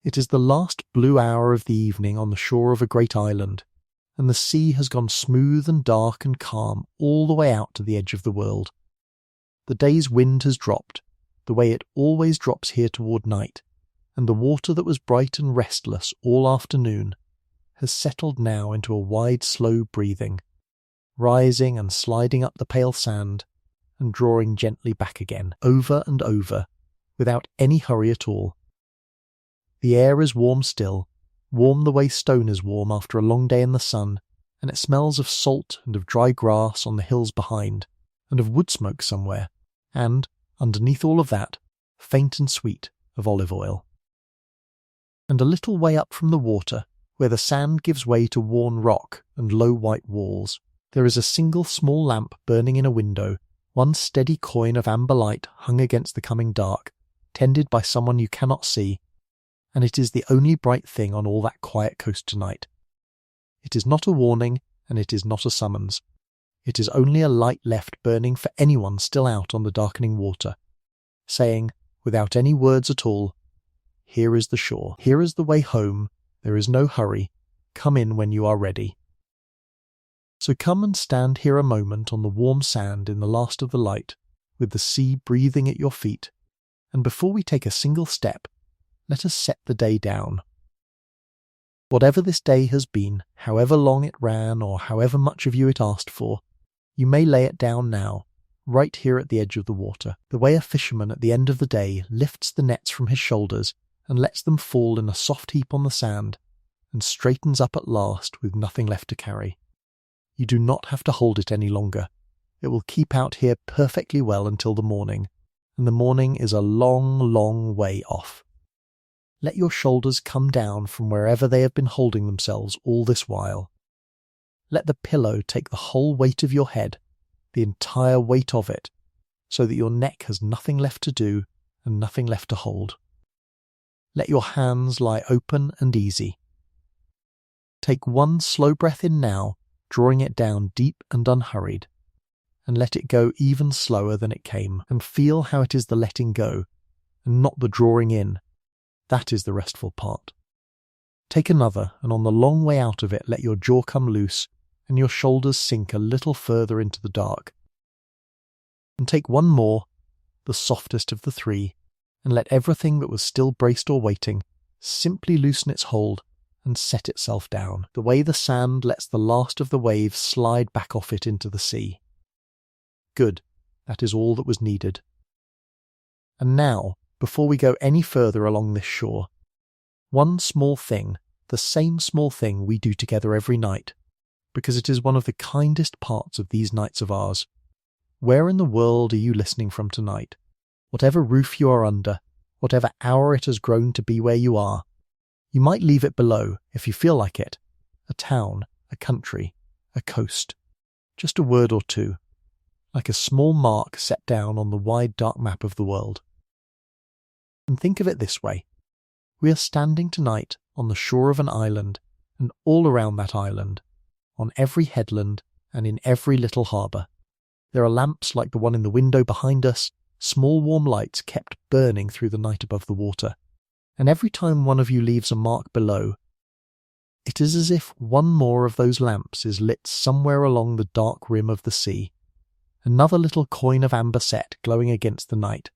It is the last blue hour of the evening on the shore of a great island, and the sea has gone smooth and dark and calm all the way out to the edge of the world. The day's wind has dropped, the way it always drops here toward night, and the water that was bright and restless all afternoon has settled now into a wide, slow breathing, rising and sliding up the pale sand and drawing gently back again, over and over, without any hurry at all. The air is warm still, warm the way stone is warm after a long day in the sun, and it smells of salt and of dry grass on the hills behind, and of wood smoke somewhere, and, underneath all of that, faint and sweet, of olive oil. And a little way up from the water, where the sand gives way to worn rock and low white walls, there is a single small lamp burning in a window, one steady coin of amber light hung against the coming dark, tended by someone you cannot see, and it is the only bright thing on all that quiet coast tonight. It is not a warning, and it is not a summons. It is only a light left burning for anyone still out on the darkening water, saying, without any words at all, "Here is the shore. Here is the way home. There is no hurry. Come in when you are ready." So come and stand here a moment on the warm sand in the last of the light, with the sea breathing at your feet, and before we take a single step, let us set the day down. Whatever this day has been, however long it ran or however much of you it asked for, you may lay it down now, right here at the edge of the water, the way a fisherman at the end of the day lifts the nets from his shoulders and lets them fall in a soft heap on the sand, and straightens up at last with nothing left to carry. You do not have to hold it any longer. It will keep out here perfectly well until the morning, and the morning is a long, long way off. Let your shoulders come down from wherever they have been holding themselves all this while. Let the pillow take the whole weight of your head, the entire weight of it, so that your neck has nothing left to do and nothing left to hold. Let your hands lie open and easy. Take one slow breath in now, drawing it down deep and unhurried, and let it go even slower than it came, and feel how it is the letting go, and not the drawing in. That is the restful part. Take another, and on the long way out of it let your jaw come loose, and your shoulders sink a little further into the dark. And take one more, the softest of the three, and let everything that was still braced or waiting simply loosen its hold and set itself down, the way the sand lets the last of the waves slide back off it into the sea. Good, that is all that was needed. And now, before we go any further along this shore, one small thing, the same small thing we do together every night, because it is one of the kindest parts of these nights of ours. Where in the world are you listening from tonight? Whatever roof you are under, whatever hour it has grown to be where you are, you might leave it below, if you feel like it. A town, a country, a coast. Just a word or two, like a small mark set down on the wide dark map of the world. And think of it this way. We are standing tonight on the shore of an island, and all around that island, on every headland and in every little harbour, there are lamps like the one in the window behind us, small warm lights kept burning through the night above the water. And every time one of you leaves a mark below, it is as if one more of those lamps is lit somewhere along the dark rim of the sea, another little coin of amber set glowing against the night,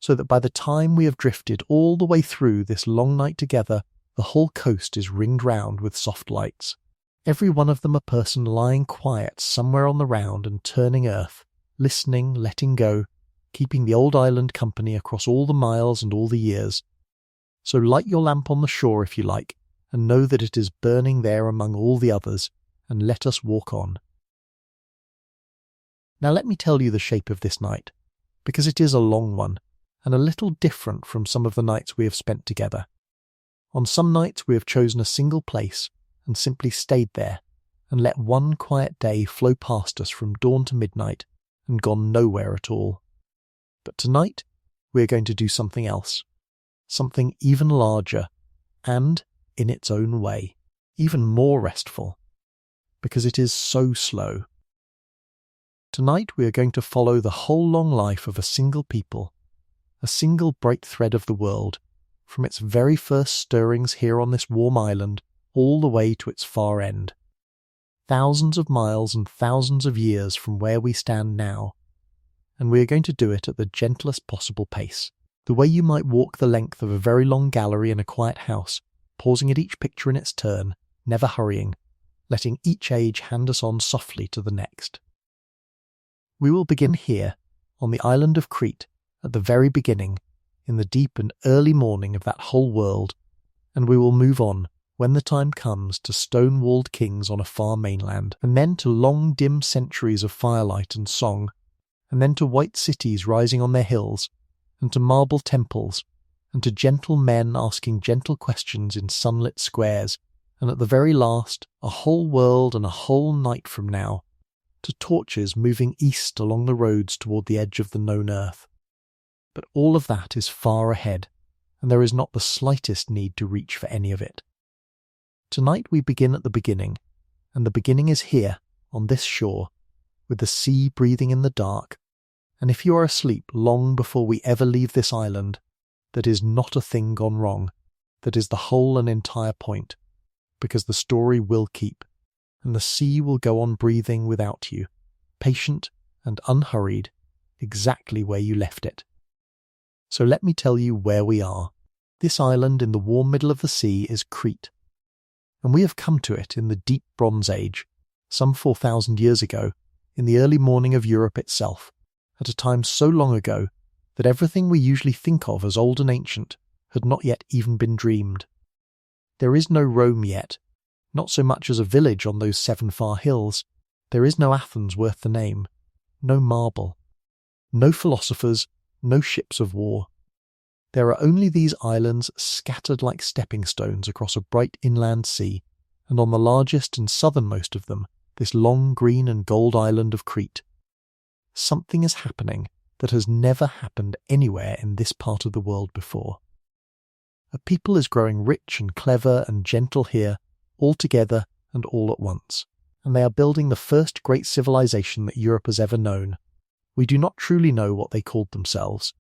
so that by the time we have drifted all the way through this long night together, the whole coast is ringed round with soft lights, every one of them a person lying quiet somewhere on the round and turning earth, listening, letting go, keeping the old island company across all the miles and all the years. So light your lamp on the shore if you like, and know that it is burning there among all the others, and let us walk on. Now let me tell you the shape of this night, because it is a long one, and a little different from some of the nights we have spent together. On some nights we have chosen a single place, and simply stayed there, and let one quiet day flow past us from dawn to midnight, and gone nowhere at all. But tonight, we are going to do something else, something even larger, and, in its own way, even more restful, because it is so slow. Tonight we are going to follow the whole long life of a single people, a single bright thread of the world, from its very first stirrings here on this warm island all the way to its far end. Thousands of miles and thousands of years from where we stand now, and we are going to do it at the gentlest possible pace, the way you might walk the length of a very long gallery in a quiet house, pausing at each picture in its turn, never hurrying, letting each age hand us on softly to the next. We will begin here, on the island of Crete, at the very beginning, in the deep and early morning of that whole world, and we will move on, when the time comes, to stone-walled kings on a far mainland, and then to long dim centuries of firelight and song, and then to white cities rising on their hills, and to marble temples, and to gentle men asking gentle questions in sunlit squares, and at the very last, a whole world and a whole night from now, to torches moving east along the roads toward the edge of the known earth. But all of that is far ahead, and there is not the slightest need to reach for any of it. Tonight we begin at the beginning, and the beginning is here, on this shore, with the sea breathing in the dark, and if you are asleep long before we ever leave this island, that is not a thing gone wrong, that is the whole and entire point, because the story will keep, and the sea will go on breathing without you, patient and unhurried, exactly where you left it. So let me tell you where we are. This island in the warm middle of the sea is Crete, and we have come to it in the deep Bronze Age, some 4,000 years ago, in the early morning of Europe itself, at a time so long ago that everything we usually think of as old and ancient had not yet even been dreamed. There is no Rome yet, not so much as a village on those 7 far hills. There is no Athens worth the name, no marble, no philosophers, no ships of war. There are only these islands scattered like stepping stones across a bright inland sea, and on the largest and southernmost of them, this long green and gold island of Crete. Something is happening that has never happened anywhere in this part of the world before. A people is growing rich and clever and gentle here, all together and all at once, and they are building the first great civilization that Europe has ever known. We do not truly know what they called themselves.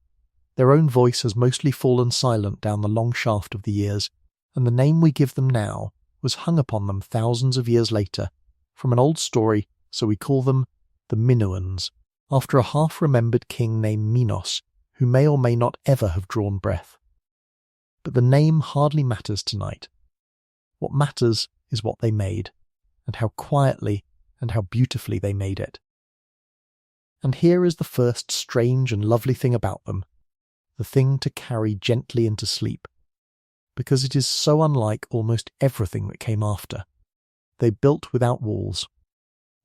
Their own voice has mostly fallen silent down the long shaft of the years, and the name we give them now was hung upon them thousands of years later, from an old story, so we call them the Minoans, after a half-remembered king named Minos, who may or may not ever have drawn breath. But the name hardly matters tonight. What matters is what they made, and how quietly and how beautifully they made it. And here is the first strange and lovely thing about them, the thing to carry gently into sleep, because it is so unlike almost everything that came after. They built without walls.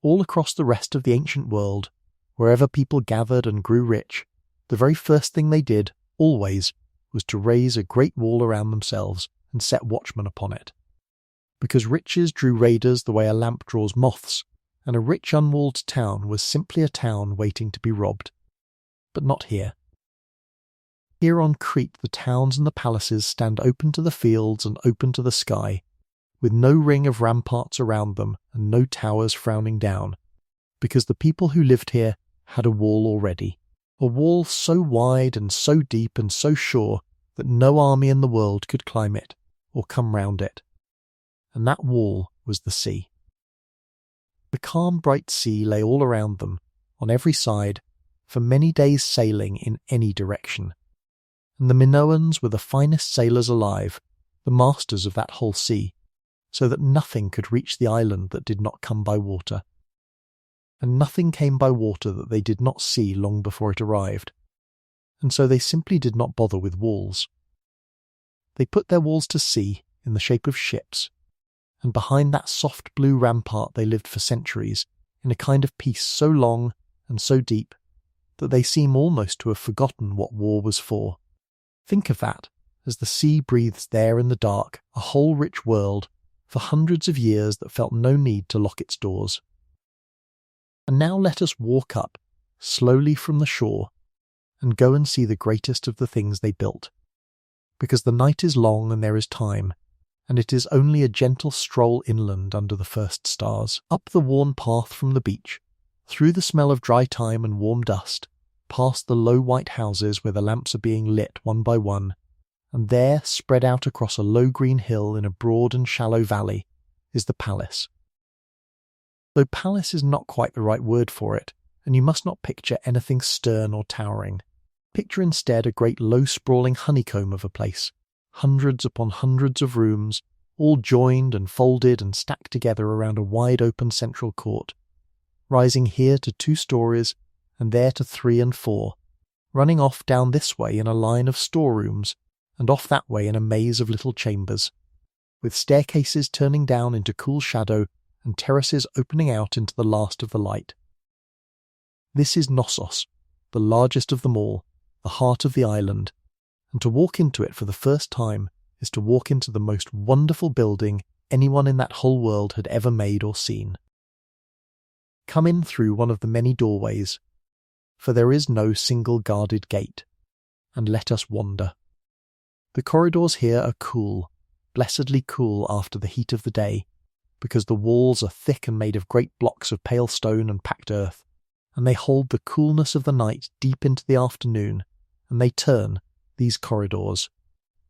All across the rest of the ancient world, wherever people gathered and grew rich, the very first thing they did, always, was to raise a great wall around themselves and set watchmen upon it. Because riches drew raiders the way a lamp draws moths, and a rich unwalled town was simply a town waiting to be robbed. But not here. Here on Crete the towns and the palaces stand open to the fields and open to the sky, with no ring of ramparts around them and no towers frowning down, because the people who lived here had a wall already, a wall so wide and so deep and so sure that no army in the world could climb it or come round it. And that wall was the sea. The calm, bright sea lay all around them, on every side, for many days' sailing in any direction. And the Minoans were the finest sailors alive, the masters of that whole sea, so that nothing could reach the island that did not come by water. And nothing came by water that they did not see long before it arrived, and so they simply did not bother with walls. They put their walls to sea in the shape of ships, and behind that soft blue rampart they lived for centuries, in a kind of peace so long and so deep that they seem almost to have forgotten what war was for. Think of that, as the sea breathes there in the dark a whole rich world for hundreds of years that felt no need to lock its doors. And now let us walk up, slowly from the shore, and go and see the greatest of the things they built, because the night is long and there is time, and it is only a gentle stroll inland under the first stars, up the worn path from the beach, through the smell of dry thyme and warm dust, past the low white houses where the lamps are being lit one by one, and there, spread out across a low green hill in a broad and shallow valley, is the palace. Though palace is not quite the right word for it, and you must not picture anything stern or towering. Picture instead a great low-sprawling honeycomb of a place, hundreds upon hundreds of rooms, all joined and folded and stacked together around a wide-open central court, rising here to 2 stories and there to 3 and 4, running off down this way in a line of storerooms and off that way in a maze of little chambers, with staircases turning down into cool shadow and terraces opening out into the last of the light. This is Knossos, the largest of them all, the heart of the island, and to walk into it for the first time is to walk into the most wonderful building anyone in that whole world had ever made or seen. Come in through one of the many doorways, for there is no single guarded gate, and let us wander. The corridors here are cool, blessedly cool after the heat of the day, because the walls are thick and made of great blocks of pale stone and packed earth, and they hold the coolness of the night deep into the afternoon, and they turn, these corridors,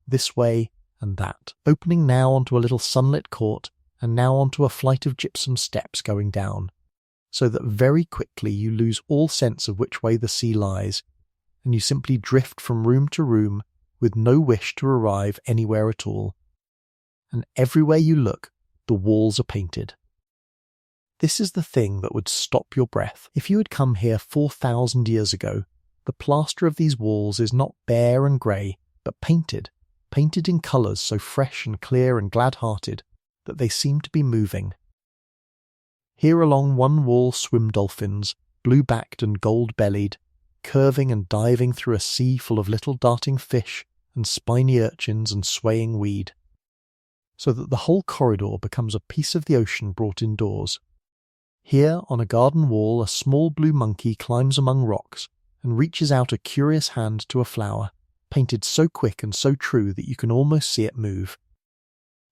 this way and that, opening now onto a little sunlit court, and now onto a flight of gypsum steps going down, so that very quickly you lose all sense of which way the sea lies, and you simply drift from room to room with no wish to arrive anywhere at all. And everywhere you look, the walls are painted. This is the thing that would stop your breath. If you had come here 4,000 years ago, the plaster of these walls is not bare and grey, but painted in colours so fresh and clear and glad-hearted that they seem to be moving. Here along one wall swim dolphins, blue-backed and gold-bellied, curving and diving through a sea full of little darting fish and spiny urchins and swaying weed, so that the whole corridor becomes a piece of the ocean brought indoors. Here, on a garden wall, a small blue monkey climbs among rocks and reaches out a curious hand to a flower, painted so quick and so true that you can almost see it move.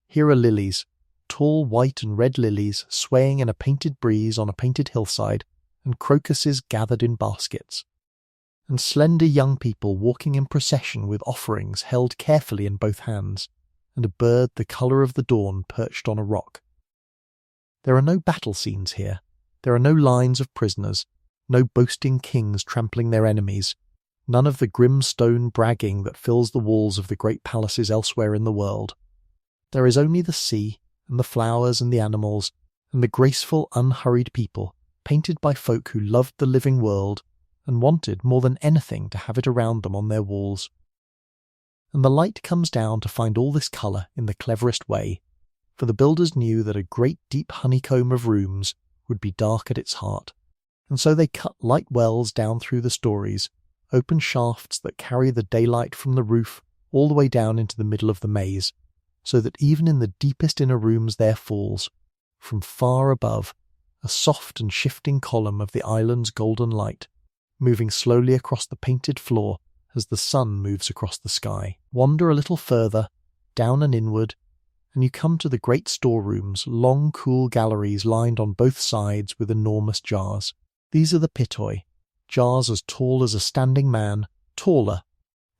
Here are lilies, tall white and red lilies swaying in a painted breeze on a painted hillside, and crocuses gathered in baskets, and slender young people walking in procession with offerings held carefully in both hands, and a bird the colour of the dawn perched on a rock. There are no battle scenes here. There are no lines of prisoners, no boasting kings trampling their enemies, none of the grim stone bragging that fills the walls of the great palaces elsewhere in the world. There is only the sea, and the flowers and the animals, and the graceful, unhurried people, painted by folk who loved the living world and wanted more than anything to have it around them on their walls. And the light comes down to find all this colour in the cleverest way, for the builders knew that a great deep honeycomb of rooms would be dark at its heart, and so they cut light wells down through the stories, open shafts that carry the daylight from the roof all the way down into the middle of the maze, so that even in the deepest inner rooms there falls, from far above, a soft and shifting column of the island's golden light, moving slowly across the painted floor as the sun moves across the sky. Wander a little further, down and inward, and you come to the great storerooms, long cool galleries lined on both sides with enormous jars. These are the pitoi, jars as tall as a standing man, taller,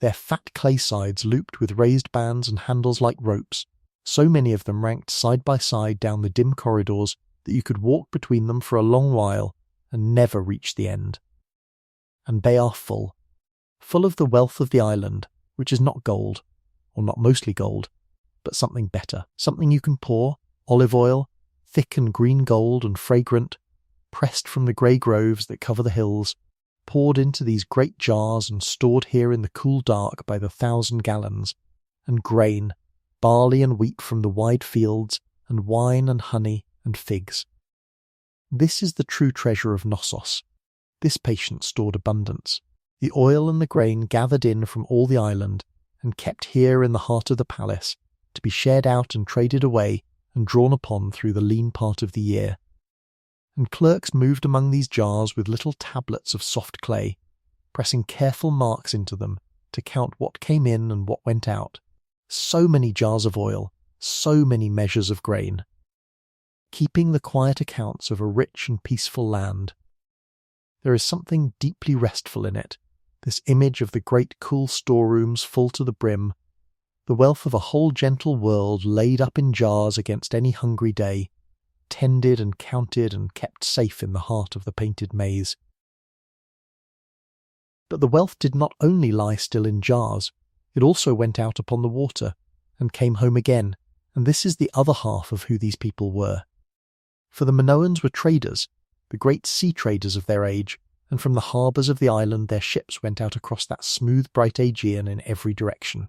their fat clay sides looped with raised bands and handles like ropes, so many of them ranked side by side down the dim corridors that you could walk between them for a long while and never reach the end. And they are full of the wealth of the island, which is not gold, or not mostly gold, but something better, something you can pour, olive oil, thick and green gold and fragrant, pressed from the grey groves that cover the hills, poured into these great jars and stored here in the cool dark by the 1,000 gallons, and grain, barley and wheat from the wide fields, and wine and honey and figs. This is the true treasure of Knossos, this patient stored abundance, the oil and the grain gathered in from all the island, and kept here in the heart of the palace, to be shared out and traded away and drawn upon through the lean part of the year. And clerks moved among these jars with little tablets of soft clay, pressing careful marks into them to count what came in and what went out. So many jars of oil, so many measures of grain, keeping the quiet accounts of a rich and peaceful land. There is something deeply restful in it, this image of the great cool storerooms full to the brim, the wealth of a whole gentle world laid up in jars against any hungry day, tended and counted and kept safe in the heart of the painted maze. But the wealth did not only lie still in jars, it also went out upon the water, and came home again, and this is the other half of who these people were. For the Minoans were traders, the great sea traders of their age, and from the harbours of the island their ships went out across that smooth bright Aegean in every direction.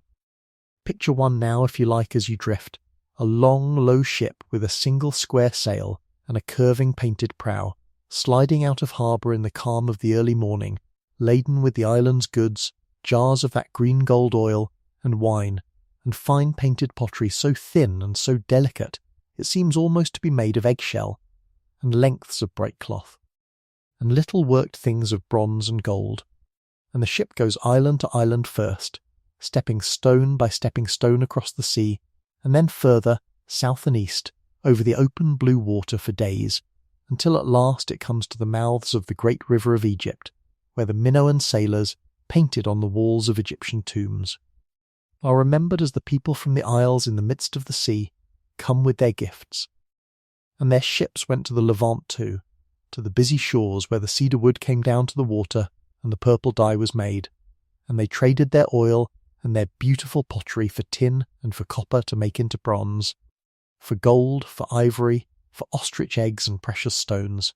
Picture one now, if you like, as you drift, a long low ship with a single square sail and a curving painted prow, sliding out of harbour in the calm of the early morning, laden with the island's goods, jars of that green gold oil, and wine, and fine painted pottery so thin and so delicate it seems almost to be made of eggshell, and lengths of bright cloth, and little worked things of bronze and gold, and the ship goes island to island first, stepping stone by stepping stone across the sea, and then further, south and east, over the open blue water for days, until at last it comes to the mouths of the great river of Egypt, where the Minoan sailors, painted on the walls of Egyptian tombs, are remembered as the people from the isles in the midst of the sea, come with their gifts. And their ships went to the Levant too, to the busy shores where the cedar wood came down to the water and the purple dye was made, and they traded their oil and their beautiful pottery for tin and for copper to make into bronze, for gold, for ivory, for ostrich eggs and precious stones.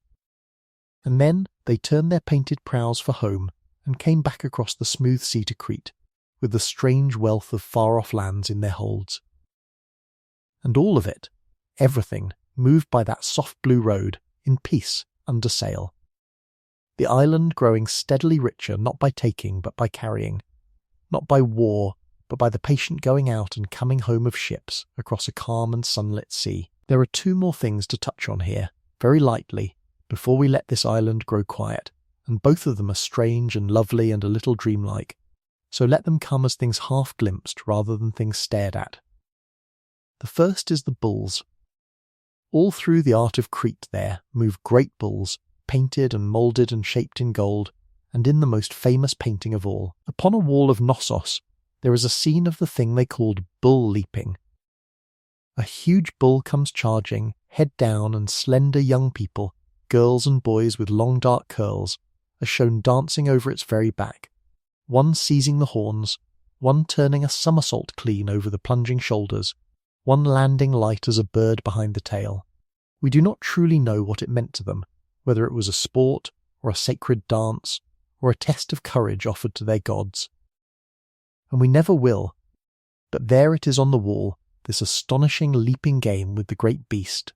And then they turned their painted prows for home and came back across the smooth sea to Crete, with the strange wealth of far-off lands in their holds. And all of it, everything, moved by that soft blue road, in peace, under sail. The island growing steadily richer not by taking but by carrying, not by war but by the patient going out and coming home of ships across a calm and sunlit sea. There are two more things to touch on here, very lightly, before we let this island grow quiet, and both of them are strange and lovely and a little dreamlike, so let them come as things half-glimpsed rather than things stared at. The first is the bulls. All through the art of Crete there move great bulls, painted and moulded and shaped in gold, and in the most famous painting of all, upon a wall of Knossos, there is a scene of the thing they called bull leaping. A huge bull comes charging, head down, and slender young people, girls and boys with long dark curls, are shown dancing over its very back, one seizing the horns, one turning a somersault clean over the plunging shoulders, one landing light as a bird behind the tail. We do not truly know what it meant to them, whether it was a sport, or a sacred dance, or a test of courage offered to their gods. And we never will, but there it is on the wall, this astonishing leaping game with the great beast.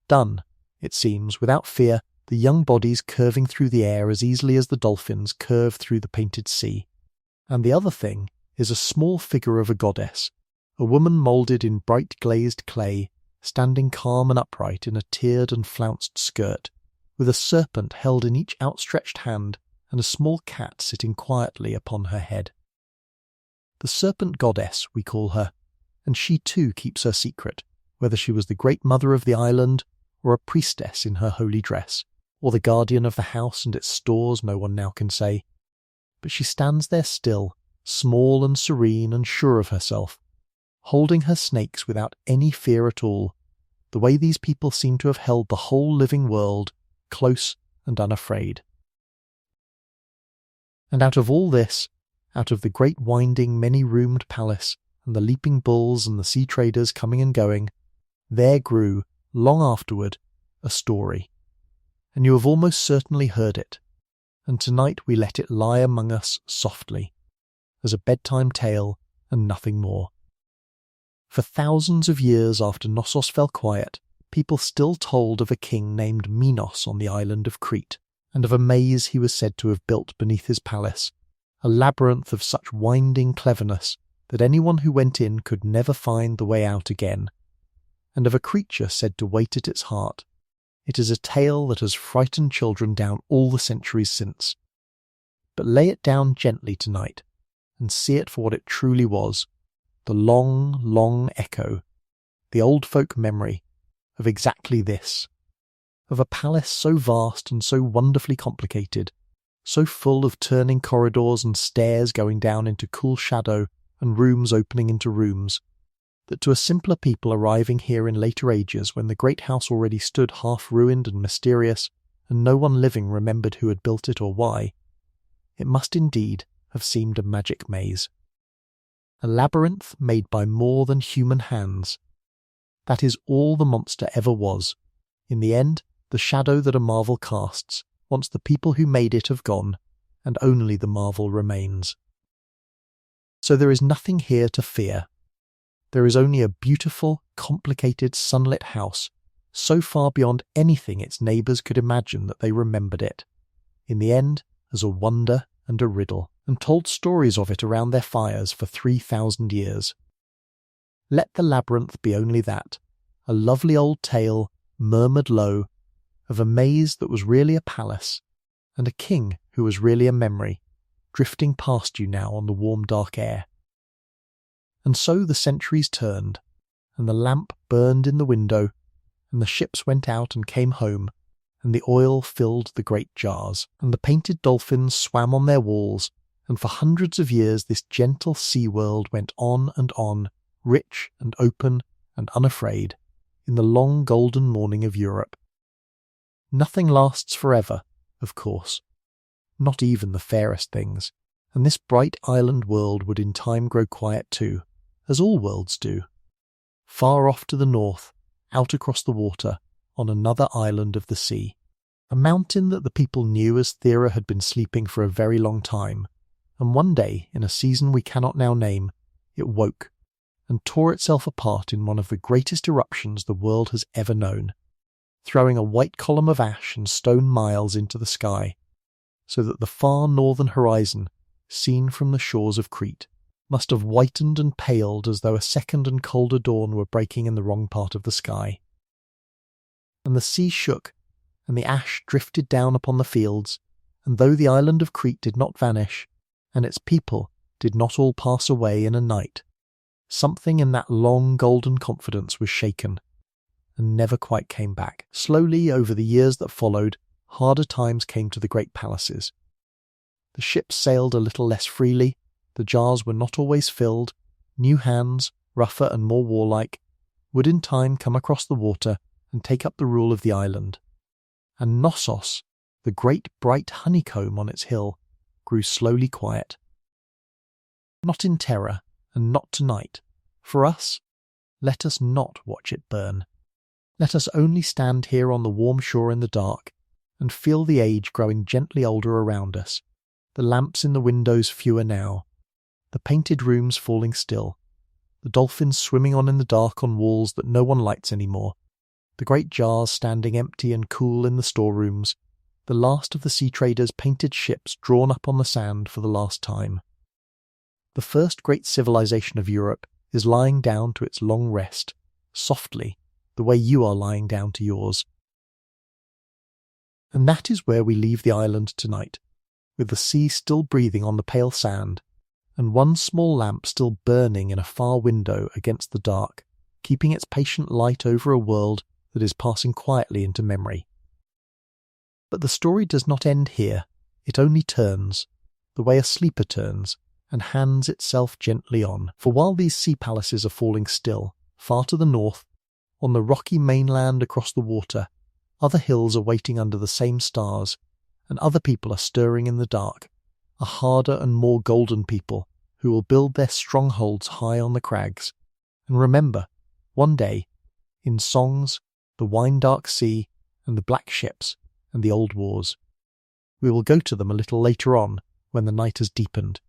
Done, it seems, without fear, the young bodies curving through the air as easily as the dolphins curve through the painted sea. And the other thing is a small figure of a goddess, a woman moulded in bright glazed clay, standing calm and upright in a tiered and flounced skirt, with a serpent held in each outstretched hand and a small cat sitting quietly upon her head. The serpent goddess, we call her, and she too keeps her secret, whether she was the great mother of the island, or a priestess in her holy dress, or the guardian of the house and its stores, no one now can say. But she stands there still, small and serene and sure of herself, holding her snakes without any fear at all, the way these people seem to have held the whole living world, close and unafraid. And out of all this, out of the great winding many-roomed palace, and the leaping bulls and the sea traders coming and going, there grew, long afterward, a story. And you have almost certainly heard it, and tonight we let it lie among us softly, as a bedtime tale and nothing more. For thousands of years after Knossos fell quiet, people still told of a king named Minos on the island of Crete, and of a maze he was said to have built beneath his palace, a labyrinth of such winding cleverness that anyone who went in could never find the way out again, and of a creature said to wait at its heart. It is a tale that has frightened children down all the centuries since. But lay it down gently tonight, and see it for what it truly was, the long, long echo, the old folk memory of exactly this, of a palace so vast and so wonderfully complicated, so full of turning corridors and stairs going down into cool shadow and rooms opening into rooms, that to a simpler people arriving here in later ages when the great house already stood half ruined and mysterious, and no one living remembered who had built it or why, it must indeed have seemed a magic maze. A labyrinth made by more than human hands. That is all the monster ever was. In the end, the shadow that a marvel casts, once the people who made it have gone, and only the marvel remains. So there is nothing here to fear. There is only a beautiful, complicated, sunlit house, so far beyond anything its neighbours could imagine that they remembered it, in the end as a wonder and a riddle, and told stories of it around their fires for 3,000 years. Let the labyrinth be only that, a lovely old tale, murmured low, of a maze that was really a palace, and a king who was really a memory, drifting past you now on the warm dark air. And so the centuries turned, and the lamp burned in the window, and the ships went out and came home, and the oil filled the great jars, and the painted dolphins swam on their walls, and for hundreds of years this gentle sea world went on, rich and open and unafraid, in the long golden morning of Europe. Nothing lasts forever, of course, not even the fairest things, and this bright island world would in time grow quiet too, as all worlds do. Far off to the north, out across the water, on another island of the sea. A mountain that the people knew as Thera had been sleeping for a very long time, and one day, in a season we cannot now name, it woke, and tore itself apart in one of the greatest eruptions the world has ever known, throwing a white column of ash and stone miles into the sky, so that the far northern horizon, seen from the shores of Crete, must have whitened and paled as though a second and colder dawn were breaking in the wrong part of the sky. And the sea shook, and the ash drifted down upon the fields, and though the island of Crete did not vanish, and its people did not all pass away in a night, something in that long golden confidence was shaken, and never quite came back. Slowly, over the years that followed, harder times came to the great palaces. The ships sailed a little less freely, the jars were not always filled, new hands, rougher and more warlike, would in time come across the water and take up the rule of the island. And Knossos, the great bright honeycomb on its hill, grew slowly quiet. Not in terror, and not tonight. For us, let us not watch it burn. Let us only stand here on the warm shore in the dark, and feel the age growing gently older around us, the lamps in the windows fewer now, the painted rooms falling still, the dolphins swimming on in the dark on walls that no one lights any more, the great jars standing empty and cool in the storerooms, the last of the sea traders' painted ships drawn up on the sand for the last time. The first great civilization of Europe is lying down to its long rest, softly, the way you are lying down to yours. And that is where we leave the island tonight, with the sea still breathing on the pale sand, and one small lamp still burning in a far window against the dark, keeping its patient light over a world that is passing quietly into memory. But the story does not end here. It only turns, the way a sleeper turns, and hands itself gently on. For while these sea palaces are falling still, far to the north, on the rocky mainland across the water, other hills are waiting under the same stars, and other people are stirring in the dark, a harder and more golden people who will build their strongholds high on the crags. And remember, one day, in songs, the wine-dark sea, and the black ships, and the old wars. We will go to them a little later on, when the night has deepened.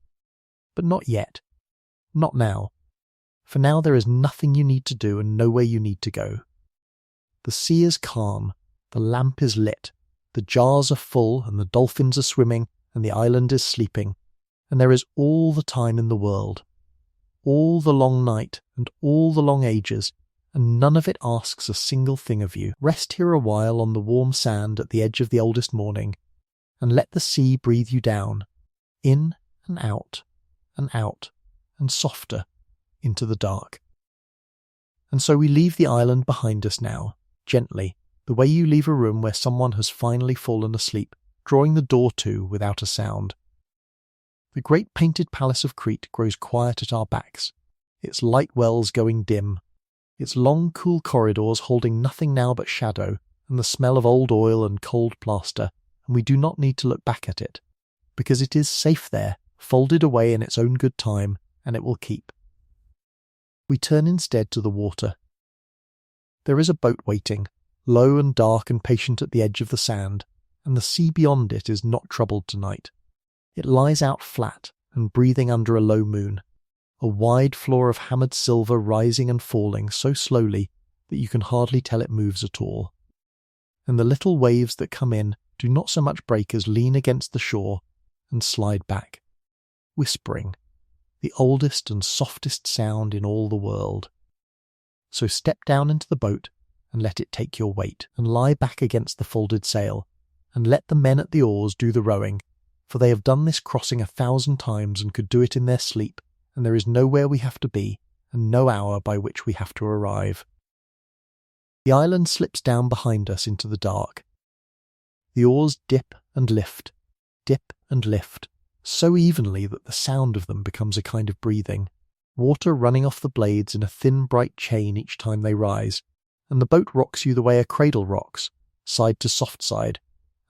But not yet. Not now. For now there is nothing you need to do and nowhere you need to go. The sea is calm, the lamp is lit, the jars are full and the dolphins are swimming and the island is sleeping, and there is all the time in the world. All the long night and all the long ages, and none of it asks a single thing of you. Rest here a while on the warm sand at the edge of the oldest morning, and let the sea breathe you down, in and out, and softer, into the dark. And so we leave the island behind us now, gently, the way you leave a room where someone has finally fallen asleep, drawing the door to without a sound. The great painted palace of Crete grows quiet at our backs, its light wells going dim, its long cool corridors holding nothing now but shadow and the smell of old oil and cold plaster, and we do not need to look back at it, because it is safe there, folded away in its own good time, and it will keep. We turn instead to the water. There is a boat waiting, low and dark and patient at the edge of the sand, and the sea beyond it is not troubled tonight. It lies out flat and breathing under a low moon, a wide floor of hammered silver rising and falling so slowly that you can hardly tell it moves at all. And the little waves that come in do not so much break as lean against the shore and slide back, whispering, the oldest and softest sound in all the world. So step down into the boat and let it take your weight, and lie back against the folded sail, and let the men at the oars do the rowing, for they have done this crossing 1,000 times and could do it in their sleep, and there is nowhere we have to be, and no hour by which we have to arrive. The island slips down behind us into the dark. The oars dip and lift, so evenly that the sound of them becomes a kind of breathing, water running off the blades in a thin bright chain each time they rise, and the boat rocks you the way a cradle rocks, side to soft side,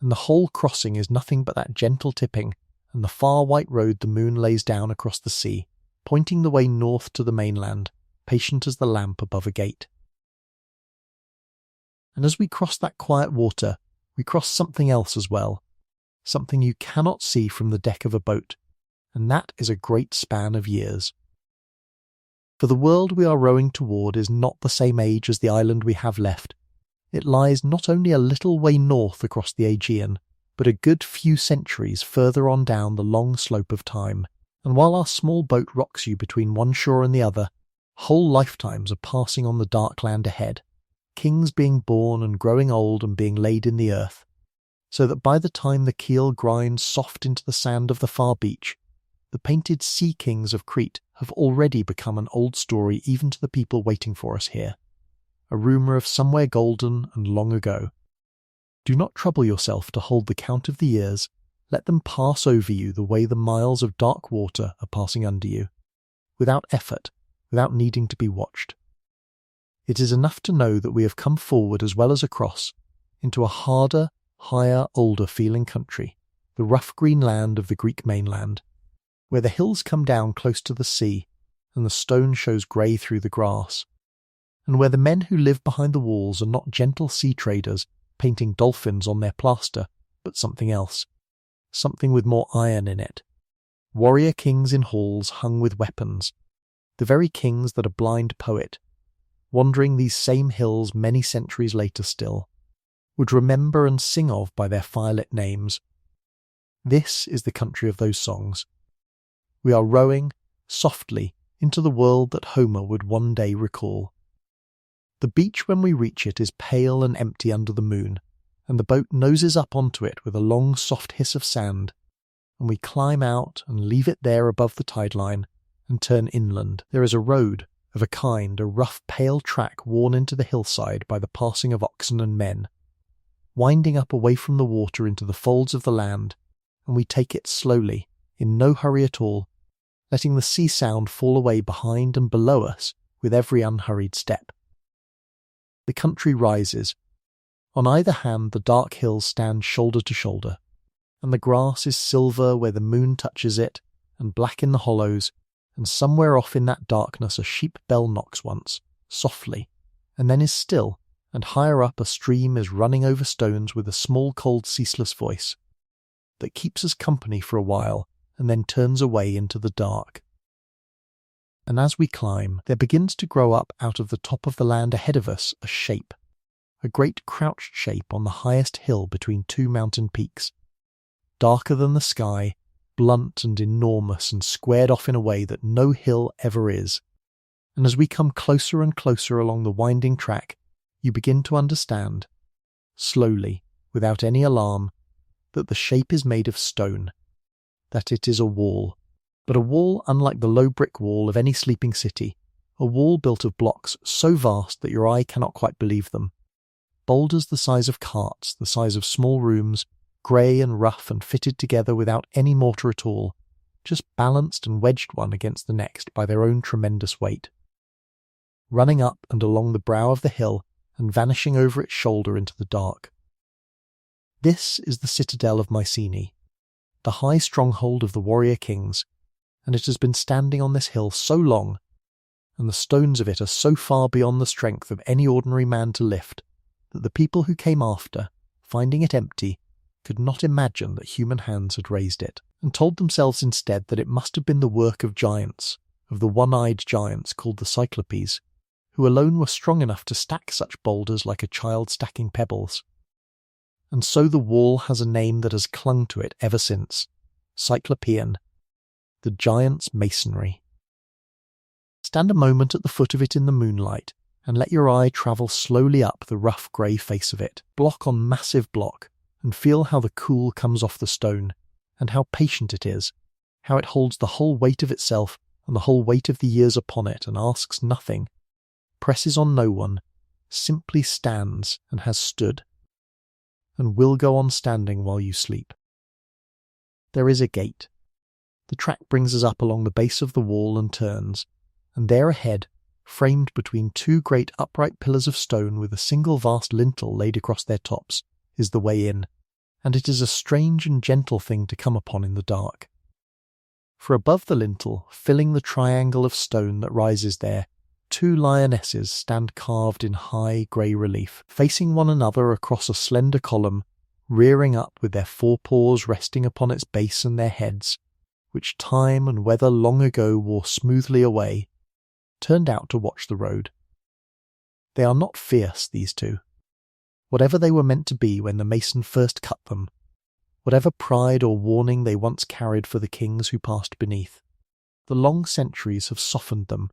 and the whole crossing is nothing but that gentle tipping and the far white road the moon lays down across the sea, pointing the way north to the mainland, patient as the lamp above a gate. And as we cross that quiet water, we cross something else as well, something you cannot see from the deck of a boat, and that is a great span of years. For the world we are rowing toward is not the same age as the island we have left. It lies not only a little way north across the Aegean, but a good few centuries further on down the long slope of time, and while our small boat rocks you between one shore and the other, whole lifetimes are passing on the dark land ahead, kings being born and growing old and being laid in the earth, so that by the time the keel grinds soft into the sand of the far beach, the painted sea kings of Crete have already become an old story even to the people waiting for us here, a rumour of somewhere golden and long ago. Do not trouble yourself to hold the count of the years, let them pass over you the way the miles of dark water are passing under you, without effort, without needing to be watched. It is enough to know that we have come forward as well as across, into a harder, higher, older feeling country, the rough green land of the Greek mainland, where the hills come down close to the sea, and the stone shows grey through the grass, and where the men who live behind the walls are not gentle sea traders painting dolphins on their plaster, but something else, something with more iron in it, warrior kings in halls hung with weapons, the very kings that a blind poet, wandering these same hills many centuries later still, would remember and sing of by their firelit names. This is the country of those songs. We are rowing, softly, into the world that Homer would one day recall. The beach when we reach it is pale and empty under the moon, and the boat noses up onto it with a long soft hiss of sand, and we climb out and leave it there above the tide line and turn inland. There is a road, of a kind, a rough pale track worn into the hillside by the passing of oxen and men, winding up away from the water into the folds of the land, and we take it slowly, in no hurry at all, letting the sea sound fall away behind and below us with every unhurried step. The country rises. On either hand the dark hills stand shoulder to shoulder, and the grass is silver where the moon touches it, and black in the hollows, and somewhere off in that darkness a sheep bell knocks once, softly, and then is still, and higher up a stream is running over stones with a small cold ceaseless voice, that keeps us company for a while, and then turns away into the dark. And as we climb, there begins to grow up out of the top of the land ahead of us a shape, a great crouched shape on the highest hill between two mountain peaks, darker than the sky, blunt and enormous and squared off in a way that no hill ever is. And as we come closer and closer along the winding track, you begin to understand, slowly, without any alarm, that the shape is made of stone, that it is a wall, but a wall unlike the low brick wall of any sleeping city, a wall built of blocks so vast that your eye cannot quite believe them, boulders the size of carts, the size of small rooms, grey and rough and fitted together without any mortar at all, just balanced and wedged one against the next by their own tremendous weight, running up and along the brow of the hill and vanishing over its shoulder into the dark. This is the citadel of Mycenae, the high stronghold of the warrior kings, and it has been standing on this hill so long, and the stones of it are so far beyond the strength of any ordinary man to lift, that the people who came after, finding it empty, could not imagine that human hands had raised it, and told themselves instead that it must have been the work of giants, of the one-eyed giants called the Cyclopes, who alone were strong enough to stack such boulders like a child stacking pebbles. And so the wall has a name that has clung to it ever since, Cyclopean, the giant's masonry. Stand a moment at the foot of it in the moonlight, and let your eye travel slowly up the rough grey face of it, block on massive block, and feel how the cool comes off the stone, and how patient it is, how it holds the whole weight of itself and the whole weight of the years upon it and asks nothing, presses on no one, simply stands and has stood, and will go on standing while you sleep. There is a gate. The track brings us up along the base of the wall and turns, and there ahead, framed between two great upright pillars of stone with a single vast lintel laid across their tops, is the way in, and it is a strange and gentle thing to come upon in the dark. For above the lintel, filling the triangle of stone that rises there, two lionesses stand carved in high grey relief, facing one another across a slender column, rearing up with their forepaws resting upon its base and their heads, which time and weather long ago wore smoothly away, turned out to watch the road. They are not fierce, these two. Whatever they were meant to be when the mason first cut them, whatever pride or warning they once carried for the kings who passed beneath, the long centuries have softened them,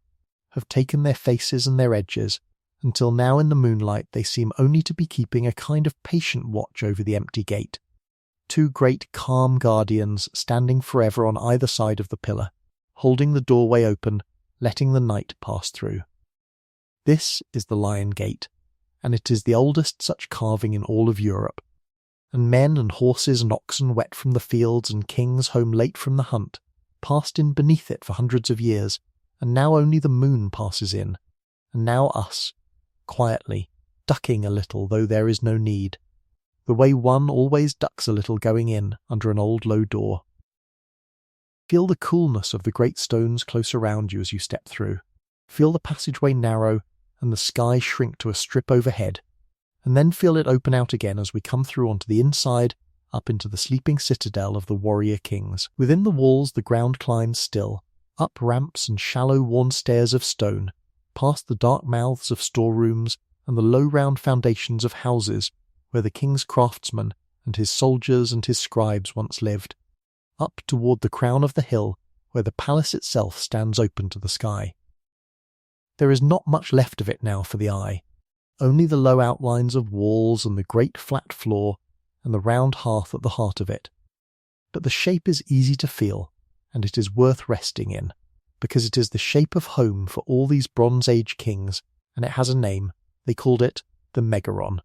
have taken their faces and their edges, until now in the moonlight they seem only to be keeping a kind of patient watch over the empty gate, two great calm guardians standing forever on either side of the pillar, holding the doorway open, letting the night pass through. This is the Lion Gate, and it is the oldest such carving in all of Europe, and men and horses and oxen wet from the fields and kings home late from the hunt passed in beneath it for hundreds of years, and now only the moon passes in, and now us, quietly, ducking a little though there is no need, the way one always ducks a little going in under an old low door. Feel the coolness of the great stones close around you as you step through. Feel the passageway narrow and the sky shrink to a strip overhead, and then feel it open out again as we come through onto the inside, up into the sleeping citadel of the warrior kings. Within the walls the ground climbs still, up ramps and shallow worn stairs of stone, past the dark mouths of storerooms and the low round foundations of houses where the king's craftsman and his soldiers and his scribes once lived, up toward the crown of the hill where the palace itself stands open to the sky. There is not much left of it now for the eye, only the low outlines of walls and the great flat floor and the round hearth at the heart of it. But the shape is easy to feel, and it is worth resting in, because it is the shape of home for all these Bronze Age kings, and it has a name. They called it the Megaron.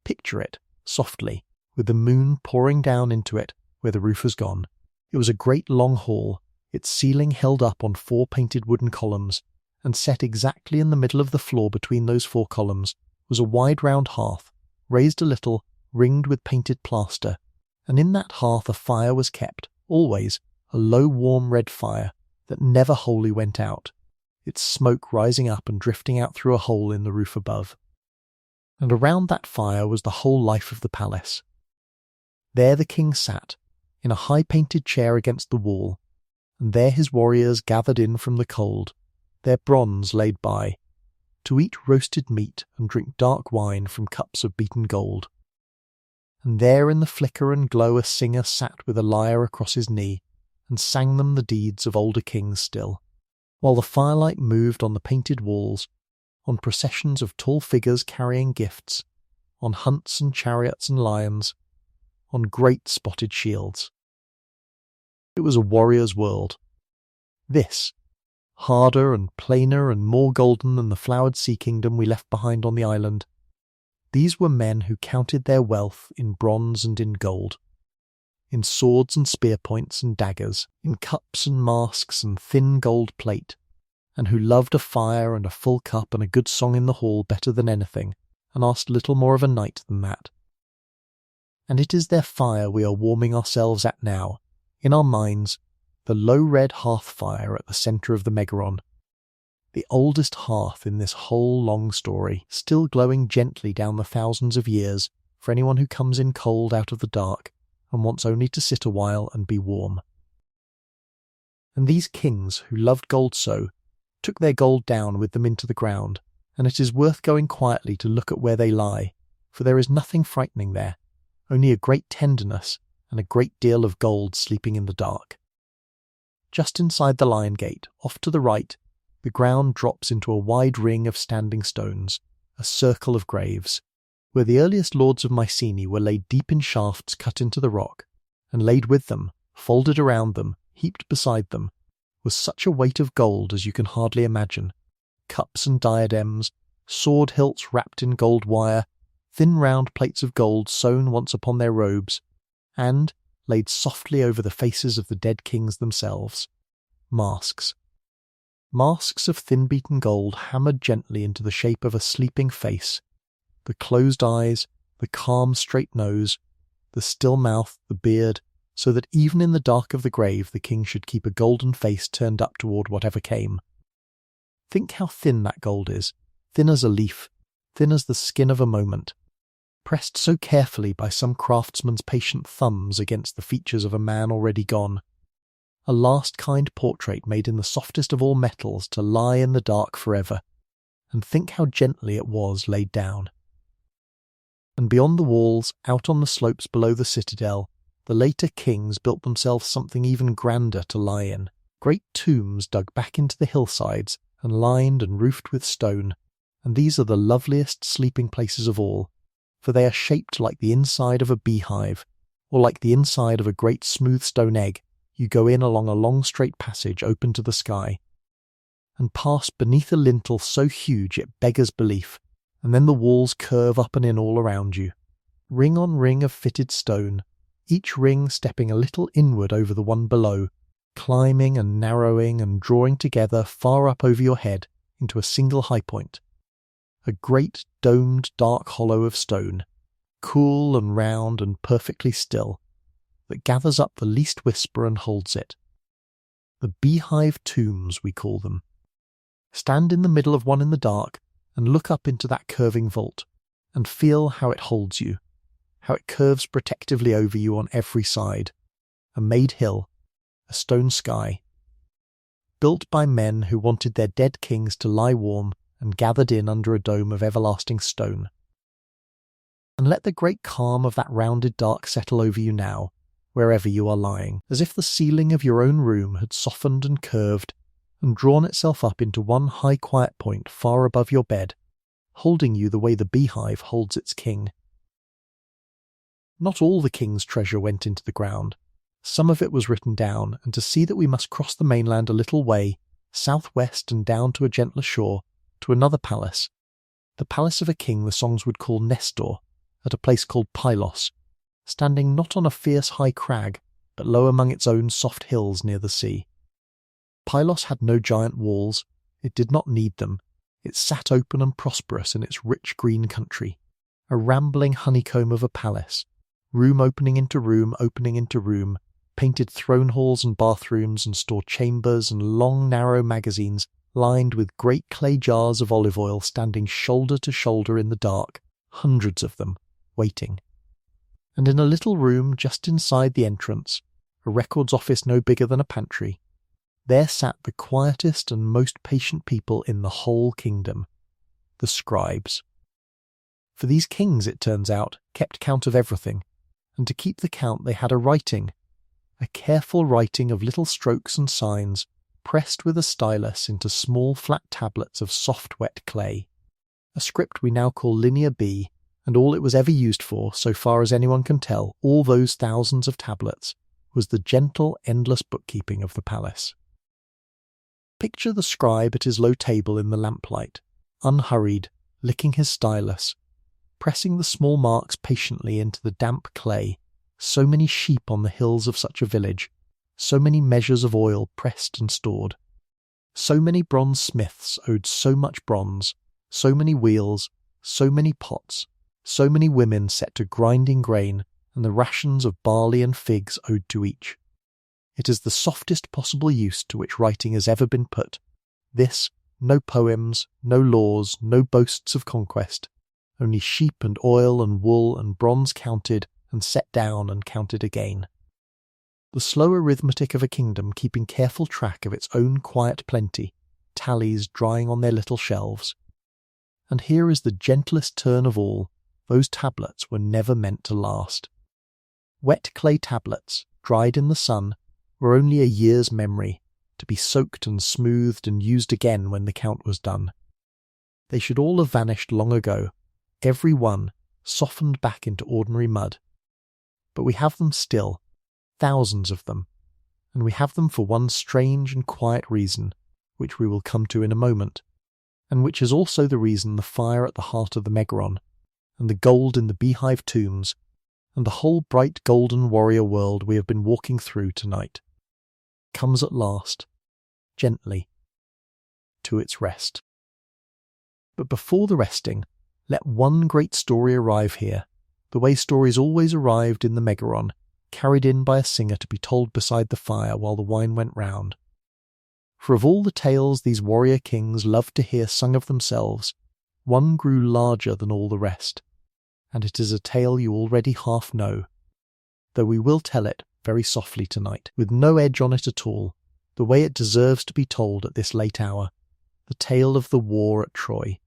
Picture it, softly, with the moon pouring down into it where the roof has gone. It was a great long hall, its ceiling held up on 4 painted wooden columns, and set exactly in the middle of the floor between those 4 columns was a wide round hearth, raised a little, ringed with painted plaster, and in that hearth a fire was kept, always, a low warm red fire that never wholly went out, its smoke rising up and drifting out through a hole in the roof above. And around that fire was the whole life of the palace. There the king sat, in a high painted chair against the wall, and there his warriors gathered in from the cold, their bronze laid by, to eat roasted meat and drink dark wine from cups of beaten gold. And there in the flicker and glow a singer sat with a lyre across his knee, and sang them the deeds of older kings still, while the firelight moved on the painted walls, on processions of tall figures carrying gifts, on hunts and chariots and lions, on great spotted shields. It was a warrior's world. This, harder and plainer and more golden than the flowered sea kingdom we left behind on the island. These were men who counted their wealth in bronze and in gold. in swords and spear points and daggers, in cups and masks and thin gold plate, and who loved a fire and a full cup and a good song in the hall better than anything, and asked little more of a night than that. And it is their fire we are warming ourselves at now, in our minds, the low red hearth fire at the centre of the Megaron, the oldest hearth in this whole long story, still glowing gently down the thousands of years for anyone who comes in cold out of the dark and wants only to sit a while and be warm. And these kings who loved gold so took their gold down with them into the ground, and it is worth going quietly to look at where they lie, for there is nothing frightening there, only a great tenderness and a great deal of gold sleeping in the dark. Just inside the lion gate, off to the right, the ground drops into a wide ring of standing stones, a circle of graves, where the earliest lords of Mycenae were laid deep in shafts cut into the rock, and laid with them, folded around them, heaped beside them, was such a weight of gold as you can hardly imagine, cups and diadems, sword hilts wrapped in gold wire, thin round plates of gold sewn once upon their robes, and, laid softly over the faces of the dead kings themselves, masks. Masks of thin-beaten gold hammered gently into the shape of a sleeping face, the closed eyes, the calm straight nose, the still mouth, the beard, so that even in the dark of the grave the king should keep a golden face turned up toward whatever came. Think how thin that gold is, thin as a leaf, thin as the skin of a moment, pressed so carefully by some craftsman's patient thumbs against the features of a man already gone. A last kind portrait made in the softest of all metals to lie in the dark forever, and think how gently it was laid down. And beyond the walls, out on the slopes below the citadel, the later kings built themselves something even grander to lie in, great tombs dug back into the hillsides and lined and roofed with stone, and these are the loveliest sleeping places of all, for they are shaped like the inside of a beehive, or like the inside of a great smooth stone egg. You go in along a long straight passage open to the sky, and pass beneath a lintel so huge it beggars belief, and then the walls curve up and in all around you, ring on ring of fitted stone, each ring stepping a little inward over the one below, climbing and narrowing and drawing together far up over your head into a single high point, a great domed dark hollow of stone, cool and round and perfectly still, that gathers up the least whisper and holds it. The beehive tombs, we call them. Stand in the middle of one in the dark and look up into that curving vault, and feel how it holds you, how it curves protectively over you on every side, a made hill, a stone sky, built by men who wanted their dead kings to lie warm and gathered in under a dome of everlasting stone. And let the great calm of that rounded dark settle over you now, wherever you are lying, as if the ceiling of your own room had softened and curved and drawn itself up into one high quiet point far above your bed, holding you the way the beehive holds its king. Not all the king's treasure went into the ground. Some of it was written down, and to see that we must cross the mainland a little way, southwest and down to a gentler shore, to another palace, the palace of a king the songs would call Nestor, at a place called Pylos, standing not on a fierce high crag, but low among its own soft hills near the sea. Pylos had no giant walls, it did not need them, it sat open and prosperous in its rich green country, a rambling honeycomb of a palace, room opening into room, painted throne halls and bathrooms and store chambers and long narrow magazines lined with great clay jars of olive oil standing shoulder to shoulder in the dark, hundreds of them, waiting. And in a little room just inside the entrance, a records office no bigger than a pantry, there sat the quietest and most patient people in the whole kingdom, the scribes. For these kings, it turns out, kept count of everything, and to keep the count they had a careful writing of little strokes and signs, pressed with a stylus into small flat tablets of soft wet clay, a script we now call Linear B, and all it was ever used for, so far as anyone can tell, all those thousands of tablets, was the gentle, endless bookkeeping of the palace. Picture the scribe at his low table in the lamplight, unhurried, licking his stylus, pressing the small marks patiently into the damp clay, so many sheep on the hills of such a village, so many measures of oil pressed and stored. So many bronze smiths owed so much bronze, so many wheels, so many pots, so many women set to grinding grain, and the rations of barley and figs owed to each. It is the softest possible use to which writing has ever been put. This, no poems, no laws, no boasts of conquest, only sheep and oil and wool and bronze counted and set down and counted again. The slow arithmetic of a kingdom keeping careful track of its own quiet plenty, tallies drying on their little shelves. And here is the gentlest turn of all, those tablets were never meant to last. Wet clay tablets, dried in the sun, were only a year's memory, to be soaked and smoothed and used again when the count was done. They should all have vanished long ago, every one softened back into ordinary mud. But we have them still, thousands of them, and we have them for one strange and quiet reason, which we will come to in a moment, and which is also the reason the fire at the heart of the Megaron, and the gold in the beehive tombs, and the whole bright golden warrior world we have been walking through tonight, comes at last, gently, to its rest. But before the resting, let one great story arrive here, the way stories always arrived in the Megaron, carried in by a singer to be told beside the fire while the wine went round. For of all the tales these warrior kings loved to hear sung of themselves, one grew larger than all the rest, and it is a tale you already half know, though we will tell it very softly tonight, with no edge on it at all, the way it deserves to be told at this late hour, the tale of the war at Troy.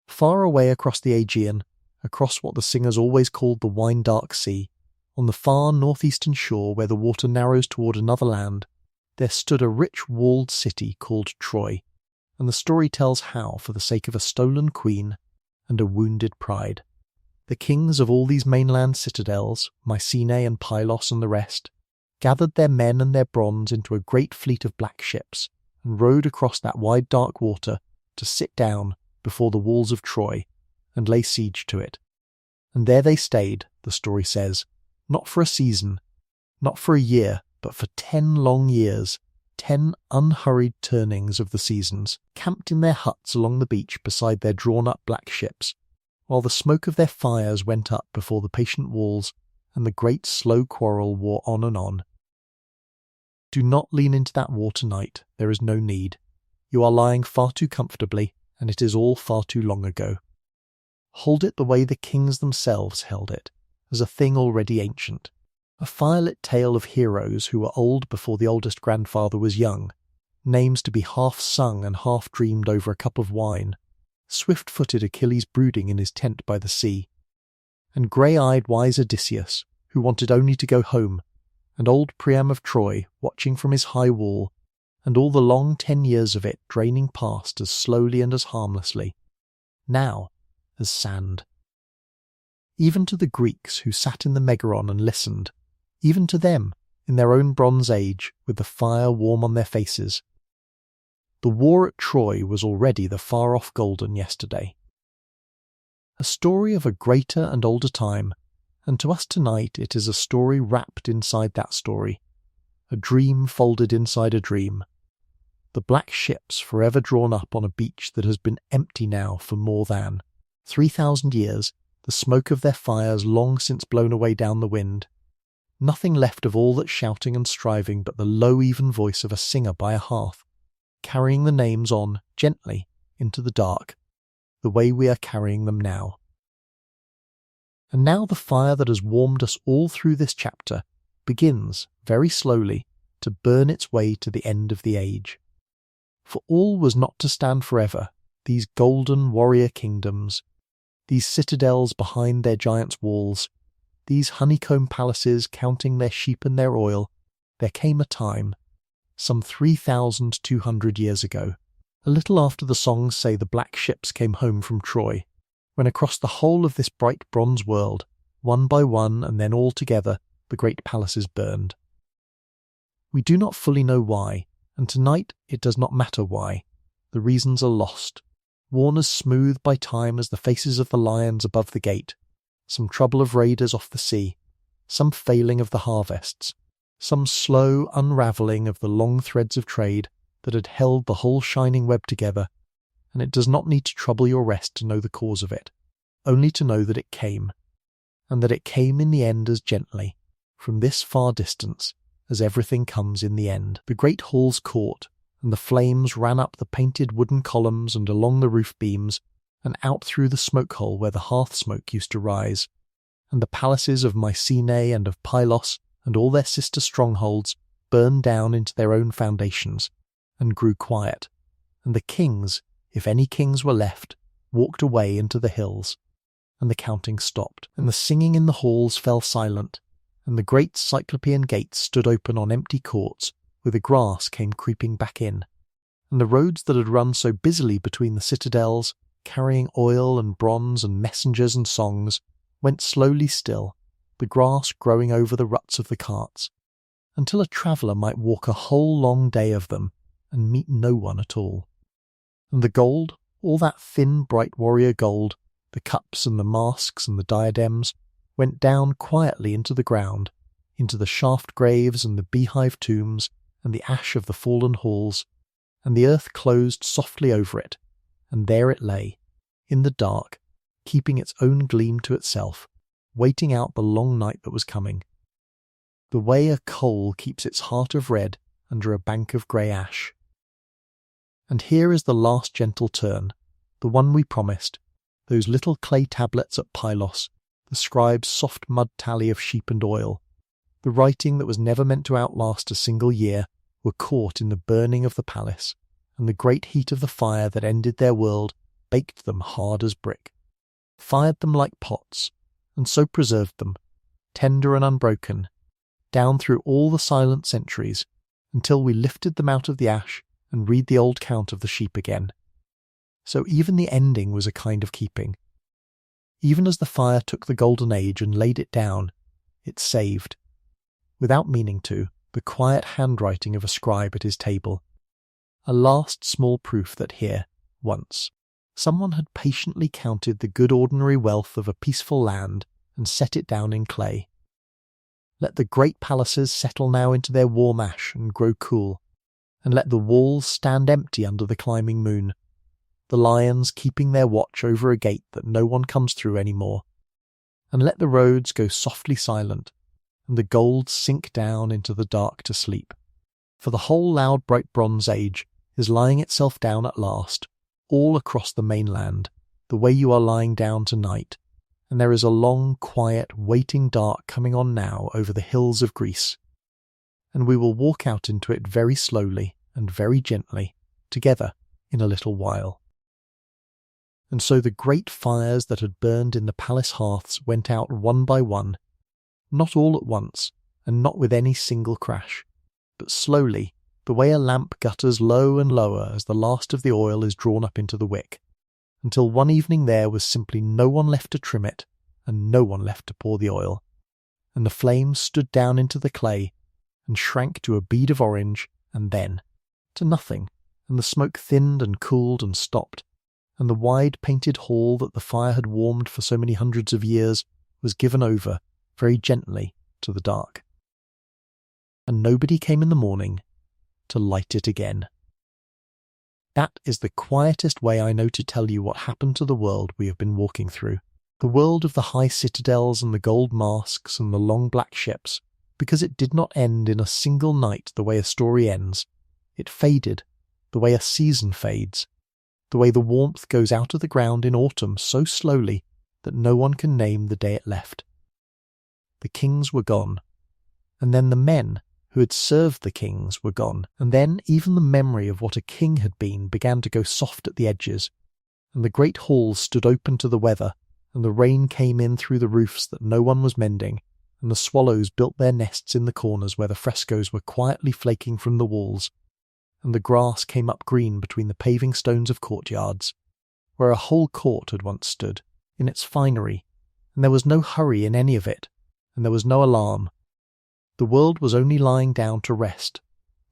Far away across the Aegean, across what the singers always called the wine-dark sea, on the far northeastern shore where the water narrows toward another land, there stood a rich walled city called Troy, and the story tells how, for the sake of a stolen queen and a wounded pride, the kings of all these mainland citadels, Mycenae and Pylos and the rest, gathered their men and their bronze into a great fleet of black ships, and rowed across that wide dark water to sit down before the walls of Troy and lay siege to it. And there they stayed, the story says, not for a season, not for a year, but for 10 long years, 10 unhurried turnings of the seasons, camped in their huts along the beach beside their drawn-up black ships, while the smoke of their fires went up before the patient walls, and the great slow quarrel wore on and on. Do not lean into that war tonight, there is no need. You are lying far too comfortably, and it is all far too long ago. Hold it the way the kings themselves held it, as a thing already ancient, a firelit tale of heroes who were old before the oldest grandfather was young, names to be half sung and half dreamed over a cup of wine, swift-footed Achilles brooding in his tent by the sea, and grey-eyed wise Odysseus, who wanted only to go home, and old Priam of Troy watching from his high wall, and all the long 10 years of it draining past as slowly and as harmlessly, now as sand. Even to the Greeks who sat in the Megaron and listened, even to them, in their own Bronze Age, with the fire warm on their faces, the war at Troy was already the far-off golden yesterday. A story of a greater and older time, and to us tonight it is a story wrapped inside that story, a dream folded inside a dream, the black ships forever drawn up on a beach that has been empty now for more than 3,000 years, the smoke of their fires long since blown away down the wind, nothing left of all that shouting and striving but the low even voice of a singer by a hearth, carrying the names on gently into the dark, the way we are carrying them now. And now the fire that has warmed us all through this chapter begins, very slowly, to burn its way to the end of the age. For all was not to stand forever, these golden warrior kingdoms, these citadels behind their giants' walls, these honeycomb palaces counting their sheep and their oil. There came a time, some 3,200 years ago, a little after the songs say the black ships came home from Troy, when across the whole of this bright bronze world, one by one and then all together, the great palaces burned. We do not fully know why, and tonight it does not matter why. The reasons are lost, worn as smooth by time as the faces of the lions above the gate, some trouble of raiders off the sea, some failing of the harvests, some slow unravelling of the long threads of trade that had held the whole shining web together, and it does not need to trouble your rest to know the cause of it, only to know that it came, and that it came in the end as gently, from this far distance, as everything comes in the end. The great halls caught, and the flames ran up the painted wooden columns and along the roof beams, and out through the smoke hole where the hearth smoke used to rise, and the palaces of Mycenae and of Pylos and all their sister strongholds burned down into their own foundations, and grew quiet, and the kings, if any kings were left, walked away into the hills, and the counting stopped, and the singing in the halls fell silent, and the great Cyclopean gates stood open on empty courts, where the grass came creeping back in, and the roads that had run so busily between the citadels, carrying oil and bronze and messengers and songs, went slowly still, the grass growing over the ruts of the carts, until a traveller might walk a whole long day of them and meet no one at all. And the gold, all that thin bright warrior gold, the cups and the masks and the diadems, went down quietly into the ground, into the shaft graves and the beehive tombs and the ash of the fallen halls, and the earth closed softly over it, and there it lay, in the dark, keeping its own gleam to itself, waiting out the long night that was coming, the way a coal keeps its heart of red under a bank of grey ash. And here is the last gentle turn, the one we promised, those little clay tablets at Pylos, the scribe's soft mud tally of sheep and oil, the writing that was never meant to outlast a single year, were caught in the burning of the palace, and the great heat of the fire that ended their world baked them hard as brick, fired them like pots, and so preserved them, tender and unbroken, down through all the silent centuries, until we lifted them out of the ash and read the old count of the sheep again. So even the ending was a kind of keeping. Even as the fire took the golden age and laid it down, it saved, without meaning to, the quiet handwriting of a scribe at his table, a last small proof that here, once, someone had patiently counted the good ordinary wealth of a peaceful land and set it down in clay. Let the great palaces settle now into their warm ash and grow cool, and let the walls stand empty under the climbing moon, the lions keeping their watch over a gate that no one comes through any more, and let the roads go softly silent, and the gold sink down into the dark to sleep. For the whole loud bright Bronze Age is lying itself down at last, all across the mainland, the way you are lying down tonight, and there is a long, quiet, waiting dark coming on now over the hills of Greece, and we will walk out into it very slowly and very gently, together, in a little while. And so the great fires that had burned in the palace hearths went out one by one, not all at once, and not with any single crash, but slowly, the way a lamp gutters low and lower as the last of the oil is drawn up into the wick, until one evening there was simply no one left to trim it, and no one left to pour the oil, and the flames stood down into the clay, and shrank to a bead of orange, and then to nothing, and the smoke thinned and cooled and stopped, and the wide painted hall that the fire had warmed for so many hundreds of years was given over, very gently, to the dark. And nobody came in the morning to light it again. That is the quietest way I know to tell you what happened to the world we have been walking through. The world of the high citadels and the gold masks and the long black ships, because it did not end in a single night the way a story ends. It faded, the way a season fades, the way the warmth goes out of the ground in autumn so slowly that no one can name the day it left. The kings were gone, and then the men who had served the kings were gone, and then even the memory of what a king had been began to go soft at the edges, and the great halls stood open to the weather, and the rain came in through the roofs that no one was mending, and the swallows built their nests in the corners where the frescoes were quietly flaking from the walls, and the grass came up green between the paving stones of courtyards, where a whole court had once stood, in its finery, and there was no hurry in any of it, and there was no alarm. The world was only lying down to rest,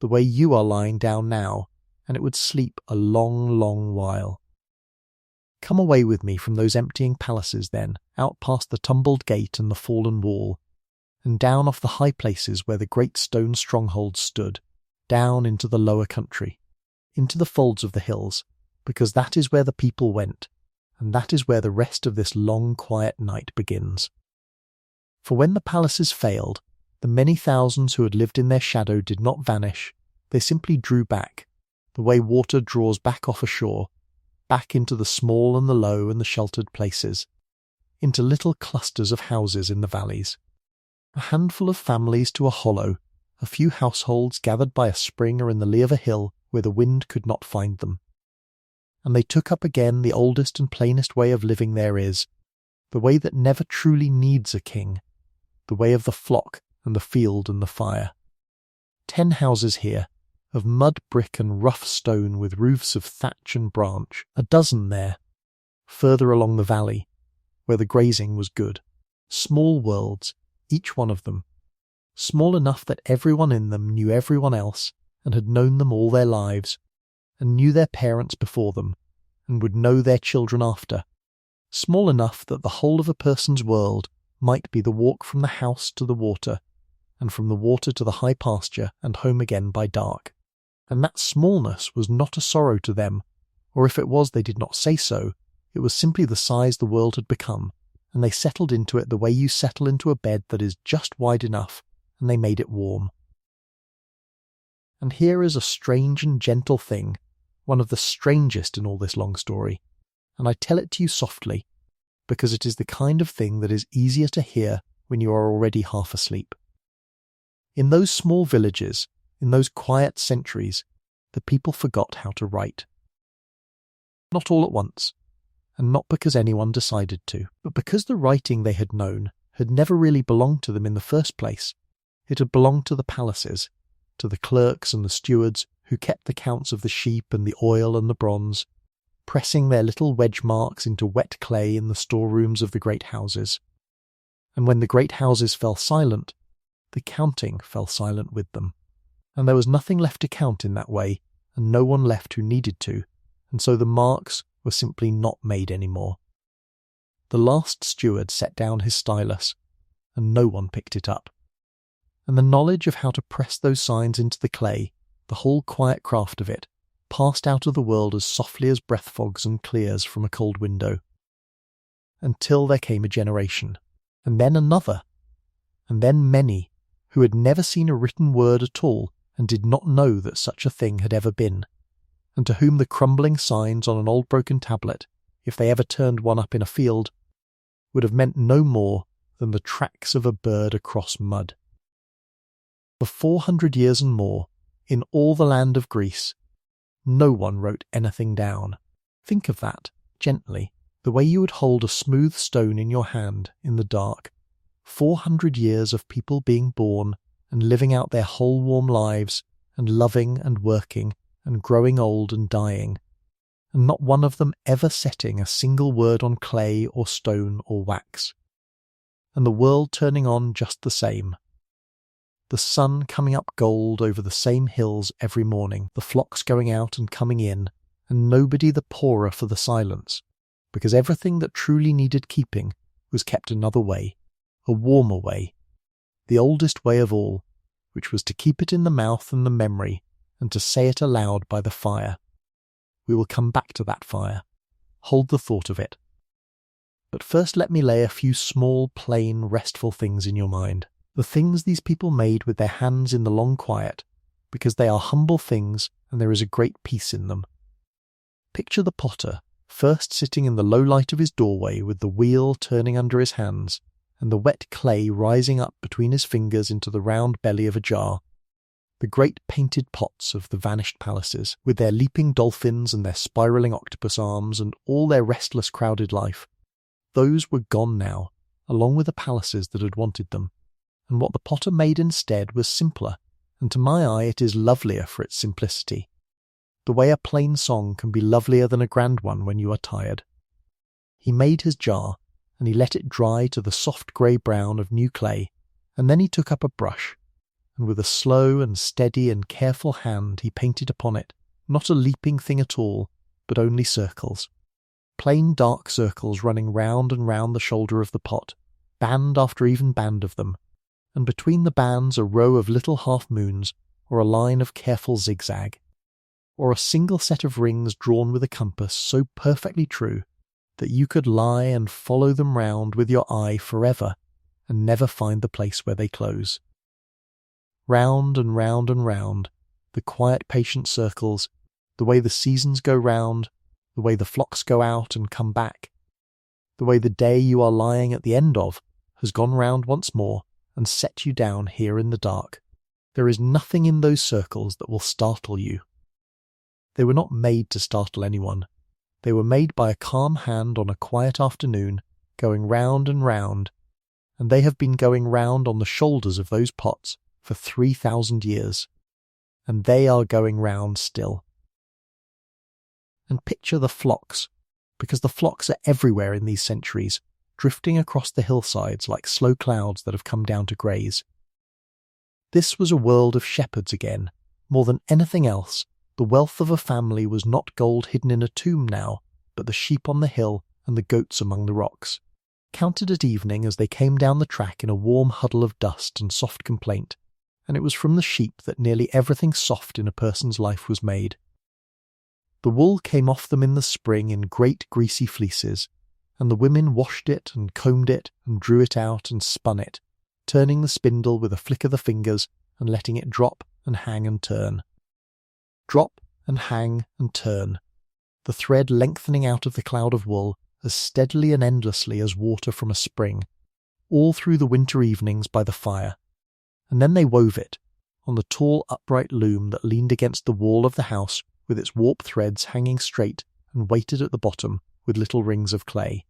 the way you are lying down now, and it would sleep a long, long while. Come away with me from those emptying palaces then, out past the tumbled gate and the fallen wall, and down off the high places where the great stone strongholds stood, down into the lower country, into the folds of the hills, because that is where the people went, and that is where the rest of this long quiet night begins. For when the palaces failed, the many thousands who had lived in their shadow did not vanish, they simply drew back, the way water draws back off a shore, back into the small and the low and the sheltered places, into little clusters of houses in the valleys. A handful of families to a hollow, a few households gathered by a spring or in the lee of a hill where the wind could not find them. And they took up again the oldest and plainest way of living there is, the way that never truly needs a king, the way of the flock and the field and the fire. 10 houses here, of mud, brick and rough stone with roofs of thatch and branch, a dozen there, further along the valley, where the grazing was good. Small worlds, each one of them, small enough that everyone in them knew everyone else and had known them all their lives, and knew their parents before them, and would know their children after, small enough that the whole of a person's world might be the walk from the house to the water, and from the water to the high pasture and home again by dark. And that smallness was not a sorrow to them, or if it was they did not say so, it was simply the size the world had become, and they settled into it the way you settle into a bed that is just wide enough, and they made it warm. And here is a strange and gentle thing, one of the strangest in all this long story, and I tell it to you softly, because it is the kind of thing that is easier to hear when you are already half asleep. In those small villages, in those quiet centuries, the people forgot how to write. Not all at once, and not because anyone decided to, but because the writing they had known had never really belonged to them in the first place. It had belonged to the palaces, to the clerks and the stewards who kept the counts of the sheep and the oil and the bronze, pressing their little wedge marks into wet clay in the storerooms of the great houses. And when the great houses fell silent, the counting fell silent with them. And there was nothing left to count in that way, and no one left who needed to, and so the marks were simply not made any more. The last steward set down his stylus, and no one picked it up. And the knowledge of how to press those signs into the clay, the whole quiet craft of it, passed out of the world as softly as breath fogs and clears from a cold window. Until there came a generation, and then another, and then many, who had never seen a written word at all, and did not know that such a thing had ever been, and to whom the crumbling signs on an old broken tablet, if they ever turned one up in a field, would have meant no more than the tracks of a bird across mud. For 400 years and more, in all the land of Greece, no one wrote anything down. Think of that, gently, the way you would hold a smooth stone in your hand in the dark. 400 years of people being born and living out their whole warm lives, and loving and working, and growing old and dying, and not one of them ever setting a single word on clay or stone or wax. And the world turning on just the same. The sun coming up gold over the same hills every morning, the flocks going out and coming in, and nobody the poorer for the silence, because everything that truly needed keeping was kept another way, a warmer way, the oldest way of all, which was to keep it in the mouth and the memory, and to say it aloud by the fire. We will come back to that fire. Hold the thought of it. But first let me lay a few small, plain, restful things in your mind. The things these people made with their hands in the long quiet, because they are humble things and there is a great peace in them. Picture the potter, first sitting in the low light of his doorway with the wheel turning under his hands, and the wet clay rising up between his fingers into the round belly of a jar. The great painted pots of the vanished palaces, with their leaping dolphins and their spiralling octopus arms and all their restless crowded life, those were gone now, along with the palaces that had wanted them, and what the potter made instead was simpler, and to my eye it is lovelier for its simplicity. The way a plain song can be lovelier than a grand one when you are tired. He made his jar, and he let it dry to the soft grey-brown of new clay, and then he took up a brush, and with a slow and steady and careful hand he painted upon it, not a leaping thing at all, but only circles. Plain dark circles running round and round the shoulder of the pot, band after even band of them, and between the bands a row of little half-moons, or a line of careful zigzag, or a single set of rings drawn with a compass so perfectly true that you could lie and follow them round with your eye forever and never find the place where they close. Round and round and round, the quiet patient circles, the way the seasons go round, the way the flocks go out and come back, the way the day you are lying at the end of has gone round once more and set you down here in the dark. There is nothing in those circles that will startle you. They were not made to startle anyone. They were made by a calm hand on a quiet afternoon, going round and round, and they have been going round on the shoulders of those pots for 3,000 years, and they are going round still. And picture the flocks, because the flocks are everywhere in these centuries, drifting across the hillsides like slow clouds that have come down to graze. This was a world of shepherds again. More than anything else, the wealth of a family was not gold hidden in a tomb now, but the sheep on the hill and the goats among the rocks, counted at evening as they came down the track in a warm huddle of dust and soft complaint, and it was from the sheep that nearly everything soft in a person's life was made. The wool came off them in the spring in great greasy fleeces, and the women washed it and combed it and drew it out and spun it, turning the spindle with a flick of the fingers and letting it drop and hang and turn. Drop and hang and turn, the thread lengthening out of the cloud of wool as steadily and endlessly as water from a spring, all through the winter evenings by the fire, and then they wove it, on the tall upright loom that leaned against the wall of the house with its warp threads hanging straight and weighted at the bottom with little rings of clay,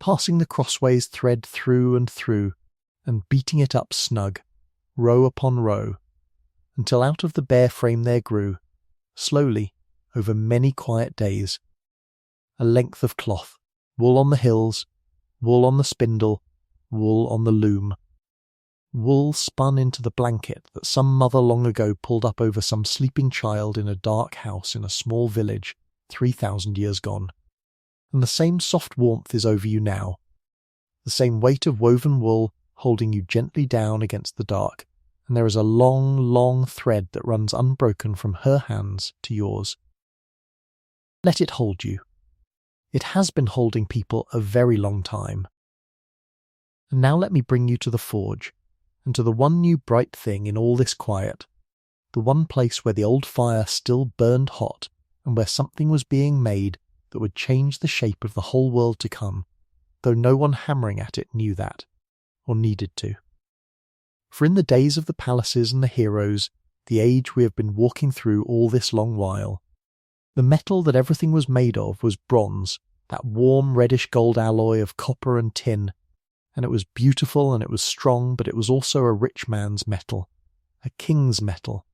passing the crossways thread through and beating it up snug, row upon row, until out of the bare frame there grew, slowly, over many quiet days, a length of cloth, wool on the hills, wool on the spindle, wool on the loom, wool spun into the blanket that some mother long ago pulled up over some sleeping child in a dark house in a small village 3,000 years gone. And the same soft warmth is over you now, the same weight of woven wool holding you gently down against the dark, and there is a long, long thread that runs unbroken from her hands to yours. Let it hold you. It has been holding people a very long time. And now let me bring you to the forge, and to the one new bright thing in all this quiet, the one place where the old fire still burned hot, and where something was being made that would change the shape of the whole world to come, though no one hammering at it knew that, or needed to. For in the days of the palaces and the heroes, the age we have been walking through all this long while, the metal that everything was made of was bronze, that warm reddish gold alloy of copper and tin, and it was beautiful and it was strong, but it was also a rich man's metal, a king's metal,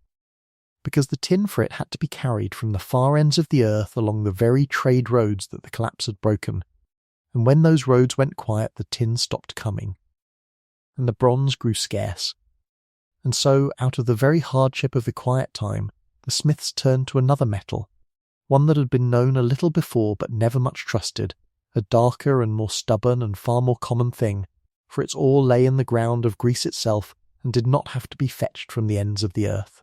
because the tin for it had to be carried from the far ends of the earth along the very trade roads that the collapse had broken, and when those roads went quiet the tin stopped coming, and the bronze grew scarce. And so, out of the very hardship of the quiet time, the smiths turned to another metal, one that had been known a little before but never much trusted, a darker and more stubborn and far more common thing, for its ore lay in the ground of Greece itself and did not have to be fetched from the ends of the earth.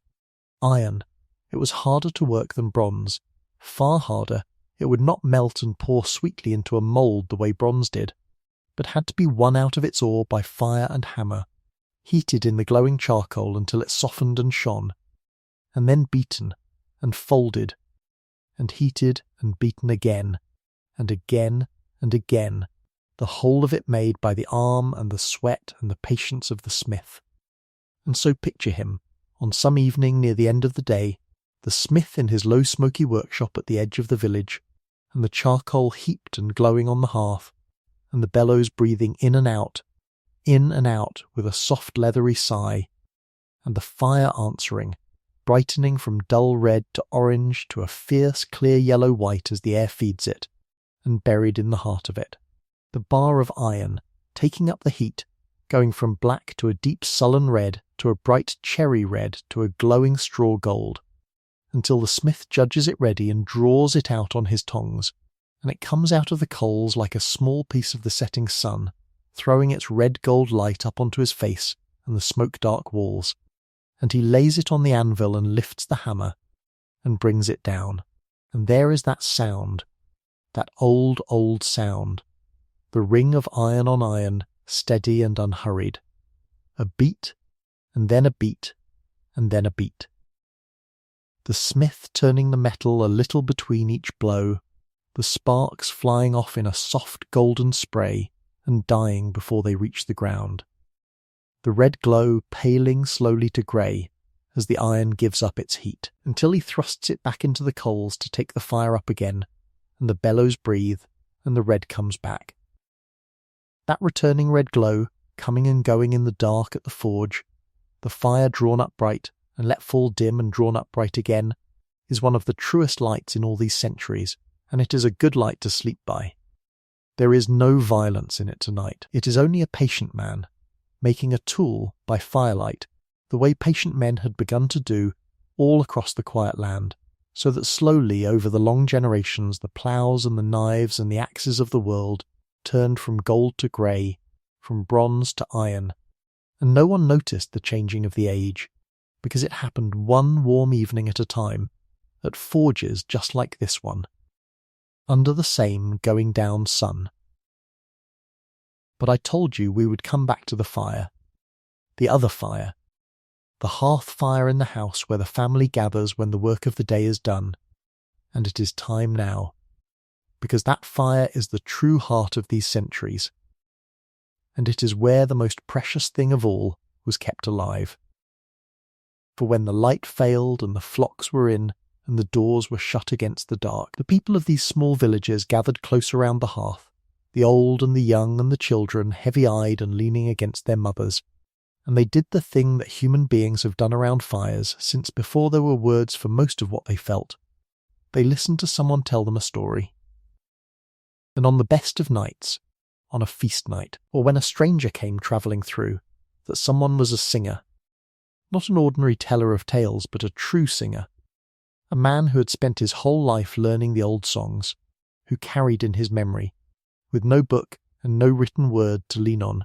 Iron. It was harder to work than bronze, far harder. It would not melt and pour sweetly into a mould the way bronze did, but had to be won out of its ore by fire and hammer, heated in the glowing charcoal until it softened and shone, and then beaten and folded, and heated and beaten again, and again and again, the whole of it made by the arm and the sweat and the patience of the smith. And so picture him, on some evening near the end of the day, the smith in his low smoky workshop at the edge of the village, and the charcoal heaped and glowing on the hearth, and the bellows breathing in and out with a soft leathery sigh, and the fire answering, brightening from dull red to orange to a fierce clear yellow white as the air feeds it, and buried in the heart of it. The bar of iron, taking up the heat, going from black to a deep sullen red to a bright cherry red to a glowing straw gold, until the smith judges it ready and draws it out on his tongs, and it comes out of the coals like a small piece of the setting sun, throwing its red gold light up onto his face and the smoke-dark walls, and he lays it on the anvil and lifts the hammer and brings it down. And there is that sound, that old, old sound, the ring of iron on iron, steady and unhurried. A beat, and then a beat, and then a beat. The smith turning the metal a little between each blow, the sparks flying off in a soft golden spray and dying before they reach the ground. The red glow paling slowly to grey as the iron gives up its heat, until he thrusts it back into the coals to take the fire up again, and the bellows breathe, and the red comes back. That returning red glow, coming and going in the dark at the forge, the fire drawn up bright and let fall dim and drawn up bright again, is one of the truest lights in all these centuries, and it is a good light to sleep by. There is no violence in it tonight. It is only a patient man, making a tool by firelight, the way patient men had begun to do all across the quiet land, so that slowly over the long generations the ploughs and the knives and the axes of the world turned from gold to grey, from bronze to iron, and no one noticed the changing of the age, because it happened one warm evening at a time, at forges just like this one, under the same going-down sun. But I told you we would come back to the fire, the other fire, the hearth fire in the house where the family gathers when the work of the day is done, and it is time now, because that fire is the true heart of these centuries, and it is where the most precious thing of all was kept alive. For when the light failed and the flocks were in and the doors were shut against the dark, the people of these small villages gathered close around the hearth, the old and the young and the children heavy-eyed and leaning against their mothers, and they did the thing that human beings have done around fires since before there were words for most of what they felt. They listened to someone tell them a story. And on the best of nights, on a feast night, or when a stranger came travelling through, that someone was a singer, not an ordinary teller of tales, but a true singer, a man who had spent his whole life learning the old songs, who carried in his memory, with no book and no written word to lean on,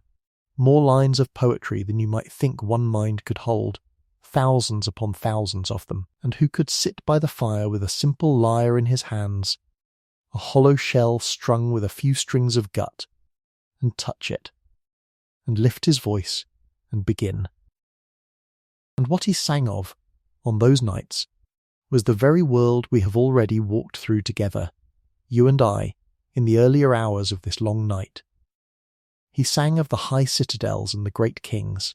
more lines of poetry than you might think one mind could hold, thousands upon thousands of them, and who could sit by the fire with a simple lyre in his hands, a hollow shell strung with a few strings of gut, and touch it, and lift his voice, and begin. And what he sang of, on those nights, was the very world we have already walked through together, you and I, in the earlier hours of this long night. He sang of the high citadels and the great kings,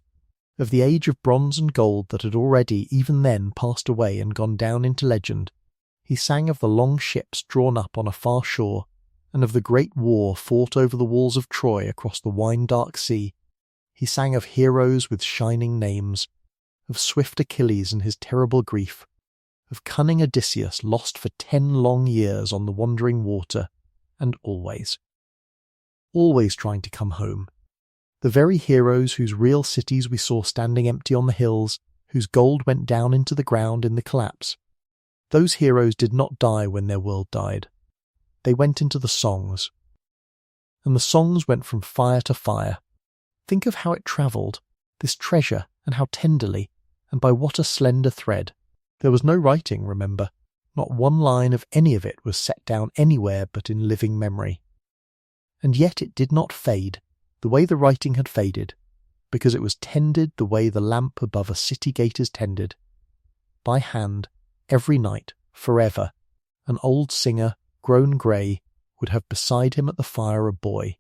of the age of bronze and gold that had already even then passed away and gone down into legend. He sang of the long ships drawn up on a far shore, and of the great war fought over the walls of Troy across the wine-dark sea. He sang of heroes with shining names, of swift Achilles and his terrible grief, of cunning Odysseus lost for 10 long years on the wandering water, and always trying to come home. The very heroes whose real cities we saw standing empty on the hills, whose gold went down into the ground in the collapse. Those heroes did not die when their world died. They went into the songs. And the songs went from fire to fire. Think of how it travelled, this treasure, and how tenderly, and by what a slender thread. There was no writing, remember. Not one line of any of it was set down anywhere but in living memory. And yet it did not fade, the way the writing had faded, because it was tended the way the lamp above a city gate is tended. By hand, every night, forever, an old singer, grown grey, would have beside him at the fire a boy,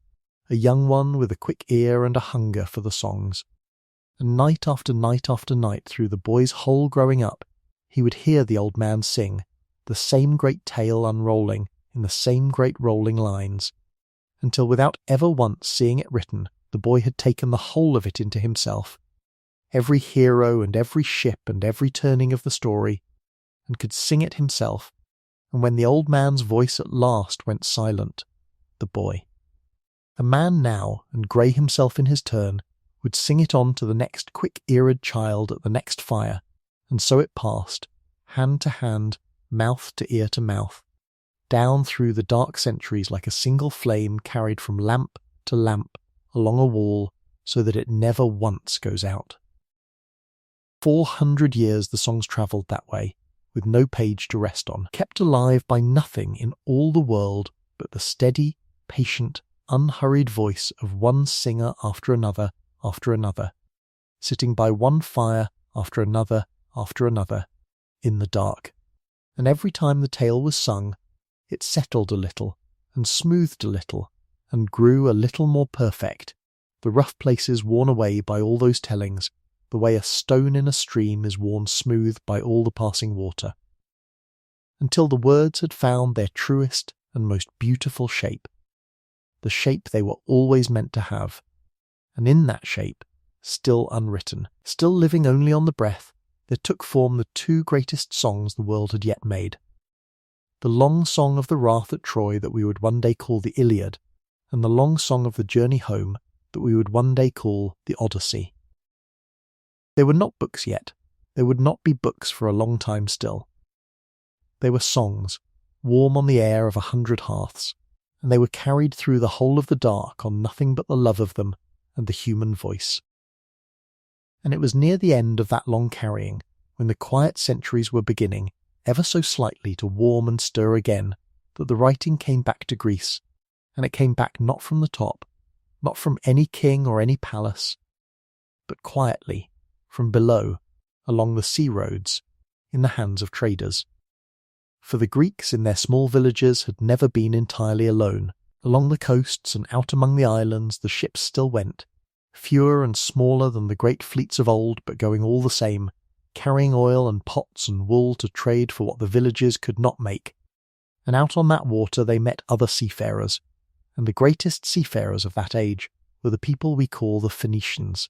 a young one with a quick ear and a hunger for the songs. And night after night after night through the boy's whole growing up, he would hear the old man sing, the same great tale unrolling in the same great rolling lines, until without ever once seeing it written, the boy had taken the whole of it into himself, every hero and every ship and every turning of the story, and could sing it himself. And when the old man's voice at last went silent, the boy, a man now, and grey himself in his turn, would sing it on to the next quick-eared child at the next fire, and so it passed, hand to hand, mouth to ear to mouth, down through the dark centuries like a single flame carried from lamp to lamp, along a wall, so that it never once goes out. 400 years the songs travelled that way, with no page to rest on, kept alive by nothing in all the world but the steady, patient, unhurried voice of one singer after another, sitting by one fire after another, in the dark. And every time the tale was sung, it settled a little, and smoothed a little, and grew a little more perfect, the rough places worn away by all those tellings, the way a stone in a stream is worn smooth by all the passing water, until the words had found their truest and most beautiful shape, the shape they were always meant to have, and in that shape, still unwritten, still living only on the breath, there took form the two greatest songs the world had yet made. The long song of the wrath at Troy that we would one day call the Iliad, and the long song of the journey home that we would one day call the Odyssey. They were not books yet. They would not be books for a long time still. They were songs, warm on the air of 100 hearths, and they were carried through the whole of the dark on nothing but the love of them and the human voice. And it was near the end of that long carrying, when the quiet centuries were beginning, ever so slightly to warm and stir again, that the writing came back to Greece, and it came back not from the top, not from any king or any palace, but quietly, from below, along the sea roads, in the hands of traders. For the Greeks in their small villages had never been entirely alone. Along the coasts and out among the islands the ships still went, fewer and smaller than the great fleets of old, but going all the same, carrying oil and pots and wool to trade for what the villages could not make. And out on that water they met other seafarers, and the greatest seafarers of that age were the people we call the Phoenicians,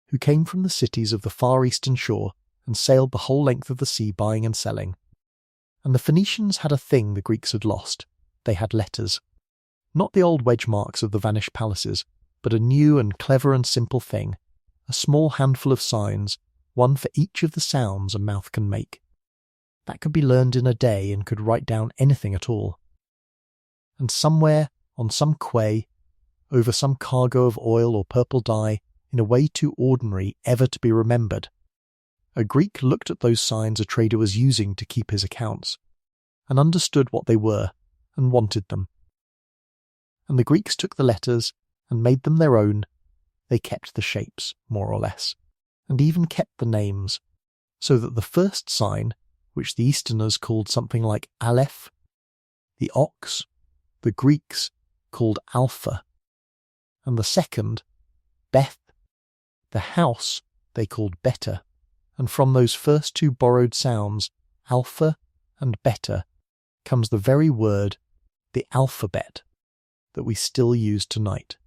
who came from the cities of the far eastern shore and sailed the whole length of the sea buying and selling. And the Phoenicians had a thing the Greeks had lost. They had letters. Not the old wedge marks of the vanished palaces, but a new and clever and simple thing, a small handful of signs, one for each of the sounds a mouth can make. That could be learned in a day and could write down anything at all. And somewhere, on some quay, over some cargo of oil or purple dye, in a way too ordinary ever to be remembered, a Greek looked at those signs a trader was using to keep his accounts, and understood what they were, and wanted them. And the Greeks took the letters and made them their own. They kept the shapes, more or less, and even kept the names, so that the first sign, which the Easterners called something like Aleph, the ox, the Greeks called Alpha, and the second, Beth, the house, they called Beta, and from those first two borrowed sounds, Alpha and Beta, comes the very word, the alphabet, that we still use tonight.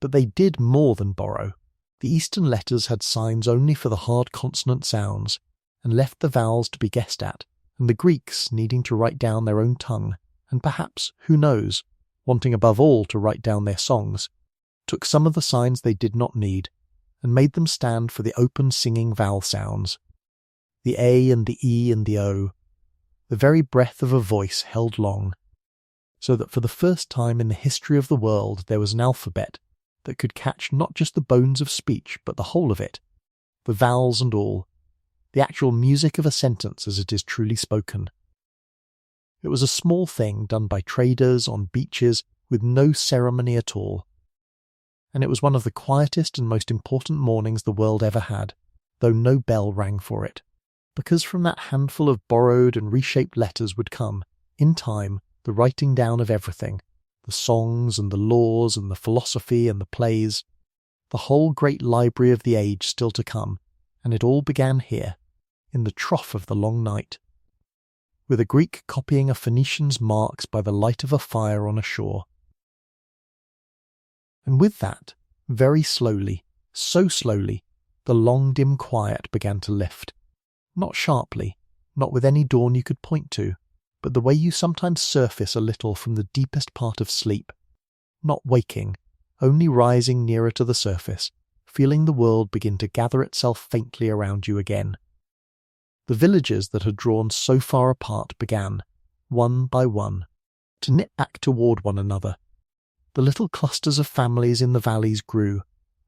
But they did more than borrow. The Eastern letters had signs only for the hard consonant sounds, and left the vowels to be guessed at, and the Greeks, needing to write down their own tongue, and perhaps, who knows, wanting above all to write down their songs, took some of the signs they did not need, and made them stand for the open singing vowel sounds, the A and the E and the O, the very breath of a voice held long, so that for the first time in the history of the world there was an alphabet that could catch not just the bones of speech but the whole of it, the vowels and all, the actual music of a sentence as it is truly spoken. It was a small thing done by traders on beaches with no ceremony at all, and it was one of the quietest and most important mornings the world ever had, though no bell rang for it, because from that handful of borrowed and reshaped letters would come, in time, the writing down of everything, the songs and the laws and the philosophy and the plays, the whole great library of the age still to come, and it all began here, in the trough of the long night, with a Greek copying a Phoenician's marks by the light of a fire on a shore. And with that, very slowly, so slowly, the long dim quiet began to lift, not sharply, not with any dawn you could point to, but the way you sometimes surface a little from the deepest part of sleep, not waking, only rising nearer to the surface, feeling the world begin to gather itself faintly around you again. The villages that had drawn so far apart began, one by one, to knit back toward one another, The little clusters of families in the valleys grew,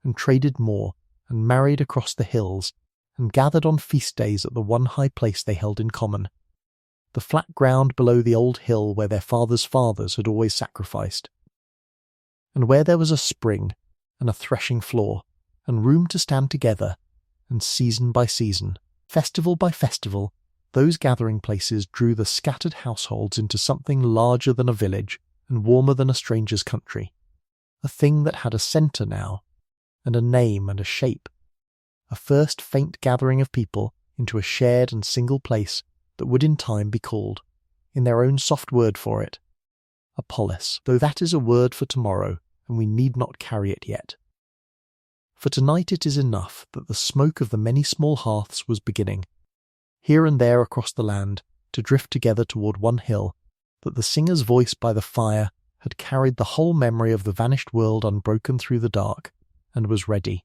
and traded more, and married across the hills, and gathered on feast days at the one high place they held in common, the flat ground below the old hill where their fathers' fathers had always sacrificed. And where there was a spring, and a threshing floor, and room to stand together, and season by season, festival by festival, those gathering places drew the scattered households into something larger than a village and warmer than a stranger's country, a thing that had a centre now, and a name and a shape, a first faint gathering of people into a shared and single place that would in time be called, in their own soft word for it, a polis, though that is a word for tomorrow, and we need not carry it yet. For tonight it is enough that the smoke of the many small hearths was beginning, here and there across the land, to drift together toward one hill, that the singer's voice by the fire had carried the whole memory of the vanished world unbroken through the dark, and was ready,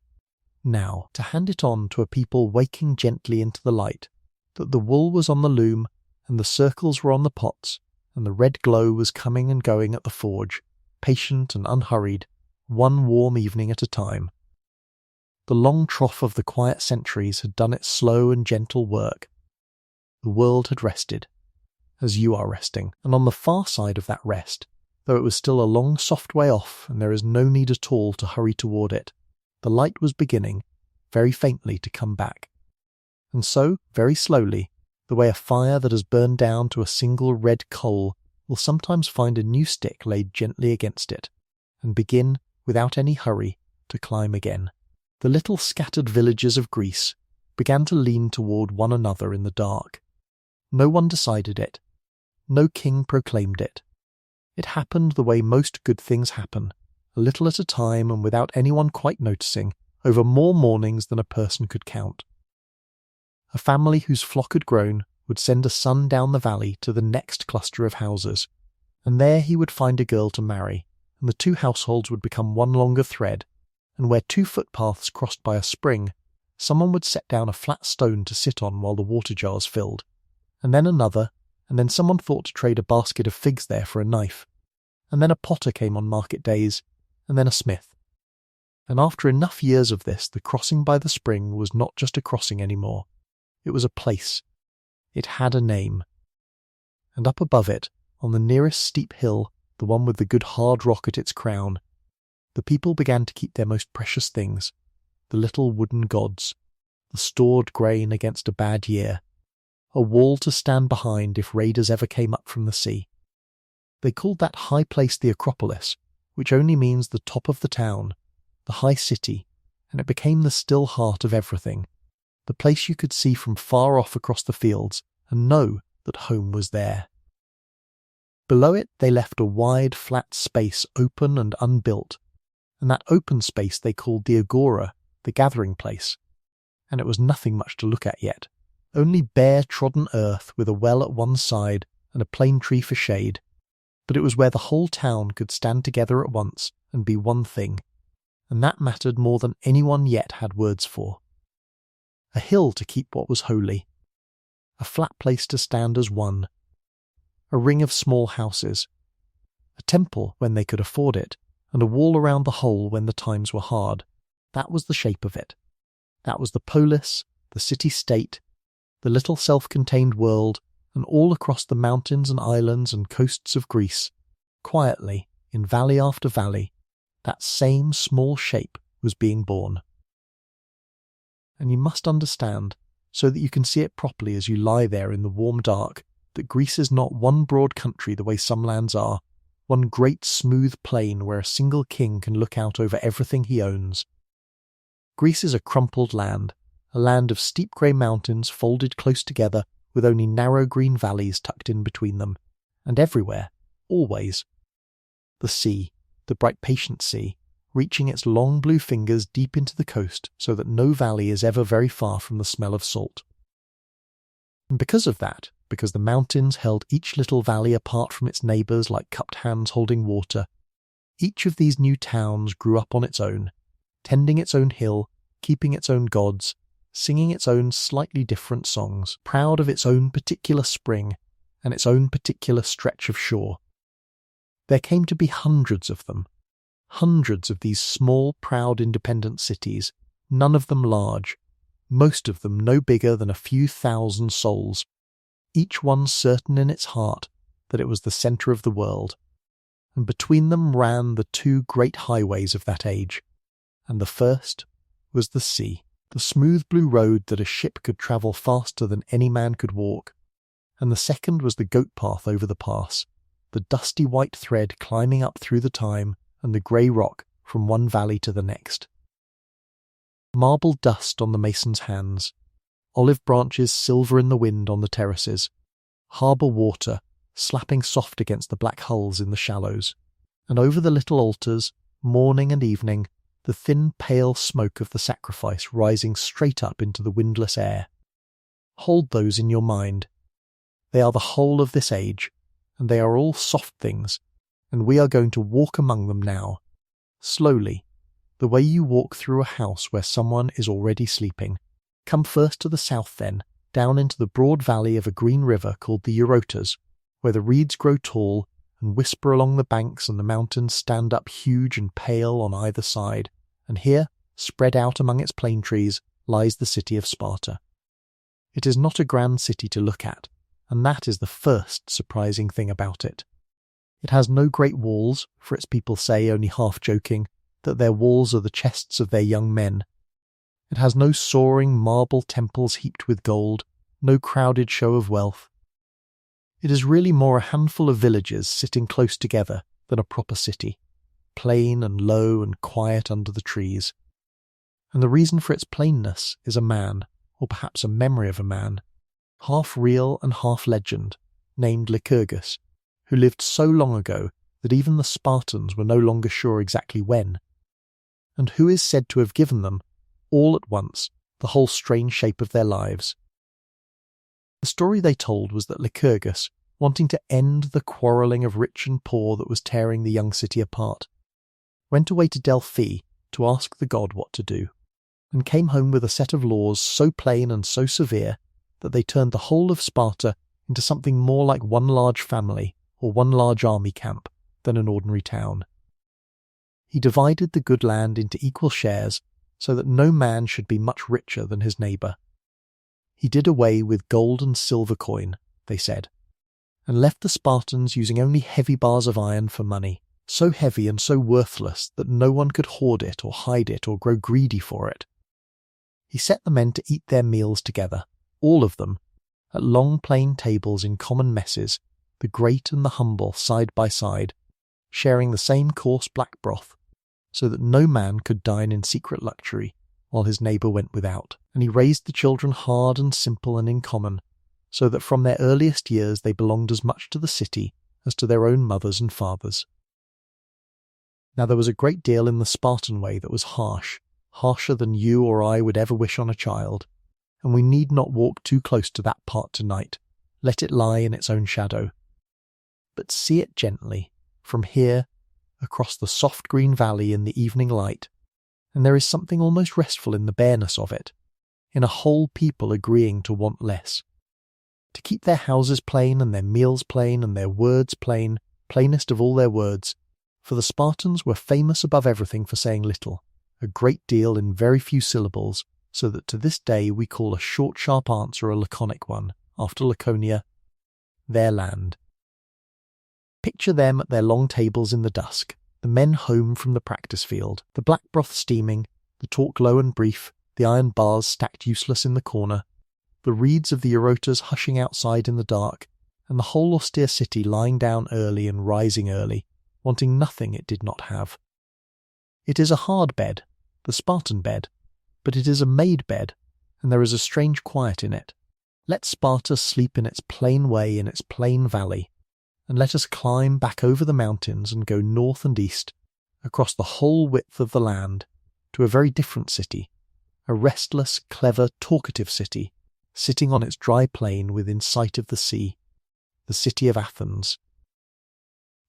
now, to hand it on to a people waking gently into the light, that the wool was on the loom, and the circles were on the pots, and the red glow was coming and going at the forge, patient and unhurried, one warm evening at a time. The long trough of the quiet centuries had done its slow and gentle work. The world had rested, as you are resting, and on the far side of that rest, though it was still a long soft way off and there is no need at all to hurry toward it, the light was beginning, very faintly, to come back. And so, very slowly, the way a fire that has burned down to a single red coal will sometimes find a new stick laid gently against it, and begin, without any hurry, to climb again. The little scattered villages of Greece began to lean toward one another in the dark. No one decided it. No king proclaimed it. It happened the way most good things happen, a little at a time and without anyone quite noticing, over more mornings than a person could count. A family whose flock had grown would send a son down the valley to the next cluster of houses, and there he would find a girl to marry, and the two households would become one longer thread, and where two footpaths crossed by a spring, someone would set down a flat stone to sit on while the water jars filled, and then another, and then someone thought to trade a basket of figs there for a knife, and then a potter came on market days, and then a smith. And after enough years of this, the crossing by the spring was not just a crossing any more. It was a place. It had a name. And up above it, on the nearest steep hill, the one with the good hard rock at its crown, the people began to keep their most precious things, the little wooden gods, the stored grain against a bad year, a wall to stand behind if raiders ever came up from the sea. They called that high place the Acropolis, which only means the top of the town, the high city, and it became the still heart of everything, the place you could see from far off across the fields and know that home was there. Below it they left a wide, flat space open and unbuilt, and that open space they called the Agora, the gathering place, and it was nothing much to look at yet, only bare trodden earth with a well at one side and a plane tree for shade, but it was where the whole town could stand together at once and be one thing, and that mattered more than anyone yet had words for. A hill to keep what was holy, a flat place to stand as one, a ring of small houses, a temple when they could afford it, and a wall around the whole when the times were hard. That was the shape of it. That was the polis, the city-state, the little self-contained world, and all across the mountains and islands and coasts of Greece, quietly, in valley after valley, that same small shape was being born. And you must understand, so that you can see it properly as you lie there in the warm dark, that Greece is not one broad country the way some lands are, one great smooth plain where a single king can look out over everything he owns. Greece is a crumpled land, a land of steep grey mountains folded close together with only narrow green valleys tucked in between them, and everywhere, always, the sea, the bright patient sea, reaching its long blue fingers deep into the coast so that no valley is ever very far from the smell of salt. And because of that, because the mountains held each little valley apart from its neighbours like cupped hands holding water, each of these new towns grew up on its own, tending its own hill, keeping its own gods, singing its own slightly different songs, proud of its own particular spring and its own particular stretch of shore. There came to be hundreds of them, Hundreds of these small, proud, independent cities, none of them large, most of them no bigger than a few thousand souls, each one certain in its heart that it was the centre of the world. And between them ran the two great highways of that age, and the first was the sea, the smooth blue road that a ship could travel faster than any man could walk, and the second was the goat path over the pass, the dusty white thread climbing up through the time and the grey rock from one valley to the next. Marble dust on the mason's hands, olive branches silver in the wind on the terraces, harbour water slapping soft against the black hulls in the shallows, and over the little altars, morning and evening, the thin pale smoke of the sacrifice rising straight up into the windless air. Hold those in your mind. They are the whole of this age, and they are all soft things, and we are going to walk among them now, slowly, the way you walk through a house where someone is already sleeping. Come first to the south then, down into the broad valley of a green river called the Eurotas, where the reeds grow tall and whisper along the banks and the mountains stand up huge and pale on either side, and here, spread out among its plane trees, lies the city of Sparta. It is not a grand city to look at, and that is the first surprising thing about it. It has no great walls, for its people say, only half joking, that their walls are the chests of their young men. It has no soaring marble temples heaped with gold, no crowded show of wealth. It is really more a handful of villages sitting close together than a proper city, plain and low and quiet under the trees. And the reason for its plainness is a man, or perhaps a memory of a man, half real and half legend, named Lycurgus, who lived so long ago that even the Spartans were no longer sure exactly when, and who is said to have given them, all at once, the whole strange shape of their lives. The story they told was that Lycurgus, wanting to end the quarrelling of rich and poor that was tearing the young city apart, went away to Delphi to ask the god what to do, and came home with a set of laws so plain and so severe that they turned the whole of Sparta into something more like one large family or one large army camp than an ordinary town. He divided the good land into equal shares so that no man should be much richer than his neighbour. He did away with gold and silver coin, they said, and left the Spartans using only heavy bars of iron for money, so heavy and so worthless that no one could hoard it or hide it or grow greedy for it. He set the men to eat their meals together, all of them, at long plain tables in common messes, the great and the humble side by side, sharing the same coarse black broth, so that no man could dine in secret luxury while his neighbour went without. And he raised the children hard and simple and in common, so that from their earliest years they belonged as much to the city as to their own mothers and fathers. Now there was a great deal in the Spartan way that was harsh, harsher than you or I would ever wish on a child, and we need not walk too close to that part tonight. Let it lie in its own shadow. But see it gently, from here, across the soft green valley in the evening light, and there is something almost restful in the bareness of it, in a whole people agreeing to want less, to keep their houses plain and their meals plain and their words plain, plainest of all their words, for the Spartans were famous above everything for saying little, a great deal in very few syllables, so that to this day we call a short sharp answer a laconic one, after Laconia, their land. Picture them at their long tables in the dusk, the men home from the practice field, the black broth steaming, the talk low and brief, the iron bars stacked useless in the corner, the reeds of the Eurotas hushing outside in the dark, and the whole austere city lying down early and rising early, wanting nothing it did not have. It is a hard bed, the Spartan bed, but it is a made bed, and there is a strange quiet in it. Let Sparta sleep in its plain way in its plain valley, and let us climb back over the mountains and go north and east, across the whole width of the land, to a very different city, a restless, clever, talkative city, sitting on its dry plain within sight of the sea, the city of Athens.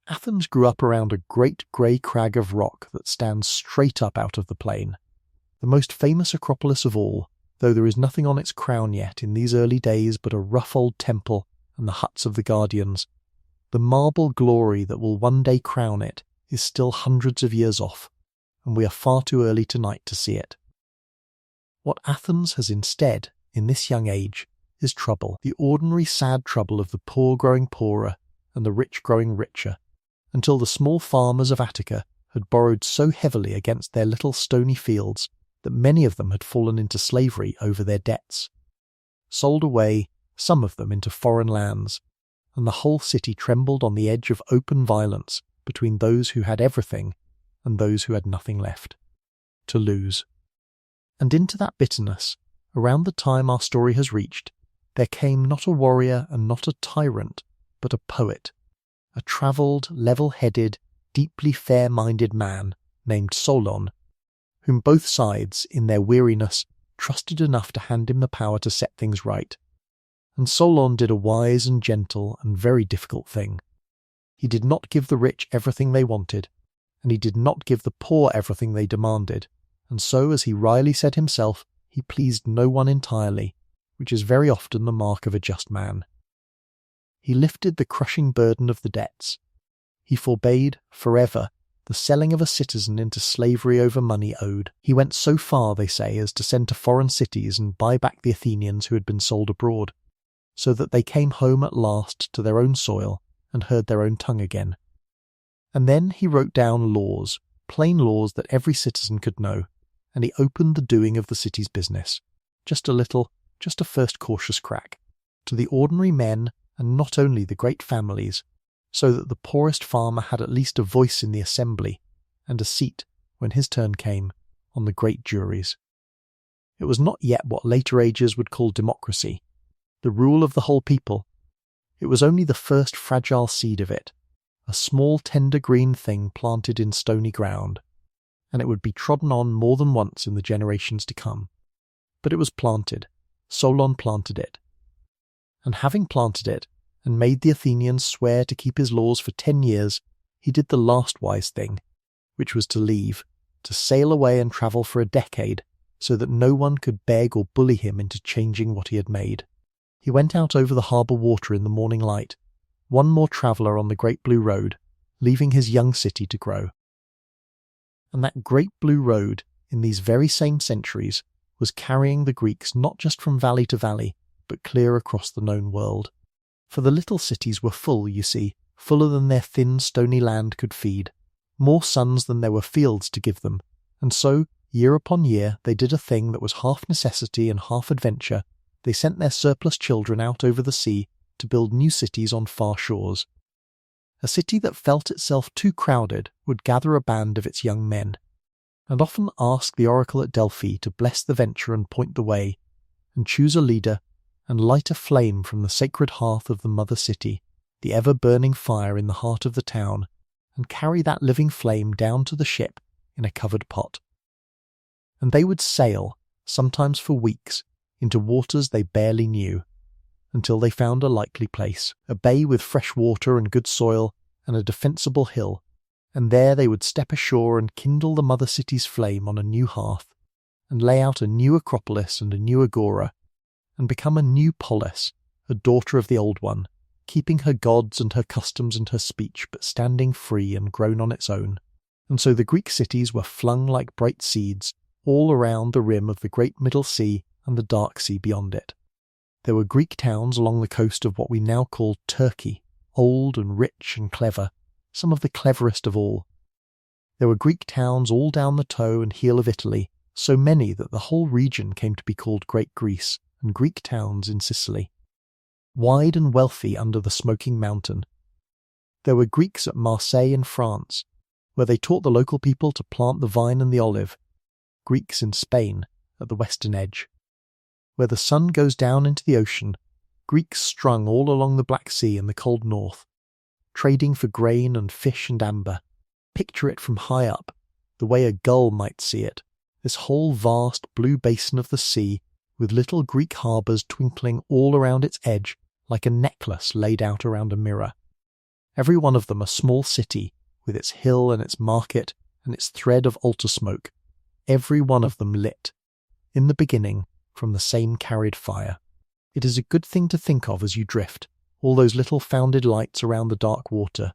Athens grew up around a great grey crag of rock that stands straight up out of the plain, the most famous acropolis of all, though there is nothing on its crown yet in these early days but a rough old temple and the huts of the guardians. The marble glory that will one day crown it is still hundreds of years off, and we are far too early tonight to see it. What Athens has instead, in this young age, is trouble, the ordinary sad trouble of the poor growing poorer and the rich growing richer, until the small farmers of Attica had borrowed so heavily against their little stony fields that many of them had fallen into slavery over their debts, sold away, some of them into foreign lands, and the whole city trembled on the edge of open violence between those who had everything and those who had nothing left to lose. And into that bitterness, around the time our story has reached, there came not a warrior and not a tyrant, but a poet, a travelled, level-headed, deeply fair-minded man named Solon, whom both sides, in their weariness, trusted enough to hand him the power to set things right. And Solon did a wise and gentle and very difficult thing. He did not give the rich everything they wanted, and he did not give the poor everything they demanded, and so, as he wryly said himself, he pleased no one entirely, which is very often the mark of a just man. He lifted the crushing burden of the debts. He forbade, forever, the selling of a citizen into slavery over money owed. He went so far, they say, as to send to foreign cities and buy back the Athenians who had been sold abroad, so that they came home at last to their own soil and heard their own tongue again. And then he wrote down laws, plain laws that every citizen could know, and he opened the doing of the city's business, just a first cautious crack, to the ordinary men and not only the great families, so that the poorest farmer had at least a voice in the assembly, and a seat, when his turn came, on the great juries. It was not yet what later ages would call democracy, the rule of the whole people. It was only the first fragile seed of it, a small tender green thing planted in stony ground, and it would be trodden on more than once in the generations to come. But it was planted. Solon planted it. And having planted it, and made the Athenians swear to keep his laws for 10 years, he did the last wise thing, which was to leave, to sail away and travel for a decade, so that no one could beg or bully him into changing what he had made. He went out over the harbour water in the morning light, one more traveller on the great blue road, leaving his young city to grow. And that great blue road, in these very same centuries, was carrying the Greeks not just from valley to valley, but clear across the known world. For the little cities were full, you see, fuller than their thin stony land could feed, more sons than there were fields to give them, and so, year upon year, they did a thing that was half necessity and half adventure. They sent their surplus children out over the sea to build new cities on far shores. A city that felt itself too crowded would gather a band of its young men, and often ask the oracle at Delphi to bless the venture and point the way, and choose a leader, and light a flame from the sacred hearth of the mother city, the ever-burning fire in the heart of the town, and carry that living flame down to the ship in a covered pot. And they would sail, sometimes for weeks, into waters they barely knew, until they found a likely place, a bay with fresh water and good soil, and a defensible hill, and there they would step ashore and kindle the mother city's flame on a new hearth, and lay out a new Acropolis and a new Agora, and become a new Polis, a daughter of the old one, keeping her gods and her customs and her speech, but standing free and grown on its own. And so the Greek cities were flung like bright seeds all around the rim of the great Middle Sea and the Dark Sea beyond it. There were Greek towns along the coast of what we now call Turkey, old and rich and clever, some of the cleverest of all. There were Greek towns all down the toe and heel of Italy, so many that the whole region came to be called Great Greece, and Greek towns in Sicily. Wide and wealthy under the smoking mountain. There were Greeks at Marseille in France, where they taught the local people to plant the vine and the olive. Greeks in Spain, at the western edge. Where the sun goes down into the ocean, Greeks strung all along the Black Sea in the cold north, trading for grain and fish and amber. Picture it from high up, the way a gull might see it, this whole vast blue basin of the sea, with little Greek harbours twinkling all around its edge like a necklace laid out around a mirror. Every one of them a small city, with its hill and its market and its thread of altar smoke, every one of them lit, in the beginning, from the same carried fire. It is a good thing to think of as you drift, all those little founded lights around the dark water,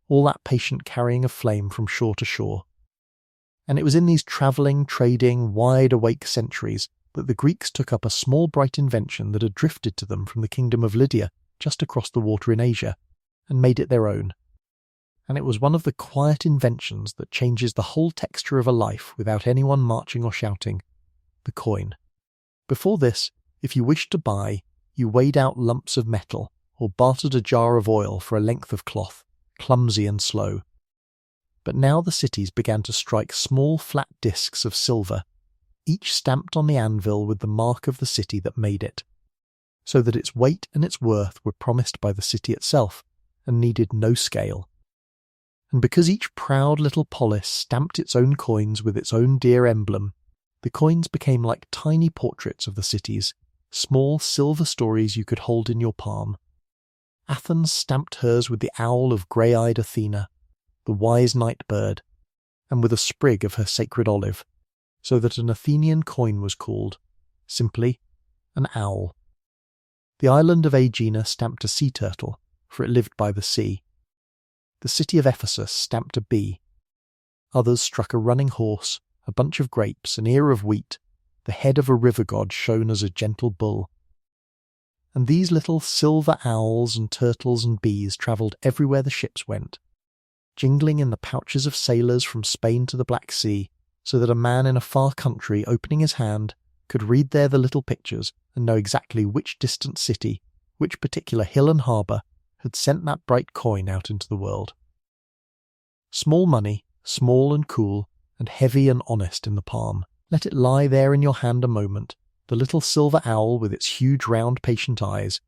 all that patient carrying of flame from shore to shore. And it was in these travelling, trading, wide-awake centuries that the Greeks took up a small bright invention that had drifted to them from the kingdom of Lydia just across the water in Asia, and made it their own. And it was one of the quiet inventions that changes the whole texture of a life without anyone marching or shouting: the coin. Before this, if you wished to buy, you weighed out lumps of metal, or bartered a jar of oil for a length of cloth, clumsy and slow. But now the cities began to strike small flat discs of silver, each stamped on the anvil with the mark of the city that made it, so that its weight and its worth were promised by the city itself, and needed no scale. And because each proud little polis stamped its own coins with its own dear emblem, the coins became like tiny portraits of the cities, small silver stories you could hold in your palm. Athens stamped hers with the owl of grey-eyed Athena, the wise night bird, and with a sprig of her sacred olive, so that an Athenian coin was called, simply, an owl. The island of Aegina stamped a sea turtle, for it lived by the sea. The city of Ephesus stamped a bee. Others struck a running horse, a bunch of grapes, an ear of wheat, the head of a river god shown as a gentle bull. And these little silver owls and turtles and bees travelled everywhere the ships went, jingling in the pouches of sailors from Spain to the Black Sea, so that a man in a far country opening his hand could read there the little pictures and know exactly which distant city, which particular hill and harbour, had sent that bright coin out into the world. Small money, small and cool, and heavy and honest in the palm. Let it lie there in your hand a moment, the little silver owl with its huge round patient eyes,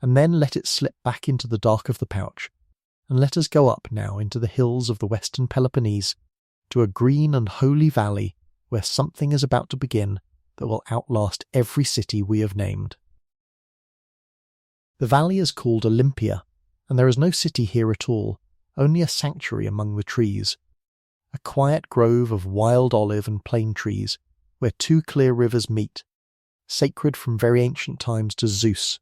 and then let it slip back into the dark of the pouch, and let us go up now into the hills of the western Peloponnese, to a green and holy valley where something is about to begin that will outlast every city we have named. The valley is called Olympia, and there is no city here at all, only a sanctuary among the trees, a quiet grove of wild olive and plane trees, where two clear rivers meet, sacred from very ancient times to Zeus,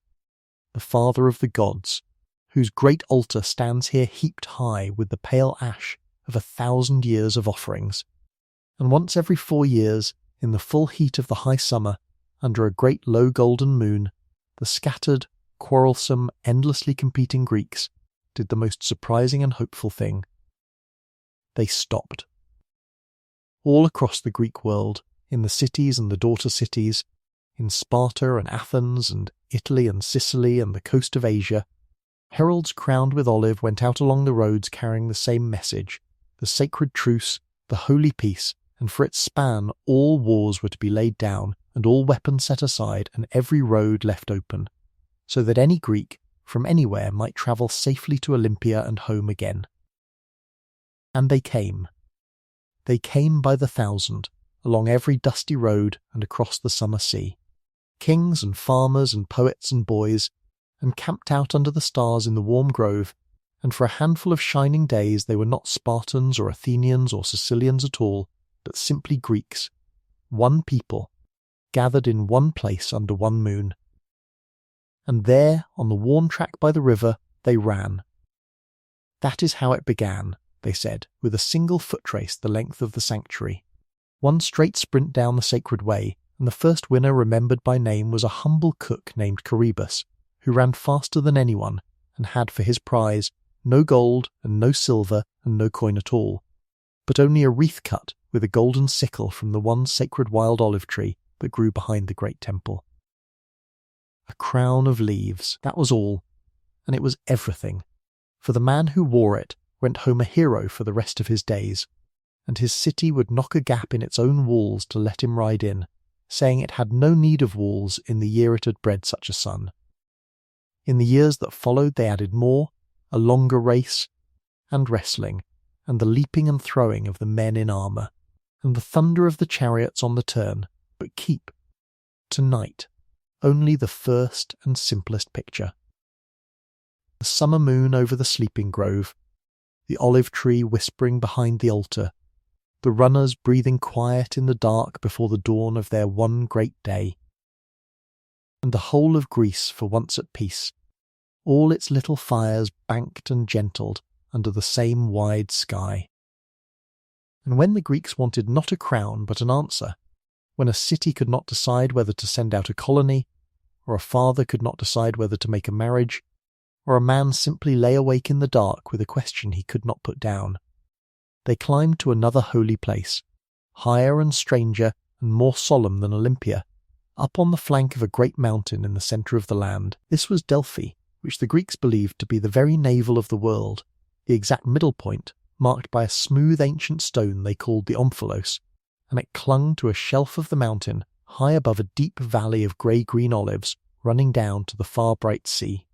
the father of the gods, whose great altar stands here heaped high with the pale ash of 1,000 years of offerings. And once every 4 years, in the full heat of the high summer, under a great low golden moon, the scattered, quarrelsome, endlessly competing Greeks did the most surprising and hopeful thing. They stopped. All across the Greek world, in the cities and the daughter cities, in Sparta and Athens and Italy and Sicily and the coast of Asia, heralds crowned with olive went out along the roads carrying the same message, the sacred truce, the holy peace, and for its span all wars were to be laid down and all weapons set aside and every road left open, so that any Greek from anywhere might travel safely to Olympia and home again. And they came. They came by the thousand, along every dusty road and across the summer sea. Kings and farmers and poets and boys, and camped out under the stars in the warm grove, and for a handful of shining days they were not Spartans or Athenians or Sicilians at all, but simply Greeks, one people, gathered in one place under one moon. And there, on the worn track by the river, they ran. That is how it began, they said, with a single foot-race the length of the sanctuary. One straight sprint down the sacred way, and the first winner remembered by name was a humble cook named Coroebus, who ran faster than anyone, and had for his prize no gold and no silver and no coin at all, but only a wreath cut with a golden sickle from the one sacred wild olive tree that grew behind the great temple. A crown of leaves, that was all, and it was everything, for the man who wore it went home a hero for the rest of his days, and his city would knock a gap in its own walls to let him ride in, saying it had no need of walls in the year it had bred such a son. In the years that followed they added more, a longer race, and wrestling, and the leaping and throwing of the men in armour, and the thunder of the chariots on the turn, but keep, tonight, only the first and simplest picture. The summer moon over the sleeping grove, the olive tree whispering behind the altar, the runners breathing quiet in the dark before the dawn of their one great day. And the whole of Greece for once at peace, all its little fires banked and gentled under the same wide sky. And when the Greeks wanted not a crown but an answer, when a city could not decide whether to send out a colony, or a father could not decide whether to make a marriage, or a man simply lay awake in the dark with a question he could not put down, they climbed to another holy place, higher and stranger and more solemn than Olympia, up on the flank of a great mountain in the centre of the land. This was Delphi, which the Greeks believed to be the very navel of the world, the exact middle point, marked by a smooth ancient stone they called the Omphalos, and it clung to a shelf of the mountain high above a deep valley of grey-green olives running down to the far bright sea.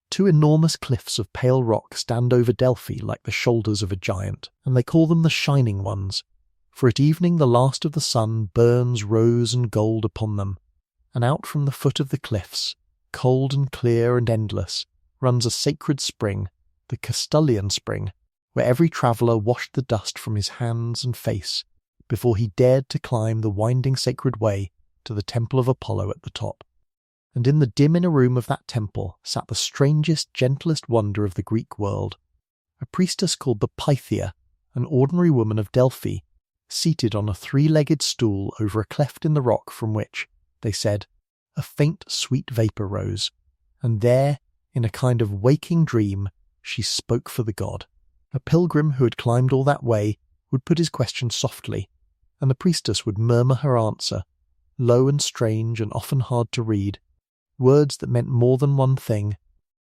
Two enormous cliffs of pale rock stand over Delphi like the shoulders of a giant, and they call them the Shining Ones, for at evening the last of the sun burns rose and gold upon them, and out from the foot of the cliffs, cold and clear and endless, runs a sacred spring, the Castalian spring, where every traveller washed the dust from his hands and face before he dared to climb the winding sacred way to the temple of Apollo at the top. And in the dim inner room of that temple sat the strangest, gentlest wonder of the Greek world, a priestess called the Pythia, an ordinary woman of Delphi, seated on a three-legged stool over a cleft in the rock from which, they said, a faint sweet vapour rose, and there, in a kind of waking dream, she spoke for the god. A pilgrim who had climbed all that way would put his question softly, and the priestess would murmur her answer, low and strange and often hard to read, words that meant more than one thing,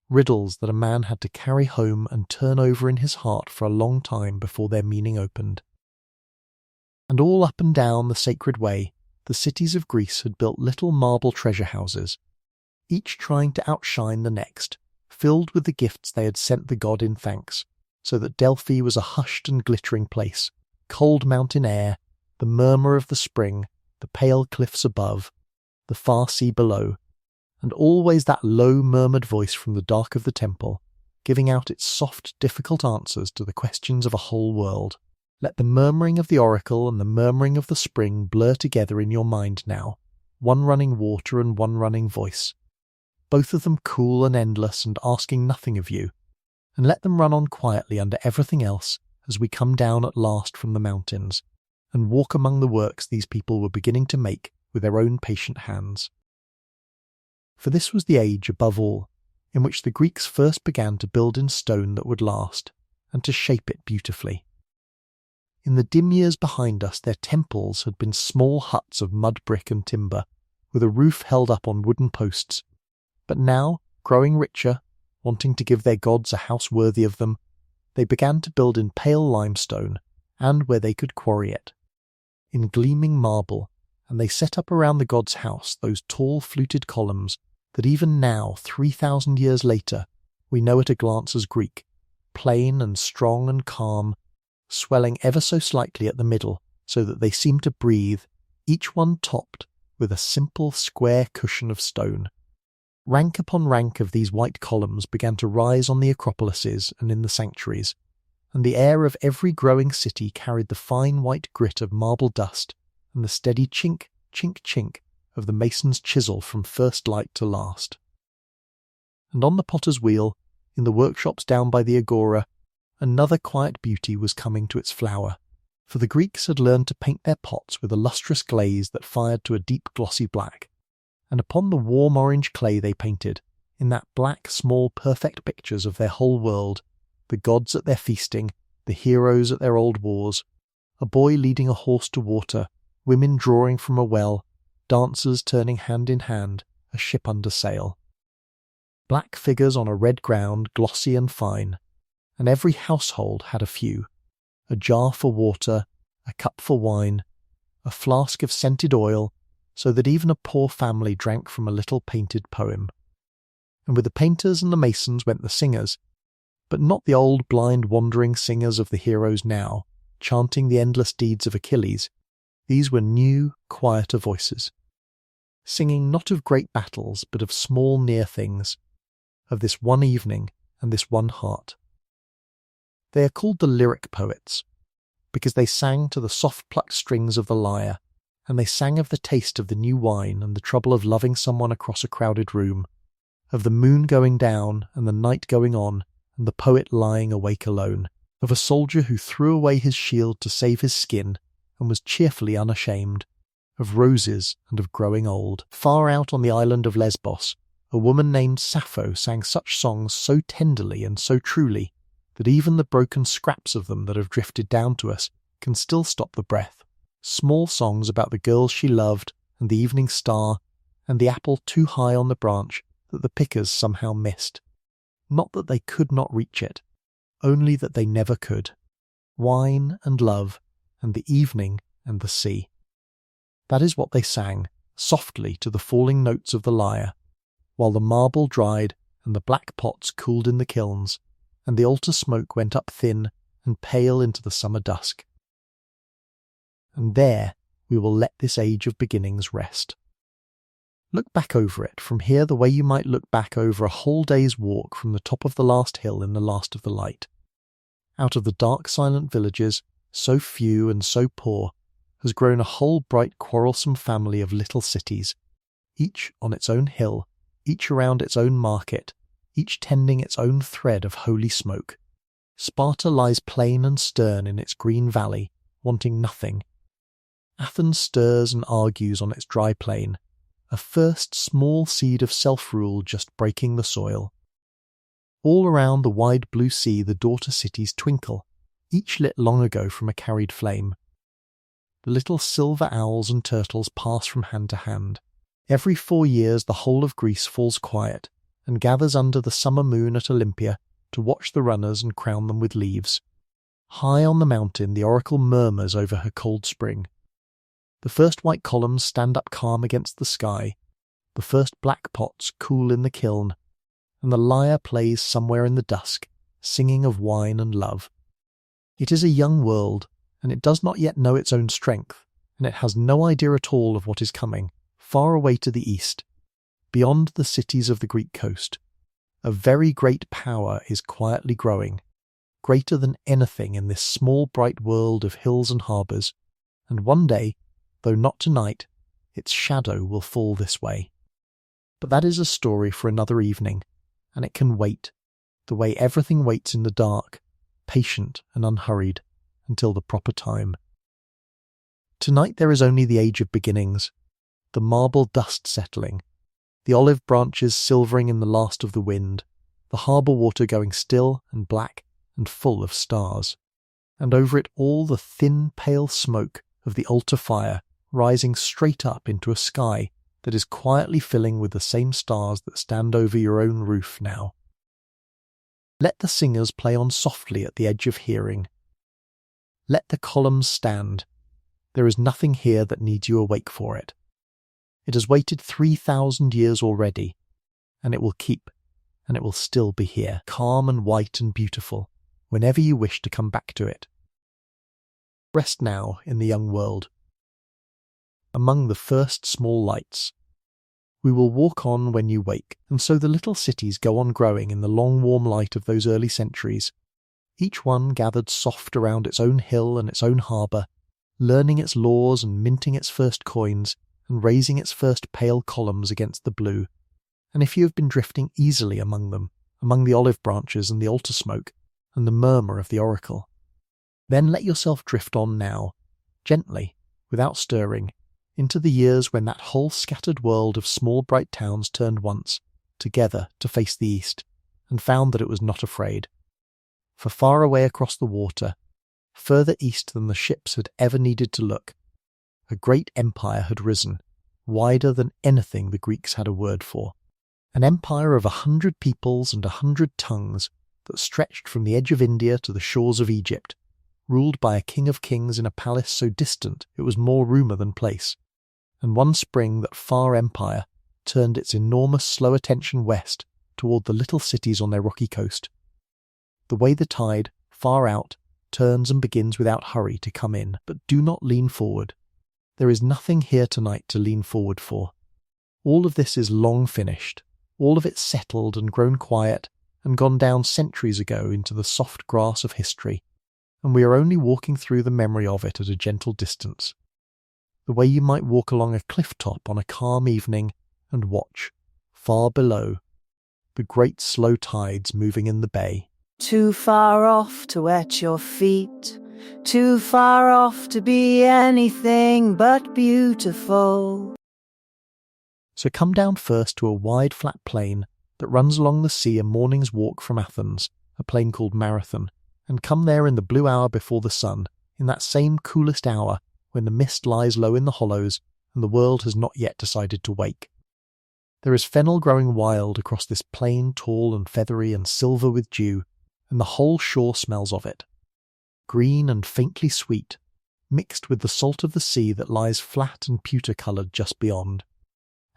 riddles that a man had to carry home and turn over in his heart for a long time before their meaning opened. And all up and down the sacred way, the cities of Greece had built little marble treasure houses, each trying to outshine the next, filled with the gifts they had sent the god in thanks, so that Delphi was a hushed and glittering place, cold mountain air, the murmur of the spring, the pale cliffs above, the far sea below, and always that low murmured voice from the dark of the temple, giving out its soft, difficult answers to the questions of a whole world. Let the murmuring of the oracle and the murmuring of the spring blur together in your mind now, one running water and one running voice, both of them cool and endless and asking nothing of you, and let them run on quietly under everything else as we come down at last from the mountains, and walk among the works these people were beginning to make with their own patient hands. For this was the age, above all, in which the Greeks first began to build in stone that would last, and to shape it beautifully. In the dim years behind us their temples had been small huts of mud brick and timber, with a roof held up on wooden posts, but now, growing richer, wanting to give their gods a house worthy of them, they began to build in pale limestone, and where they could quarry it, in gleaming marble, and they set up around the god's house those tall fluted columns that even now, 3,000 years later, we know at a glance as Greek, plain and strong and calm, swelling ever so slightly at the middle so that they seem to breathe, each one topped with a simple square cushion of stone. Rank upon rank of these white columns began to rise on the acropolises and in the sanctuaries, and the air of every growing city carried the fine white grit of marble dust and the steady chink, chink, chink of the mason's chisel from first light to last. And on the potter's wheel, in the workshops down by the agora, another quiet beauty was coming to its flower, for the Greeks had learned to paint their pots with a lustrous glaze that fired to a deep glossy black, and upon the warm orange clay they painted, in that black small perfect pictures of their whole world, the gods at their feasting, the heroes at their old wars, a boy leading a horse to water, women drawing from a well, dancers turning hand in hand, a ship under sail. Black figures on a red ground, glossy and fine, and every household had a few, a jar for water, a cup for wine, a flask of scented oil, so that even a poor family drank from a little painted poem. And with the painters and the masons went the singers, but not the old blind wandering singers of the heroes now, chanting the endless deeds of Achilles. These were new, quieter voices, singing not of great battles, but of small near things, of this one evening and this one heart. They are called the lyric poets, because they sang to the soft-plucked strings of the lyre, and they sang of the taste of the new wine and the trouble of loving someone across a crowded room, of the moon going down and the night going on and the poet lying awake alone, of a soldier who threw away his shield to save his skin and was cheerfully unashamed, of roses and of growing old. Far out on the island of Lesbos, a woman named Sappho sang such songs so tenderly and so truly that even the broken scraps of them that have drifted down to us can still stop the breath. Small songs about the girls she loved and the evening star and the apple too high on the branch that the pickers somehow missed. Not that they could not reach it, only that they never could. Wine and love and the evening and the sea. That is what they sang, softly to the falling notes of the lyre, while the marble dried and the black pots cooled in the kilns, and the altar smoke went up thin and pale into the summer dusk. And there we will let this age of beginnings rest. Look back over it from here the way you might look back over a whole day's walk from the top of the last hill in the last of the light. Out of the dark silent villages, so few and so poor, has grown a whole bright quarrelsome family of little cities, each on its own hill, each around its own market, each tending its own thread of holy smoke. Sparta lies plain and stern in its green valley, wanting nothing. Athens stirs and argues on its dry plain, a first small seed of self-rule just breaking the soil. All around the wide blue sea the daughter cities twinkle, each lit long ago from a carried flame. The little silver owls and turtles pass from hand to hand. Every 4 years the whole of Greece falls quiet and gathers under the summer moon at Olympia to watch the runners and crown them with leaves. High on the mountain the oracle murmurs over her cold spring. The first white columns stand up calm against the sky, the first black pots cool in the kiln, and the lyre plays somewhere in the dusk, singing of wine and love. It is a young world, and it does not yet know its own strength, and it has no idea at all of what is coming, far away to the east, beyond the cities of the Greek coast. A very great power is quietly growing, greater than anything in this small bright world of hills and harbours, and one day, though not tonight, its shadow will fall this way. But that is a story for another evening, and it can wait, the way everything waits in the dark, patient and unhurried, until the proper time. Tonight there is only the age of beginnings, the marble dust settling, the olive branches silvering in the last of the wind, the harbour water going still and black and full of stars, and over it all the thin pale smoke of the altar fire rising straight up into a sky that is quietly filling with the same stars that stand over your own roof now. Let the singers play on softly at the edge of hearing. Let the columns stand. There is nothing here that needs you awake for it. It has waited 3,000 years already, and it will keep, and it will still be here, calm and white and beautiful, whenever you wish to come back to it. Rest now in the young world. Among the first small lights. We will walk on when you wake, and so the little cities go on growing in the long warm light of those early centuries, each one gathered soft around its own hill and its own harbour, learning its laws and minting its first coins, and raising its first pale columns against the blue. And if you have been drifting easily among them, among the olive branches and the altar smoke, and the murmur of the oracle, then let yourself drift on now, gently, without stirring, into the years when that whole scattered world of small bright towns turned once, together to face the east, and found that it was not afraid. For far away across the water, further east than the ships had ever needed to look, a great empire had risen, wider than anything the Greeks had a word for. An empire of 100 peoples and 100 tongues that stretched from the edge of India to the shores of Egypt, ruled by a king of kings in a palace so distant it was more rumour than place. And one spring that far empire turned its enormous slow attention west toward the little cities on their rocky coast. The way the tide, far out, turns and begins without hurry to come in, but do not lean forward. There is nothing here tonight to lean forward for. All of this is long finished, all of it settled and grown quiet and gone down centuries ago into the soft grass of history, and we are only walking through the memory of it at a gentle distance. The way you might walk along a cliff top on a calm evening and watch, far below, the great slow tides moving in the bay. Too far off to wet your feet, too far off to be anything but beautiful. So come down first to a wide flat plain that runs along the sea a morning's walk from Athens, a plain called Marathon, and come there in the blue hour before the sun, in that same coolest hour when the mist lies low in the hollows and the world has not yet decided to wake. There is fennel growing wild across this plain, tall and feathery and silver with dew, and the whole shore smells of it. Green and faintly sweet, mixed with the salt of the sea that lies flat and pewter-coloured just beyond.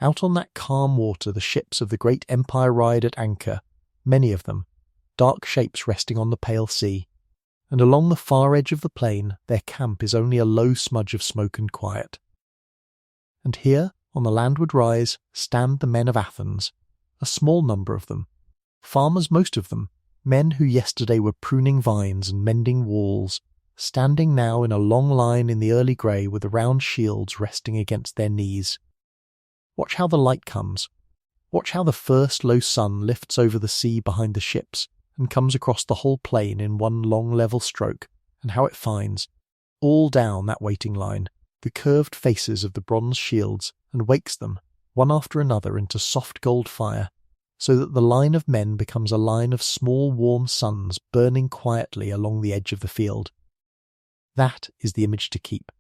Out on that calm water the ships of the great Empire ride at anchor, many of them, dark shapes resting on the pale sea, and along the far edge of the plain their camp is only a low smudge of smoke and quiet. And here, on the landward rise, stand the men of Athens, a small number of them, farmers most of them, men who yesterday were pruning vines and mending walls, standing now in a long line in the early grey with the round shields resting against their knees. Watch how the light comes. Watch how the first low sun lifts over the sea behind the ships and comes across the whole plain in one long level stroke, and how it finds, all down that waiting line, the curved faces of the bronze shields, and wakes them, one after another, into soft gold fire, so that the line of men becomes a line of small warm suns burning quietly along the edge of the field. That is the image to keep.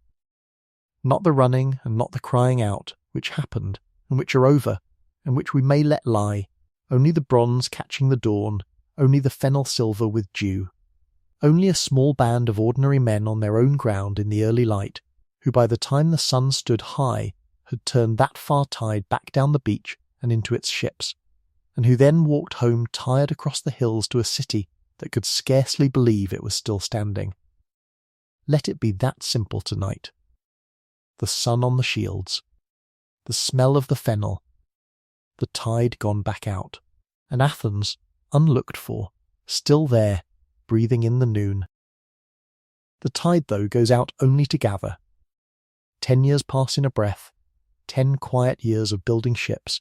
Not the running and not the crying out, which happened, and which are over, and which we may let lie, only the bronze catching the dawn, only the fennel silver with dew, only a small band of ordinary men on their own ground in the early light, who by the time the sun stood high had turned that far tide back down the beach and into its ships, and who then walked home tired across the hills to a city that could scarcely believe it was still standing. Let it be that simple tonight. The sun on the shields, the smell of the fennel, the tide gone back out, and Athens, unlooked for, still there, breathing in the noon. The tide, though, goes out only to gather. 10 years pass in a breath, 10 quiet years of building ships,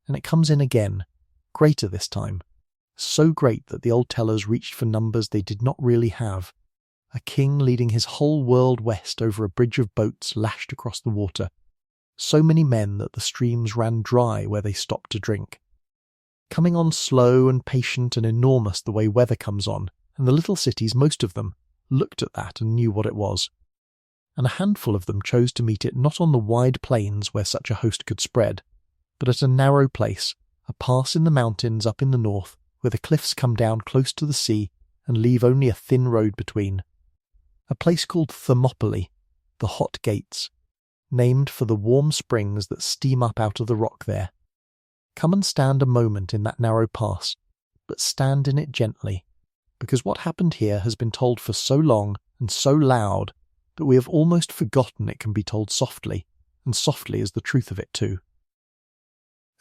and it comes in again, greater this time, so great that the old tellers reached for numbers they did not really have, a king leading his whole world west over a bridge of boats lashed across the water, so many men that the streams ran dry where they stopped to drink. Coming on slow and patient and enormous the way weather comes on, and the little cities, most of them, looked at that and knew what it was. And a handful of them chose to meet it not on the wide plains where such a host could spread, but at a narrow place, a pass in the mountains up in the north, where the cliffs come down close to the sea and leave only a thin road between. A place called Thermopylae, the Hot Gates, named for the warm springs that steam up out of the rock there. Come and stand a moment in that narrow pass, but stand in it gently, because what happened here has been told for so long and so loud that we have almost forgotten it can be told softly, and softly is the truth of it too.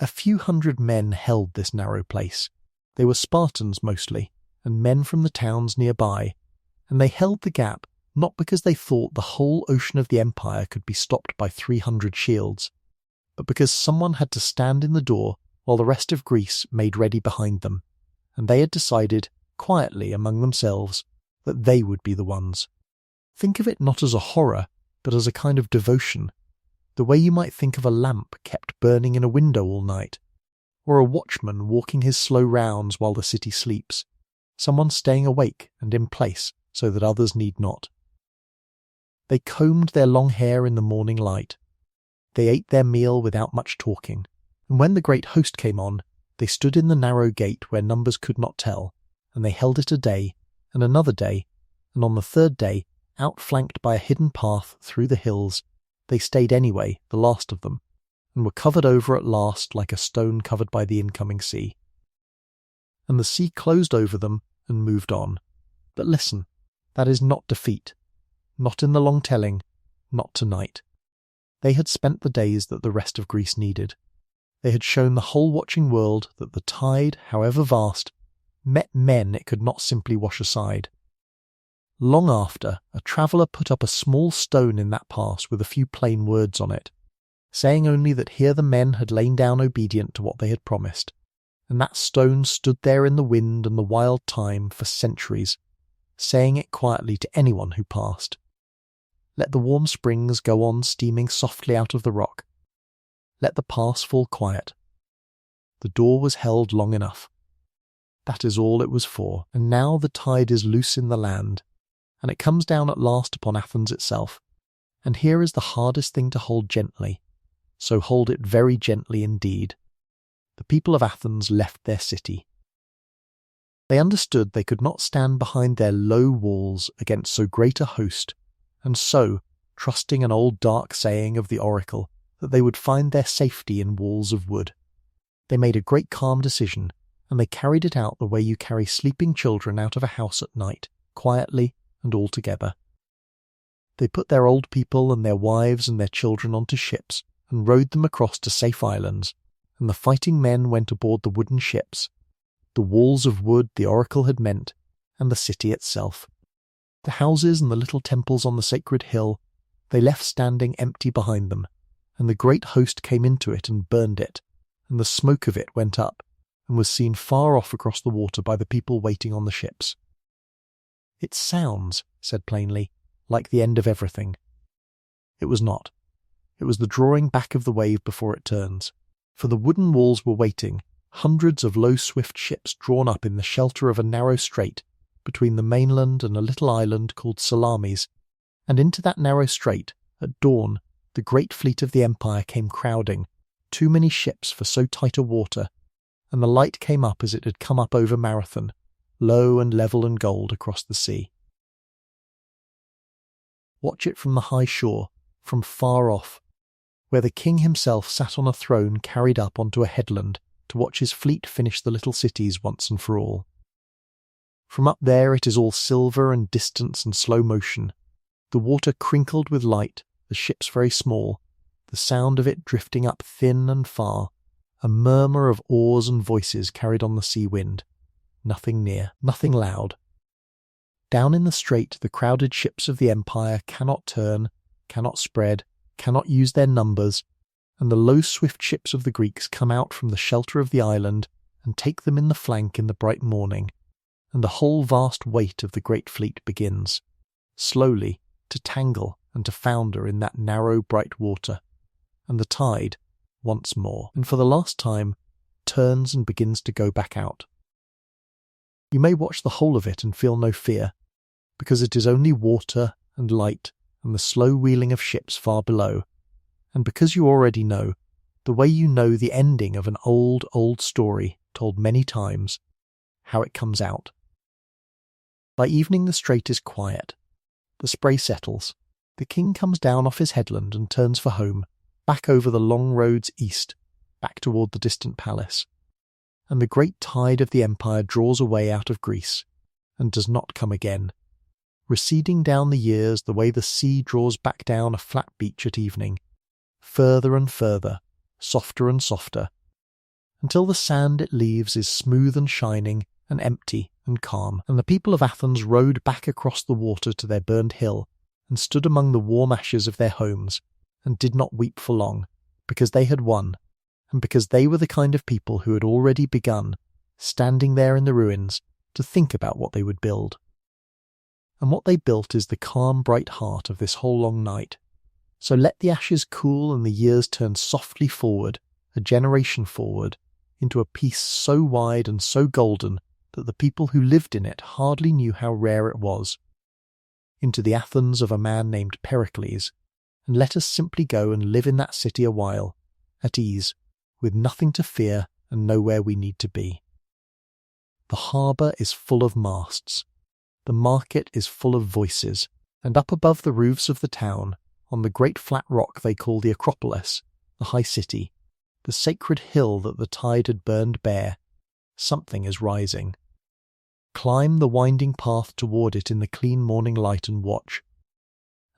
A few hundred men held this narrow place. They were Spartans mostly, and men from the towns nearby, and they held the gap not because they thought the whole ocean of the empire could be stopped by 300 shields, but because someone had to stand in the door while the rest of Greece made ready behind them, and they had decided, quietly among themselves, that they would be the ones. Think of it not as a horror, but as a kind of devotion, the way you might think of a lamp kept burning in a window all night, or a watchman walking his slow rounds while the city sleeps, someone staying awake and in place so that others need not. They combed their long hair in the morning light. They ate their meal without much talking, and when the great host came on, they stood in the narrow gate where numbers could not tell, and they held it a day, and another day, and on the third day, outflanked by a hidden path through the hills, they stayed anyway, the last of them, and were covered over at last like a stone covered by the incoming sea. And the sea closed over them and moved on. But listen, that is not defeat. Not in the long telling, not tonight. They had spent the days that the rest of Greece needed. They had shown the whole watching world that the tide, however vast, met men it could not simply wash aside. Long after, a traveller put up a small stone in that pass with a few plain words on it, saying only that here the men had lain down obedient to what they had promised, and that stone stood there in the wind and the wild time for centuries, saying it quietly to anyone who passed. Let the warm springs go on steaming softly out of the rock. Let the pass fall quiet. The door was held long enough. That is all it was for, and now the tide is loose in the land, and it comes down at last upon Athens itself, and here is the hardest thing to hold gently, so hold it very gently indeed. The people of Athens left their city. They understood they could not stand behind their low walls against so great a host, and so, trusting an old dark saying of the oracle, that they would find their safety in walls of wood. They made a great calm decision, and they carried it out the way you carry sleeping children out of a house at night, quietly and all together. They put their old people and their wives and their children onto ships and rowed them across to safe islands, and the fighting men went aboard the wooden ships, the walls of wood the oracle had meant, and the city itself. The houses and the little temples on the sacred hill they left standing empty behind them, and the great host came into it and burned it, and the smoke of it went up, and was seen far off across the water by the people waiting on the ships. It sounds, said plainly, like the end of everything. It was not. It was the drawing back of the wave before it turns, for the wooden walls were waiting, hundreds of low swift ships drawn up in the shelter of a narrow strait between the mainland and a little island called Salamis, and into that narrow strait, at dawn, the great fleet of the empire came crowding, too many ships for so tight a water, and the light came up as it had come up over Marathon, low and level and gold across the sea. Watch it from the high shore, from far off, where the king himself sat on a throne carried up onto a headland to watch his fleet finish the little cities once and for all. From up there it is all silver and distance and slow motion, the water crinkled with light, the ships very small, the sound of it drifting up thin and far, a murmur of oars and voices carried on the sea wind, nothing near, nothing loud. Down in the strait the crowded ships of the empire cannot turn, cannot spread, cannot use their numbers, and the low swift ships of the Greeks come out from the shelter of the island and take them in the flank in the bright morning, and the whole vast weight of the great fleet begins, slowly, to tangle and to founder in that narrow bright water, and the tide, once more, and for the last time, turns and begins to go back out. You may watch the whole of it and feel no fear, because it is only water and light and the slow wheeling of ships far below, and because you already know, the way you know the ending of an old, old story told many times, how it comes out. By evening the strait is quiet. The spray settles. The king comes down off his headland and turns for home, back over the long roads east, back toward the distant palace. And the great tide of the empire draws away out of Greece, and does not come again, receding down the years the way the sea draws back down a flat beach at evening, further and further, softer and softer, until the sand it leaves is smooth and shining and empty and calm, and the people of Athens rowed back across the water to their burned hill, and stood among the warm ashes of their homes, and did not weep for long, because they had won, and because they were the kind of people who had already begun, standing there in the ruins, to think about what they would build. And what they built is the calm, bright heart of this whole long night. So let the ashes cool and the years turn softly forward, a generation forward, into a peace so wide and so golden that the people who lived in it hardly knew how rare it was, into the Athens of a man named Pericles, and let us simply go and live in that city a while, at ease, with nothing to fear and nowhere we need to be. The harbour is full of masts, the market is full of voices, and up above the roofs of the town, on the great flat rock they call the Acropolis, the high city, the sacred hill that the tide had burned bare, something is rising. Climb the winding path toward it in the clean morning light and watch,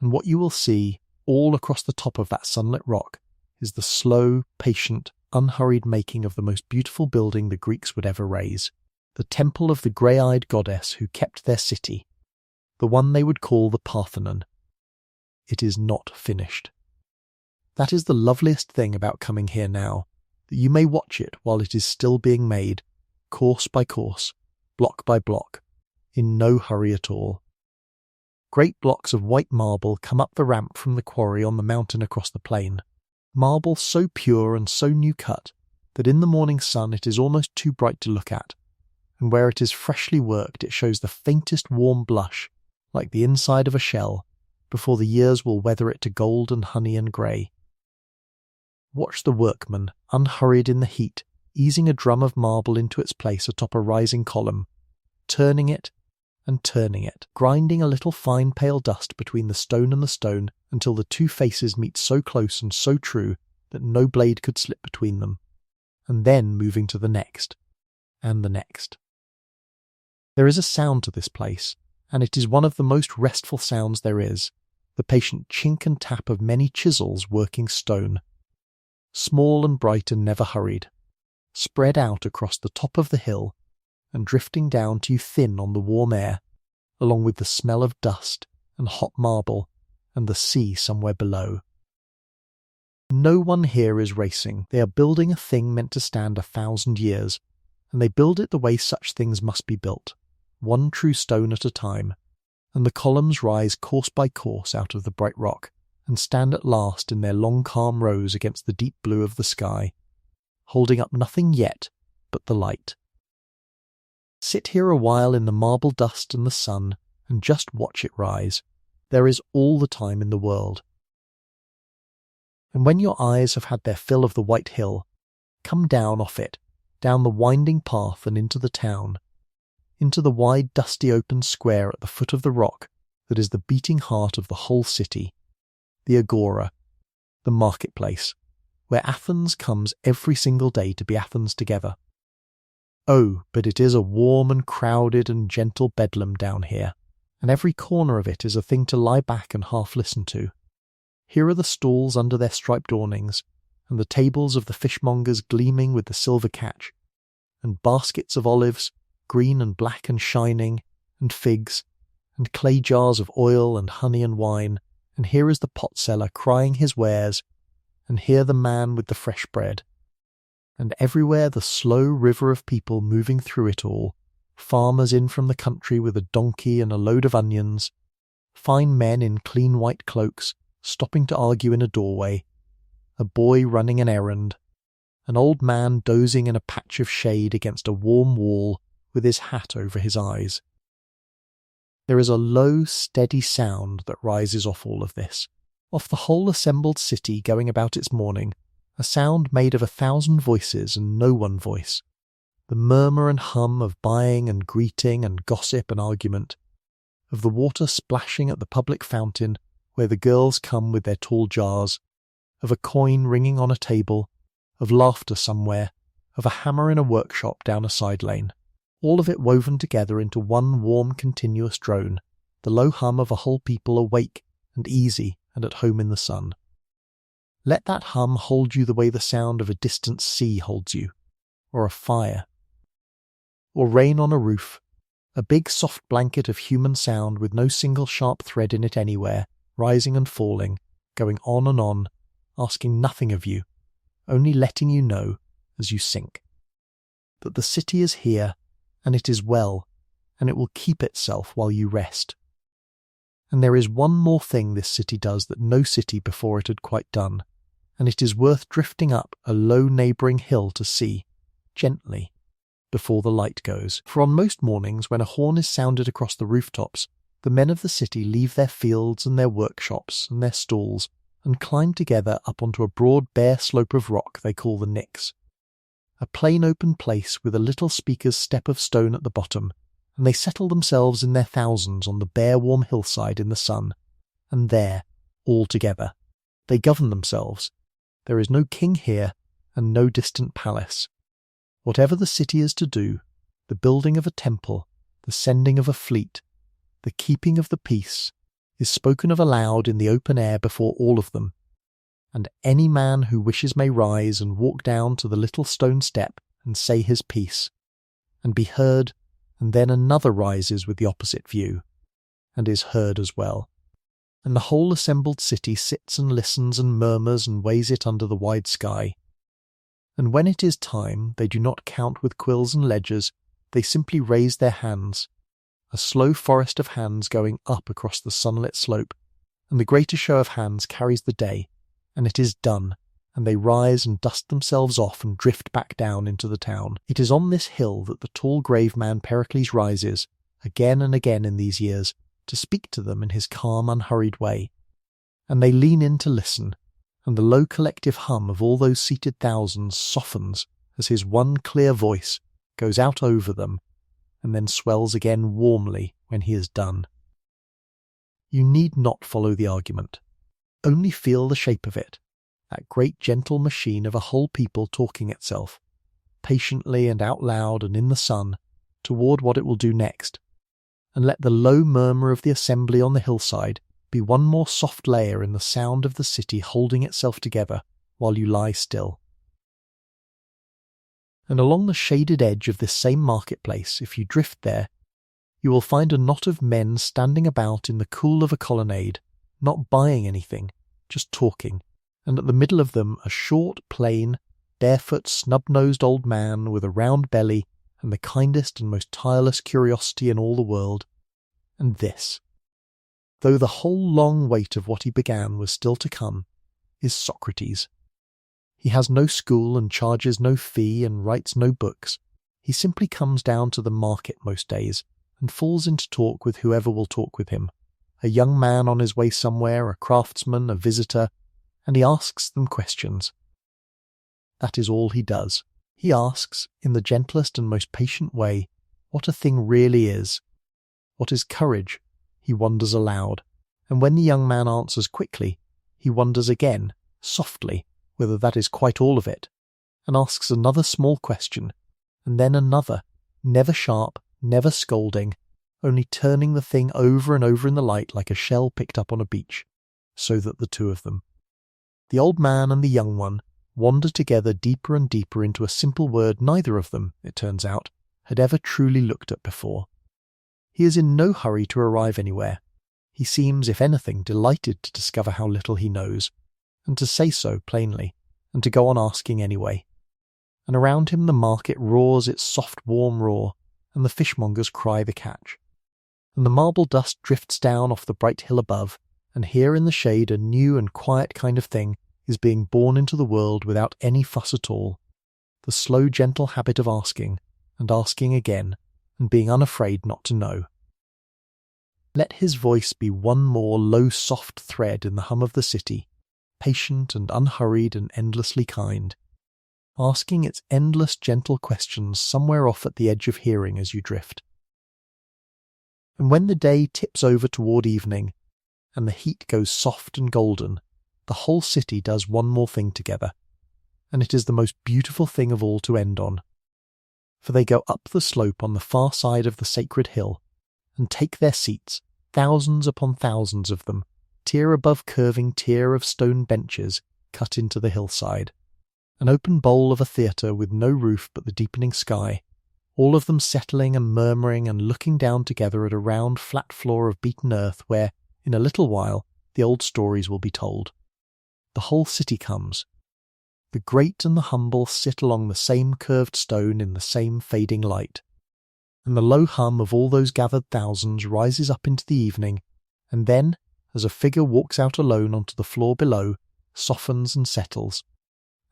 and what you will see, all across the top of that sunlit rock, is the slow, patient, unhurried making of the most beautiful building the Greeks would ever raise, the temple of the grey-eyed goddess who kept their city, the one they would call the Parthenon. It is not finished. That is the loveliest thing about coming here now, that you may watch it while it is still being made, course by course, block by block, in no hurry at all. Great blocks of white marble come up the ramp from the quarry on the mountain across the plain, marble so pure and so new-cut that in the morning sun it is almost too bright to look at, and where it is freshly worked it shows the faintest warm blush, like the inside of a shell, before the years will weather it to gold and honey and grey. Watch the workman, unhurried in the heat, easing a drum of marble into its place atop a rising column, turning it and turning it, grinding a little fine pale dust between the stone and the stone until the two faces meet so close and so true that no blade could slip between them, and then moving to the next, and the next. There is a sound to this place, and it is one of the most restful sounds there is, the patient chink and tap of many chisels working stone. Small and bright and never hurried, spread out across the top of the hill, and drifting down to you thin on the warm air, along with the smell of dust and hot marble and the sea somewhere below. No one here is racing. They are building a thing meant to stand 1,000 years, and they build it the way such things must be built, one true stone at a time, and the columns rise course by course out of the bright rock, and stand at last in their long calm rows against the deep blue of the sky, holding up nothing yet but the light. Sit here a while in the marble dust and the sun, and just watch it rise. There is all the time in the world. And when your eyes have had their fill of the white hill, come down off it, down the winding path and into the town, into the wide dusty open square at the foot of the rock that is the beating heart of the whole city, the agora, the marketplace, where Athens comes every single day to be Athens together. Oh, but it is a warm and crowded and gentle bedlam down here, and every corner of it is a thing to lie back and half listen to. Here are the stalls under their striped awnings, and the tables of the fishmongers gleaming with the silver catch, and baskets of olives, green and black and shining, and figs, and clay jars of oil and honey and wine, and here is the pot-seller crying his wares, and here the man with the fresh bread. And everywhere the slow river of people moving through it all, farmers in from the country with a donkey and a load of onions, fine men in clean white cloaks stopping to argue in a doorway, a boy running an errand, an old man dozing in a patch of shade against a warm wall with his hat over his eyes. There is a low, steady sound that rises off all of this, off the whole assembled city going about its morning, a sound made of 1,000 voices and no one voice, the murmur and hum of buying and greeting and gossip and argument, of the water splashing at the public fountain where the girls come with their tall jars, of a coin ringing on a table, of laughter somewhere, of a hammer in a workshop down a side lane, all of it woven together into one warm continuous drone, the low hum of a whole people awake and easy and at home in the sun. Let that hum hold you the way the sound of a distant sea holds you, or a fire, or rain on a roof, a big soft blanket of human sound with no single sharp thread in it anywhere, rising and falling, going on, asking nothing of you, only letting you know, as you sink, that the city is here, and it is well, and it will keep itself while you rest. And there is one more thing this city does that no city before it had quite done, and it is worth drifting up a low neighbouring hill to see, gently, before the light goes. For on most mornings when a horn is sounded across the rooftops, the men of the city leave their fields and their workshops and their stalls and climb together up onto a broad bare slope of rock they call the Nix, a plain open place with a little speaker's step of stone at the bottom, and they settle themselves in their thousands on the bare warm hillside in the sun, and there, all together, they govern themselves. There is no king here, and no distant palace. Whatever the city is to do, the building of a temple, the sending of a fleet, the keeping of the peace, is spoken of aloud in the open air before all of them, and any man who wishes may rise and walk down to the little stone step and say his piece, and be heard, and then another rises with the opposite view, and is heard as well. And the whole assembled city sits and listens and murmurs and weighs it under the wide sky. And when it is time, they do not count with quills and ledgers, they simply raise their hands, a slow forest of hands going up across the sunlit slope, and the greater show of hands carries the day, and it is done, and they rise and dust themselves off and drift back down into the town. It is on this hill that the tall grave man Pericles rises, again and again in these years, to speak to them in his calm, unhurried way. And they lean in to listen, and the low collective hum of all those seated thousands softens as his one clear voice goes out over them, and then swells again warmly when he is done. You need not follow the argument. Only feel the shape of it, that great gentle machine of a whole people talking itself, patiently and out loud and in the sun, toward what it will do next, and let the low murmur of the assembly on the hillside be one more soft layer in the sound of the city holding itself together while you lie still. And along the shaded edge of this same marketplace, if you drift there, you will find a knot of men standing about in the cool of a colonnade, not buying anything, just talking, and at the middle of them a short, plain, barefoot, snub-nosed old man with a round belly and the kindest and most tireless curiosity in all the world. And this, though the whole long wait of what he began was still to come, is Socrates. He has no school and charges no fee and writes no books. He simply comes down to the market most days and falls into talk with whoever will talk with him, a young man on his way somewhere, a craftsman, a visitor, and he asks them questions. That is all he does. He asks, in the gentlest and most patient way, what a thing really is. What is courage? He wonders aloud, and when the young man answers quickly, he wonders again, softly, whether that is quite all of it, and asks another small question, and then another, never sharp, never scolding, only turning the thing over and over in the light like a shell picked up on a beach, so that the two of them, the old man and the young one, wander together deeper and deeper into a simple word neither of them, it turns out, had ever truly looked at before. He is in no hurry to arrive anywhere. He seems, if anything, delighted to discover how little he knows, and to say so plainly, and to go on asking anyway. And around him the market roars its soft warm roar, and the fishmongers cry the catch. And the marble dust drifts down off the bright hill above, and here in the shade a new and quiet kind of thing is being born into the world without any fuss at all, the slow gentle habit of asking, and asking again, and being unafraid not to know. Let his voice be one more low soft thread in the hum of the city, patient and unhurried and endlessly kind, asking its endless gentle questions somewhere off at the edge of hearing as you drift. And when the day tips over toward evening, and the heat goes soft and golden, the whole city does one more thing together, and it is the most beautiful thing of all to end on. For they go up the slope on the far side of the sacred hill, and take their seats, thousands upon thousands of them, tier above curving tier of stone benches cut into the hillside, an open bowl of a theatre with no roof but the deepening sky, all of them settling and murmuring and looking down together at a round flat floor of beaten earth where, in a little while, the old stories will be told. The whole city comes. The great and the humble sit along the same curved stone in the same fading light, and the low hum of all those gathered thousands rises up into the evening, and then, as a figure walks out alone onto the floor below, softens and settles,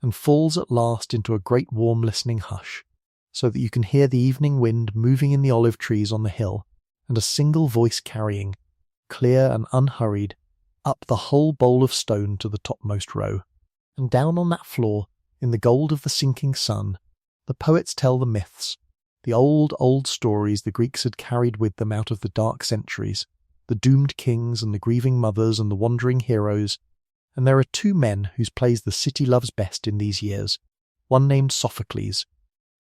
and falls at last into a great warm listening hush, so that you can hear the evening wind moving in the olive trees on the hill, and a single voice carrying, clear and unhurried, up the whole bowl of stone to the topmost row. And down on that floor, in the gold of the sinking sun, the poets tell the myths, the old, old stories the Greeks had carried with them out of the dark centuries, the doomed kings and the grieving mothers and the wandering heroes. And there are two men whose plays the city loves best in these years, one named Sophocles,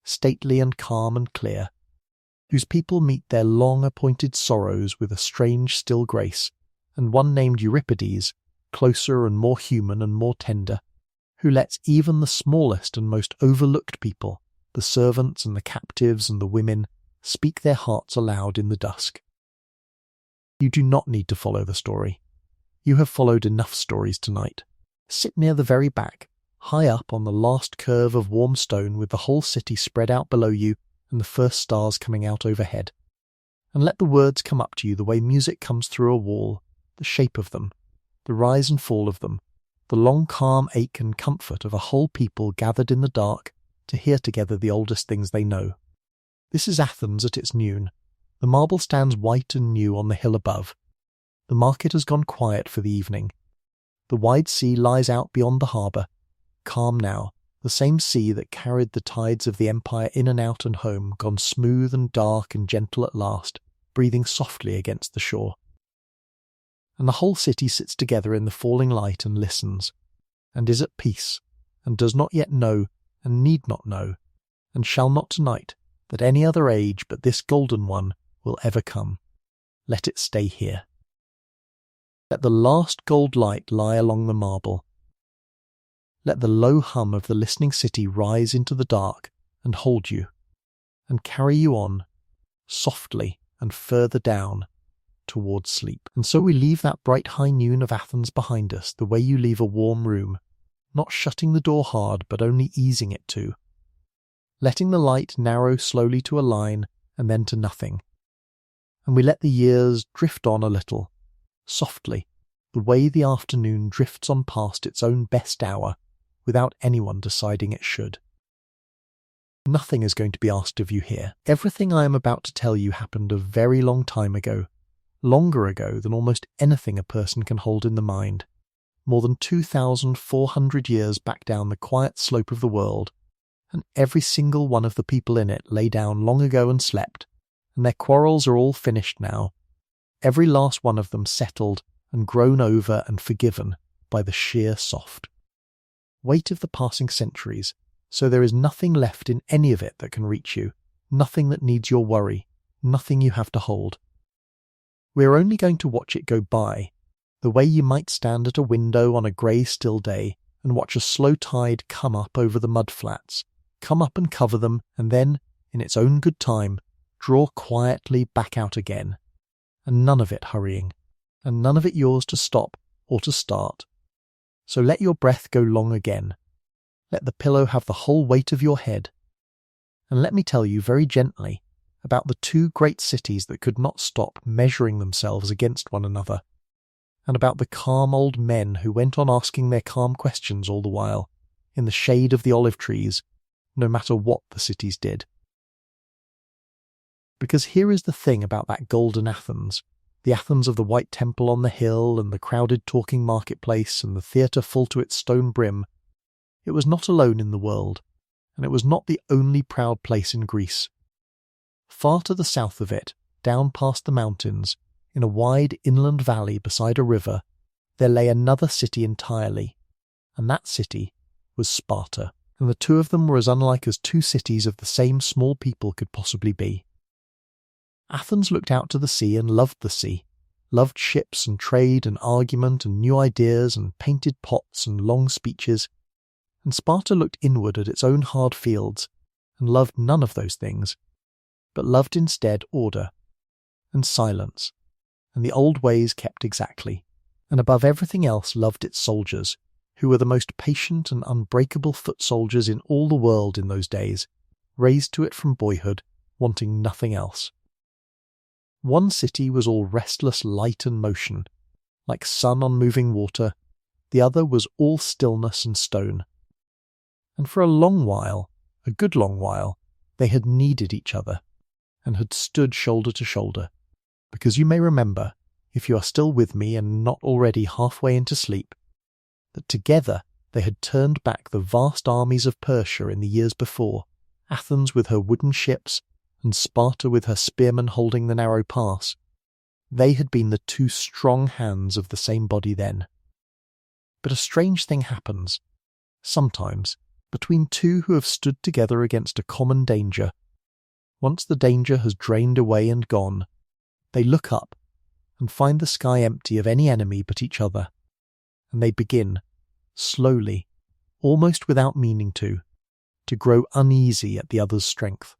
stately and calm and clear, whose people meet their long-appointed sorrows with a strange still grace, and one named Euripides, closer and more human and more tender, who lets even the smallest and most overlooked people, the servants and the captives and the women, speak their hearts aloud in the dusk. You do not need to follow the story. You have followed enough stories tonight. Sit near the very back, high up on the last curve of warm stone with the whole city spread out below you and the first stars coming out overhead. And let the words come up to you the way music comes through a wall, the shape of them, the rise and fall of them, the long calm ache and comfort of a whole people gathered in the dark to hear together the oldest things they know. This is Athens at its noon. The marble stands white and new on the hill above. The market has gone quiet for the evening. The wide sea lies out beyond the harbour, calm now, the same sea that carried the tides of the empire in and out and home, gone smooth and dark and gentle at last, breathing softly against the shore. And the whole city sits together in the falling light and listens, and is at peace, and does not yet know, and need not know, and shall not tonight, that any other age but this golden one will ever come. Let it stay here. Let the last gold light lie along the marble. Let the low hum of the listening city rise into the dark and hold you, and carry you on, softly and further down, towards sleep. And so we leave that bright high noon of Athens behind us the way you leave a warm room, not shutting the door hard but only easing it to, letting the light narrow slowly to a line and then to nothing. And we let the years drift on a little, softly, the way the afternoon drifts on past its own best hour, without anyone deciding it should. Nothing is going to be asked of you here. Everything I am about to tell you happened a very long time ago, longer ago than almost anything a person can hold in the mind, more than 2,400 years back down the quiet slope of the world, and every single one of the people in it lay down long ago and slept, and their quarrels are all finished now, every last one of them settled and grown over and forgiven by the sheer soft weight of the passing centuries, so there is nothing left in any of it that can reach you, nothing that needs your worry, nothing you have to hold. We are only going to watch it go by, the way you might stand at a window on a grey still day and watch a slow tide come up over the mud flats, come up and cover them, and then, in its own good time, draw quietly back out again, and none of it hurrying, and none of it yours to stop or to start. So let your breath go long again. Let the pillow have the whole weight of your head. And let me tell you very gently about the two great cities that could not stop measuring themselves against one another, and about the calm old men who went on asking their calm questions all the while, in the shade of the olive trees, no matter what the cities did. Because here is the thing about that golden Athens, the Athens of the White Temple on the hill and the crowded talking marketplace and the theatre full to its stone brim. It was not alone in the world, and it was not the only proud place in Greece. Far to the south of it, down past the mountains, in a wide inland valley beside a river, there lay another city entirely, and that city was Sparta, and the two of them were as unlike as two cities of the same small people could possibly be. Athens looked out to the sea and loved the sea, loved ships and trade and argument and new ideas and painted pots and long speeches, and Sparta looked inward at its own hard fields and loved none of those things, but loved instead order and silence and the old ways kept exactly, and above everything else loved its soldiers, who were the most patient and unbreakable foot soldiers in all the world in those days, raised to it from boyhood, wanting nothing else. One city was all restless light and motion, like sun on moving water, the other was all stillness and stone. And for a long while, a good long while, they had needed each other, and had stood shoulder to shoulder, because you may remember, if you are still with me and not already halfway into sleep, that together they had turned back the vast armies of Persia in the years before, Athens with her wooden ships, and Sparta with her spearmen holding the narrow pass. They had been the two strong hands of the same body then. But a strange thing happens, sometimes, between two who have stood together against a common danger. Once the danger has drained away and gone, they look up and find the sky empty of any enemy but each other, and they begin, slowly, almost without meaning to grow uneasy at the other's strength.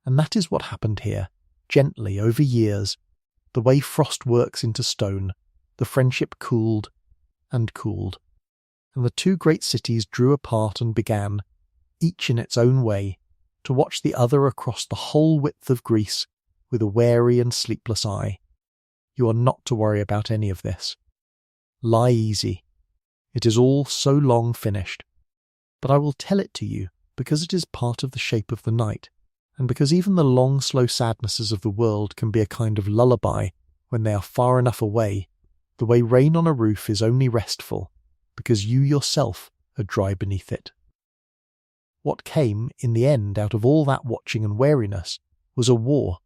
And that is what happened here, gently over years, the way frost works into stone. The friendship cooled and cooled. and the two great cities drew apart and began, each in its own way, to watch the other across the whole width of Greece with a wary and sleepless eye. You are not to worry about any of this. Lie easy. It is all so long finished. But I will tell it to you because it is part of the shape of the night, and because even the long, slow sadnesses of the world can be a kind of lullaby when they are far enough away, the way rain on a roof is only restful, because you yourself are dry beneath it. What came, in the end, out of all that watching and wariness was a war.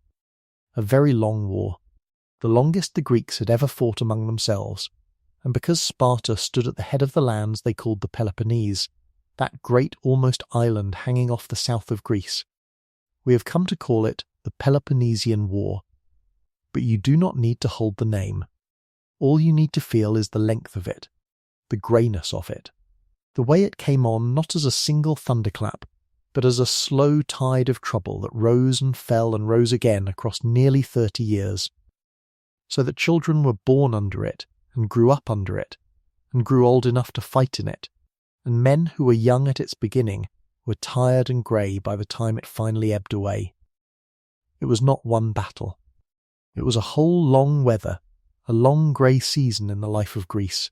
A very long war, the longest the Greeks had ever fought among themselves, and because Sparta stood at the head of the lands they called the Peloponnese, that great almost island hanging off the south of Greece, we have come to call it the Peloponnesian War. But you do not need to hold the name. All you need to feel is the length of it, the greyness of it, the way it came on not as a single thunderclap, but as a slow tide of trouble that rose and fell and rose again across nearly 30 years, so that children were born under it and grew up under it, and grew old enough to fight in it, and men who were young at its beginning were tired and grey by the time it finally ebbed away. It was not one battle. It was a whole long weather, a long grey season in the life of Greece,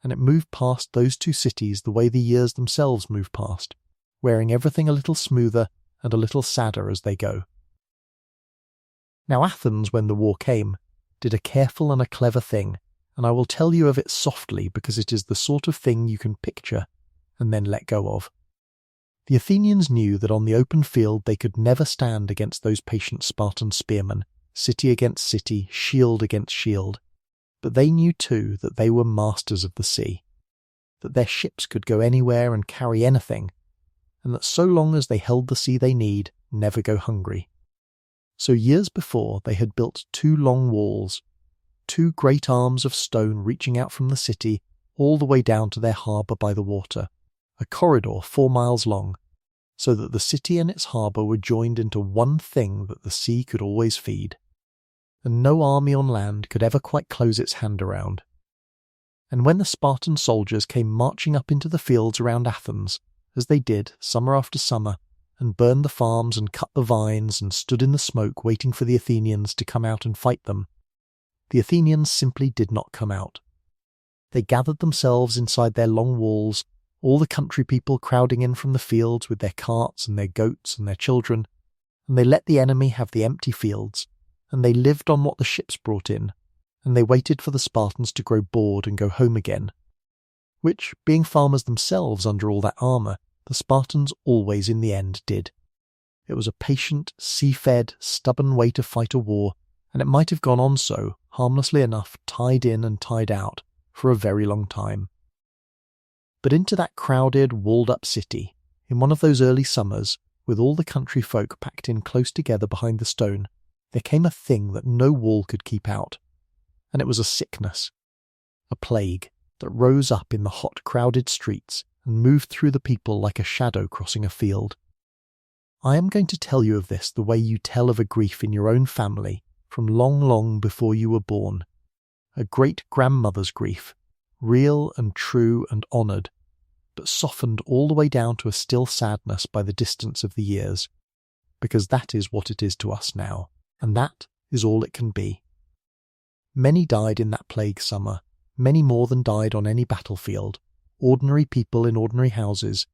and it moved past those two cities the way the years themselves move past, wearing everything a little smoother and a little sadder as they go. Now Athens, when the war came, did a careful and a clever thing, and I will tell you of it softly because it is the sort of thing you can picture and then let go of. The Athenians knew that on the open field they could never stand against those patient Spartan spearmen, city against city, shield against shield, but they knew too that they were masters of the sea, that their ships could go anywhere and carry anything, and that so long as they held the sea they need, never go hungry. So years before they had built 2 long walls, 2 great arms of stone reaching out from the city all the way down to their harbour by the water, a corridor 4 miles long, so that the city and its harbour were joined into one thing that the sea could always feed, and no army on land could ever quite close its hand around. And when the Spartan soldiers came marching up into the fields around Athens, as they did summer after summer, and burned the farms and cut the vines and stood in the smoke waiting for the Athenians to come out and fight them, the Athenians simply did not come out. They gathered themselves inside their long walls, all the country people crowding in from the fields with their carts and their goats and their children, and they let the enemy have the empty fields, and they lived on what the ships brought in, and they waited for the Spartans to grow bored and go home again, which, being farmers themselves under all that armour, the Spartans always in the end did. It was a patient, sea-fed, stubborn way to fight a war, and it might have gone on so, harmlessly enough, tied in and tied out, for a very long time. But into that crowded, walled-up city, in one of those early summers, with all the country folk packed in close together behind the stone, there came a thing that no wall could keep out, and it was a sickness, a plague, that rose up in the hot, crowded streets and moved through the people like a shadow crossing a field. I am going to tell you of this the way you tell of a grief in your own family from long, long before you were born, a great-grandmother's grief, real and true and honoured, but softened all the way down to a still sadness by the distance of the years, because that is what it is to us now, and that is all it can be. Many died in that plague summer, many more than died on any battlefield, ordinary people in ordinary houses,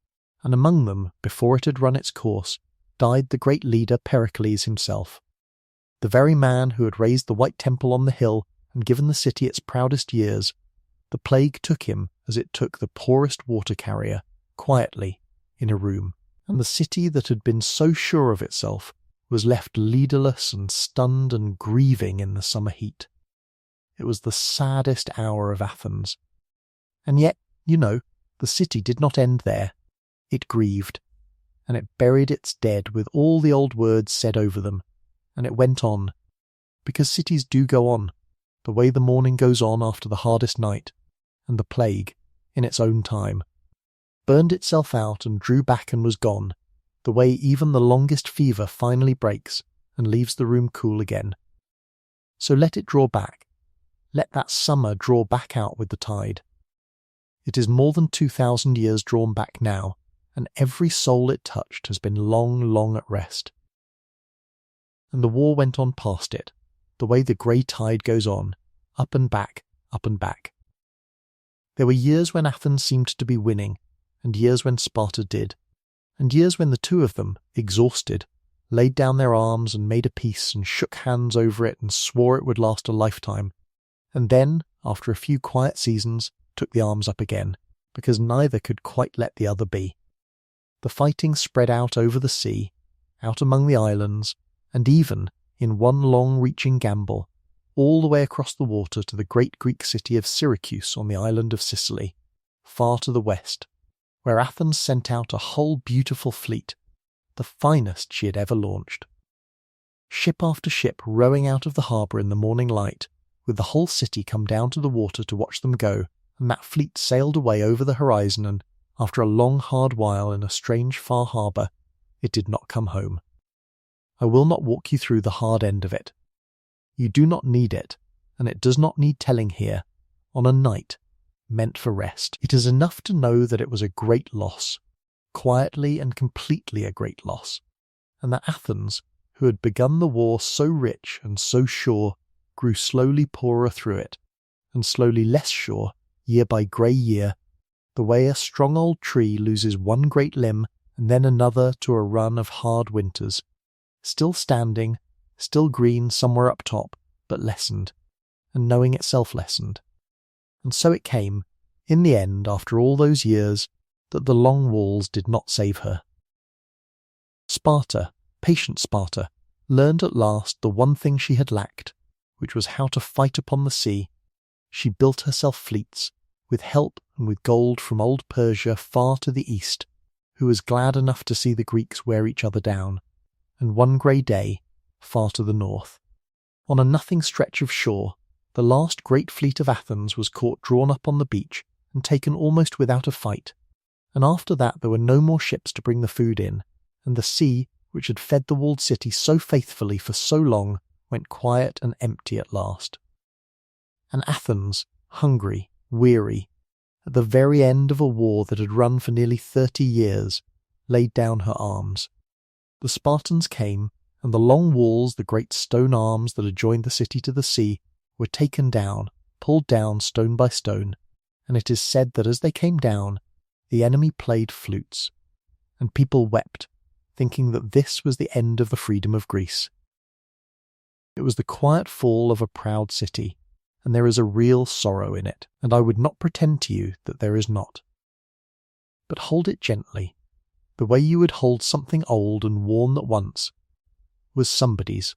and among them, before it had run its course, died the great leader Pericles himself, the very man who had raised the White Temple on the hill and given the city its proudest years. The plague took him as it took the poorest water carrier, quietly, in a room, and the city that had been so sure of itself was left leaderless and stunned and grieving in the summer heat. It was the saddest hour of Athens. And yet, you know, the city did not end there. It grieved, and it buried its dead with all the old words said over them, and it went on, because cities do go on, the way the morning goes on after the hardest night, and the plague, in its own time, burned itself out and drew back and was gone, the way even the longest fever finally breaks and leaves the room cool again. So let it draw back. Let that summer draw back out with the tide. It is more than 2,000 years drawn back now, and every soul it touched has been long, long at rest. And the war went on past it, the way the grey tide goes on, up and back, up and back. There were years when Athens seemed to be winning, and years when Sparta did, and years when the two of them, exhausted, laid down their arms and made a peace and shook hands over it and swore it would last a lifetime, and then, after a few quiet seasons, took the arms up again, because neither could quite let the other be. The fighting spread out over the sea, out among the islands, and even, in one long-reaching gamble, all the way across the water to the great Greek city of Syracuse on the island of Sicily, far to the west, where Athens sent out a whole beautiful fleet, the finest she had ever launched. Ship after ship rowing out of the harbour in the morning light, with the whole city come down to the water to watch them go, and that fleet sailed away over the horizon, and, after a long hard while in a strange far harbour, it did not come home. I will not walk you through the hard end of it. You do not need it, and it does not need telling here, on a night meant for rest. It is enough to know that it was a great loss, quietly and completely a great loss, and that Athens, who had begun the war so rich and so sure, grew slowly poorer through it, and slowly less sure, year by grey year, the way a strong old tree loses one great limb and then another to a run of hard winters, still standing, still green somewhere up top, but lessened, and knowing itself lessened. And so it came, in the end, after all those years, that the long walls did not save her. Sparta, patient Sparta, learned at last the one thing she had lacked, which was how to fight upon the sea. She built herself fleets, with help and with gold from old Persia far to the east, who was glad enough to see the Greeks wear each other down, and one grey day, far to the north, on a nothing stretch of shore, the last great fleet of Athens was caught drawn up on the beach and taken almost without a fight, and after that there were no more ships to bring the food in, and the sea, which had fed the walled city so faithfully for so long, went quiet and empty at last. And Athens, hungry, weary, at the very end of a war that had run for nearly 30 years, laid down her arms. The Spartans came, and the long walls, the great stone arms that adjoined the city to the sea, were taken down, pulled down stone by stone, and it is said that as they came down, the enemy played flutes, and people wept, thinking that this was the end of the freedom of Greece. It was the quiet fall of a proud city, and there is a real sorrow in it, and I would not pretend to you that there is not. But hold it gently, the way you would hold something old and worn that once was somebody's.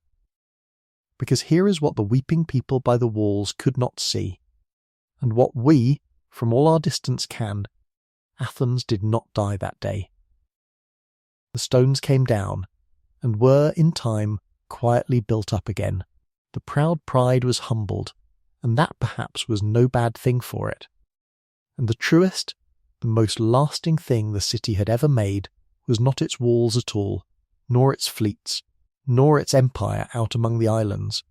Because here is what the weeping people by the walls could not see, and what we, from all our distance, can. Athens did not die that day. The stones came down, and were, in time, quietly built up again. The proud pride was humbled, and that perhaps was no bad thing for it. And the truest, the most lasting thing the city had ever made was not its walls at all, nor its fleets, nor its empire out among the islands,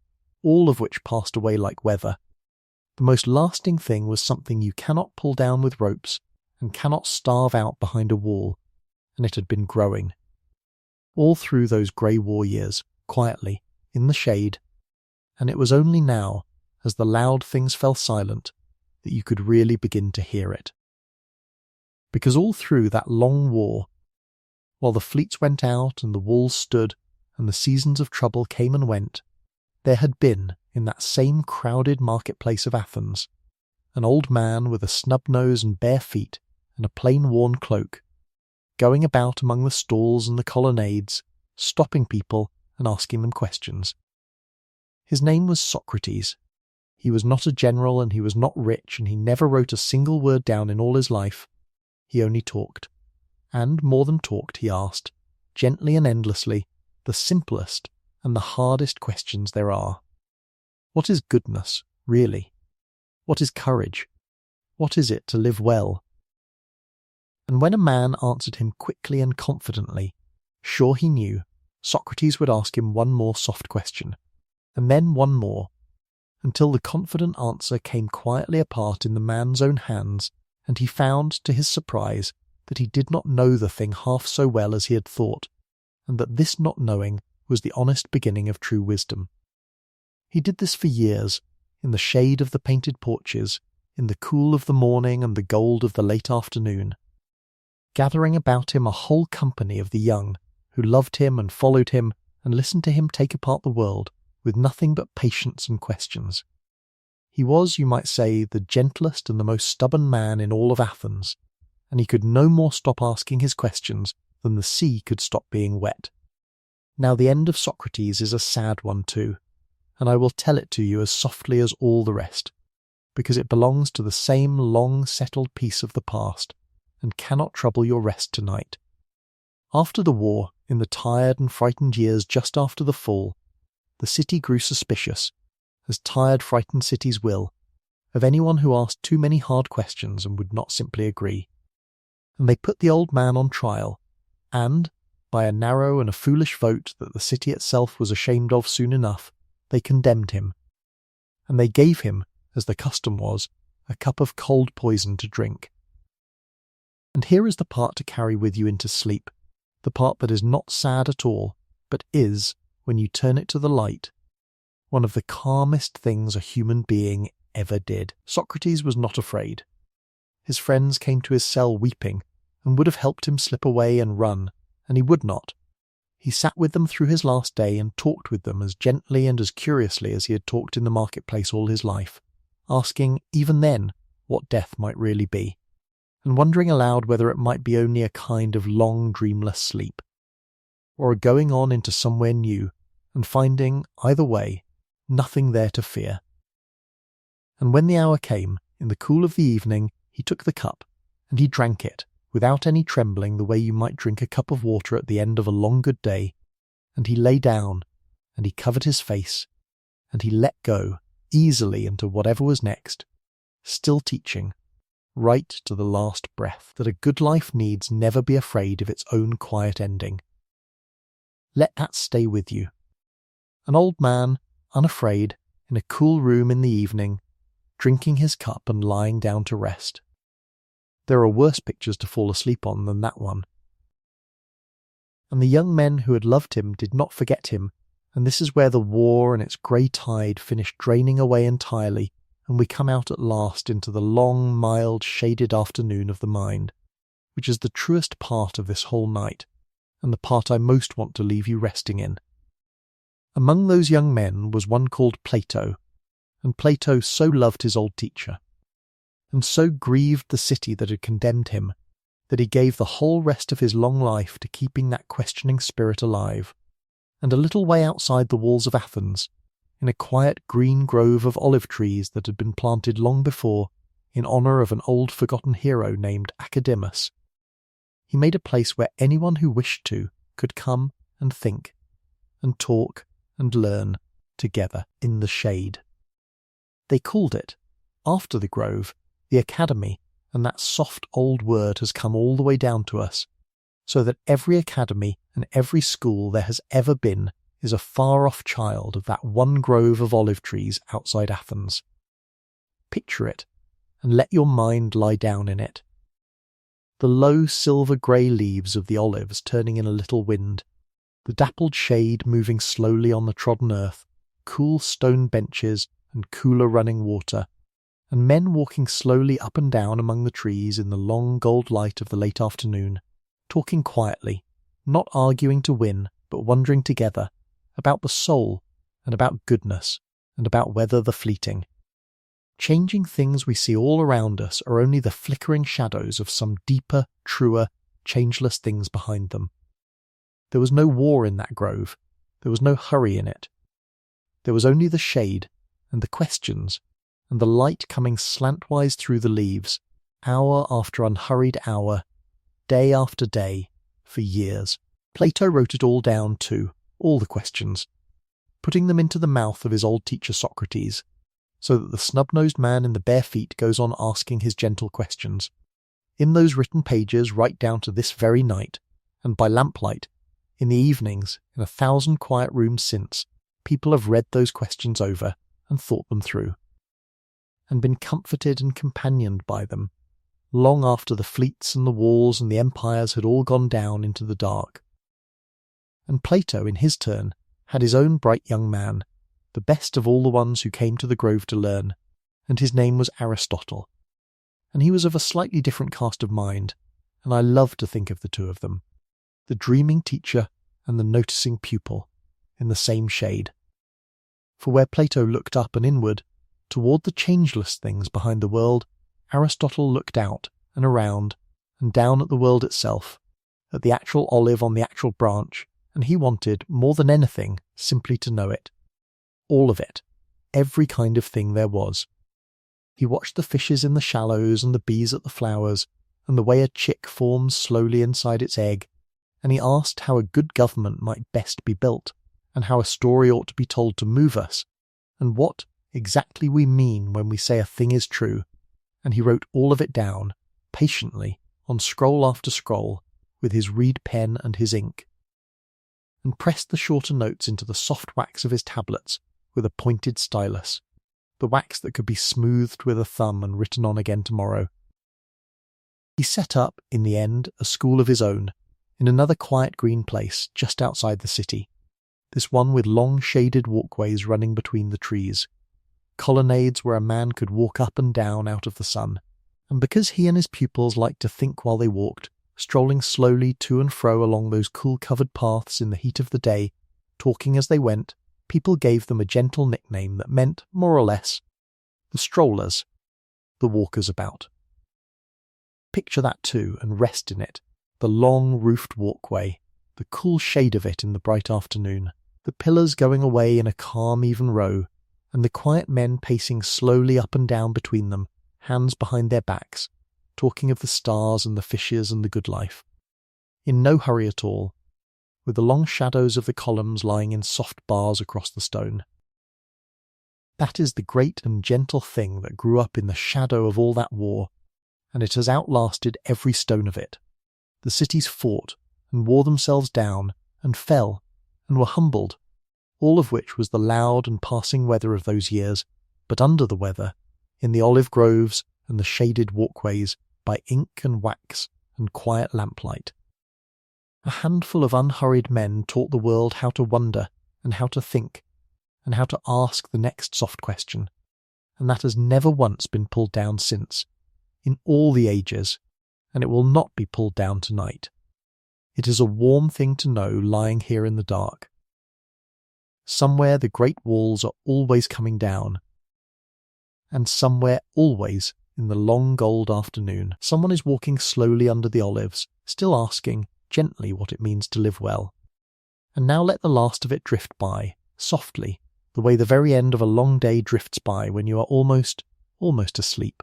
all of which passed away like weather. The most lasting thing was something you cannot pull down with ropes and cannot starve out behind a wall, and it had been growing. All through those grey war years, quietly, in the shade, and it was only now, as the loud things fell silent, that you could really begin to hear it. Because all through that long war, while the fleets went out and the walls stood, and the seasons of trouble came and went, there had been, in that same crowded marketplace of Athens, an old man with a snub nose and bare feet and a plain worn cloak, going about among the stalls and the colonnades, stopping people and asking them questions. His name was Socrates. He was not a general, and he was not rich, and he never wrote a single word down in all his life. He only talked. And more than talked, he asked, gently and endlessly, the simplest and the hardest questions there are. What is goodness, really? What is courage? What is it to live well? And when a man answered him quickly and confidently, sure he knew, Socrates would ask him one more soft question, and then one more, until the confident answer came quietly apart in the man's own hands, and he found, to his surprise, that he did not know the thing half so well as he had thought, and that this not knowing was the honest beginning of true wisdom. He did this for years, in the shade of the painted porches, in the cool of the morning and the gold of the late afternoon, gathering about him a whole company of the young, who loved him and followed him and listened to him take apart the world with nothing but patience and questions. He was, you might say, the gentlest and the most stubborn man in all of Athens, and he could no more stop asking his questions than the sea could stop being wet. Now the end of Socrates is a sad one too, and I will tell it to you as softly as all the rest, because it belongs to the same long-settled piece of the past, and cannot trouble your rest tonight. After the war, in the tired and frightened years just after the fall, the city grew suspicious, as tired, frightened cities will, of anyone who asked too many hard questions and would not simply agree. And they put the old man on trial, and, by a narrow and a foolish vote that the city itself was ashamed of soon enough, they condemned him. And they gave him, as the custom was, a cup of cold poison to drink. And here is the part to carry with you into sleep, the part that is not sad at all, but is, when you turn it to the light, one of the calmest things a human being ever did. Socrates was not afraid. His friends came to his cell weeping, and would have helped him slip away and run, and he would not. He sat with them through his last day and talked with them as gently and as curiously as he had talked in the marketplace all his life, asking, even then, what death might really be, and wondering aloud whether it might be only a kind of long dreamless sleep, or a going on into somewhere new, and finding, either way, nothing there to fear. And when the hour came, in the cool of the evening, he took the cup, and he drank it, without any trembling, the way you might drink a cup of water at the end of a long good day, and he lay down, and he covered his face, and he let go, easily into whatever was next, still teaching, right to the last breath, that a good life needs never be afraid of its own quiet ending. Let that stay with you. An old man, unafraid, in a cool room in the evening, drinking his cup and lying down to rest. There are worse pictures to fall asleep on than that one. And the young men who had loved him did not forget him, and this is where the war and its grey tide finish draining away entirely, and we come out at last into the long, mild, shaded afternoon of the mind, which is the truest part of this whole night, and the part I most want to leave you resting in. Among those young men was one called Plato, and Plato so loved his old teacher, and so grieved the city that had condemned him, that he gave the whole rest of his long life to keeping that questioning spirit alive, and a little way outside the walls of Athens, in a quiet green grove of olive trees that had been planted long before in honour of an old forgotten hero named Academus, he made a place where anyone who wished to could come and think, and talk and learn together in the shade. They called it, after the grove, the Academy, and that soft old word has come all the way down to us, so that every academy and every school there has ever been is a far-off child of that one grove of olive trees outside Athens. Picture it, and let your mind lie down in it. The low silver-grey leaves of the olives turning in a little wind, the dappled shade moving slowly on the trodden earth, cool stone benches and cooler running water, and men walking slowly up and down among the trees in the long gold light of the late afternoon, talking quietly, not arguing to win, but wondering together, about the soul, and about goodness, and about weather the fleeting. Changing things we see all around us are only the flickering shadows of some deeper, truer, changeless things behind them. There was no war in that grove, there was no hurry in it. There was only the shade, and the questions, and the light coming slantwise through the leaves, hour after unhurried hour, day after day, for years. Plato wrote it all down too, all the questions, putting them into the mouth of his old teacher Socrates, so that the snub-nosed man in the bare feet goes on asking his gentle questions. In those written pages right down to this very night, and by lamplight, in the evenings, in 1,000 quiet rooms since, people have read those questions over and thought them through, and been comforted and companioned by them, long after the fleets and the walls and the empires had all gone down into the dark. And Plato, in his turn, had his own bright young man, the best of all the ones who came to the grove to learn, and his name was Aristotle. And he was of a slightly different cast of mind, and I love to think of the two of them, the dreaming teacher and the noticing pupil, in the same shade. For where Plato looked up and inward, toward the changeless things behind the world, Aristotle looked out and around and down at the world itself, at the actual olive on the actual branch, and he wanted, more than anything, simply to know it. All of it. Every kind of thing there was. He watched the fishes in the shallows and the bees at the flowers, and the way a chick forms slowly inside its egg, and he asked how a good government might best be built, and how a story ought to be told to move us, and what exactly we mean when we say a thing is true, and he wrote all of it down, patiently, on scroll after scroll, with his reed pen and his ink, and pressed the shorter notes into the soft wax of his tablets with a pointed stylus, the wax that could be smoothed with a thumb and written on again tomorrow. He set up, in the end, a school of his own, in another quiet green place just outside the city, this one with long shaded walkways running between the trees, colonnades where a man could walk up and down out of the sun, and because he and his pupils liked to think while they walked, strolling slowly to and fro along those cool-covered paths in the heat of the day, talking as they went, people gave them a gentle nickname that meant, more or less, the strollers, the walkers about. Picture that too, and rest in it, the long roofed walkway, the cool shade of it in the bright afternoon, the pillars going away in a calm even row, and the quiet men pacing slowly up and down between them, hands behind their backs, talking of the stars and the fishes and the good life, in no hurry at all, with the long shadows of the columns lying in soft bars across the stone. That is the great and gentle thing that grew up in the shadow of all that war, and it has outlasted every stone of it. The cities fought, and wore themselves down, and fell, and were humbled, all of which was the loud and passing weather of those years, but under the weather, in the olive groves and the shaded walkways, by ink and wax and quiet lamplight. A handful of unhurried men taught the world how to wonder and how to think, and how to ask the next soft question, and that has never once been pulled down since, in all the ages, and it will not be pulled down tonight. It is a warm thing to know lying here in the dark. Somewhere the great walls are always coming down, and somewhere always, in the long gold afternoon, someone is walking slowly under the olives, still asking gently what it means to live well. And now let the last of it drift by, softly, the way the very end of a long day drifts by when you are almost asleep.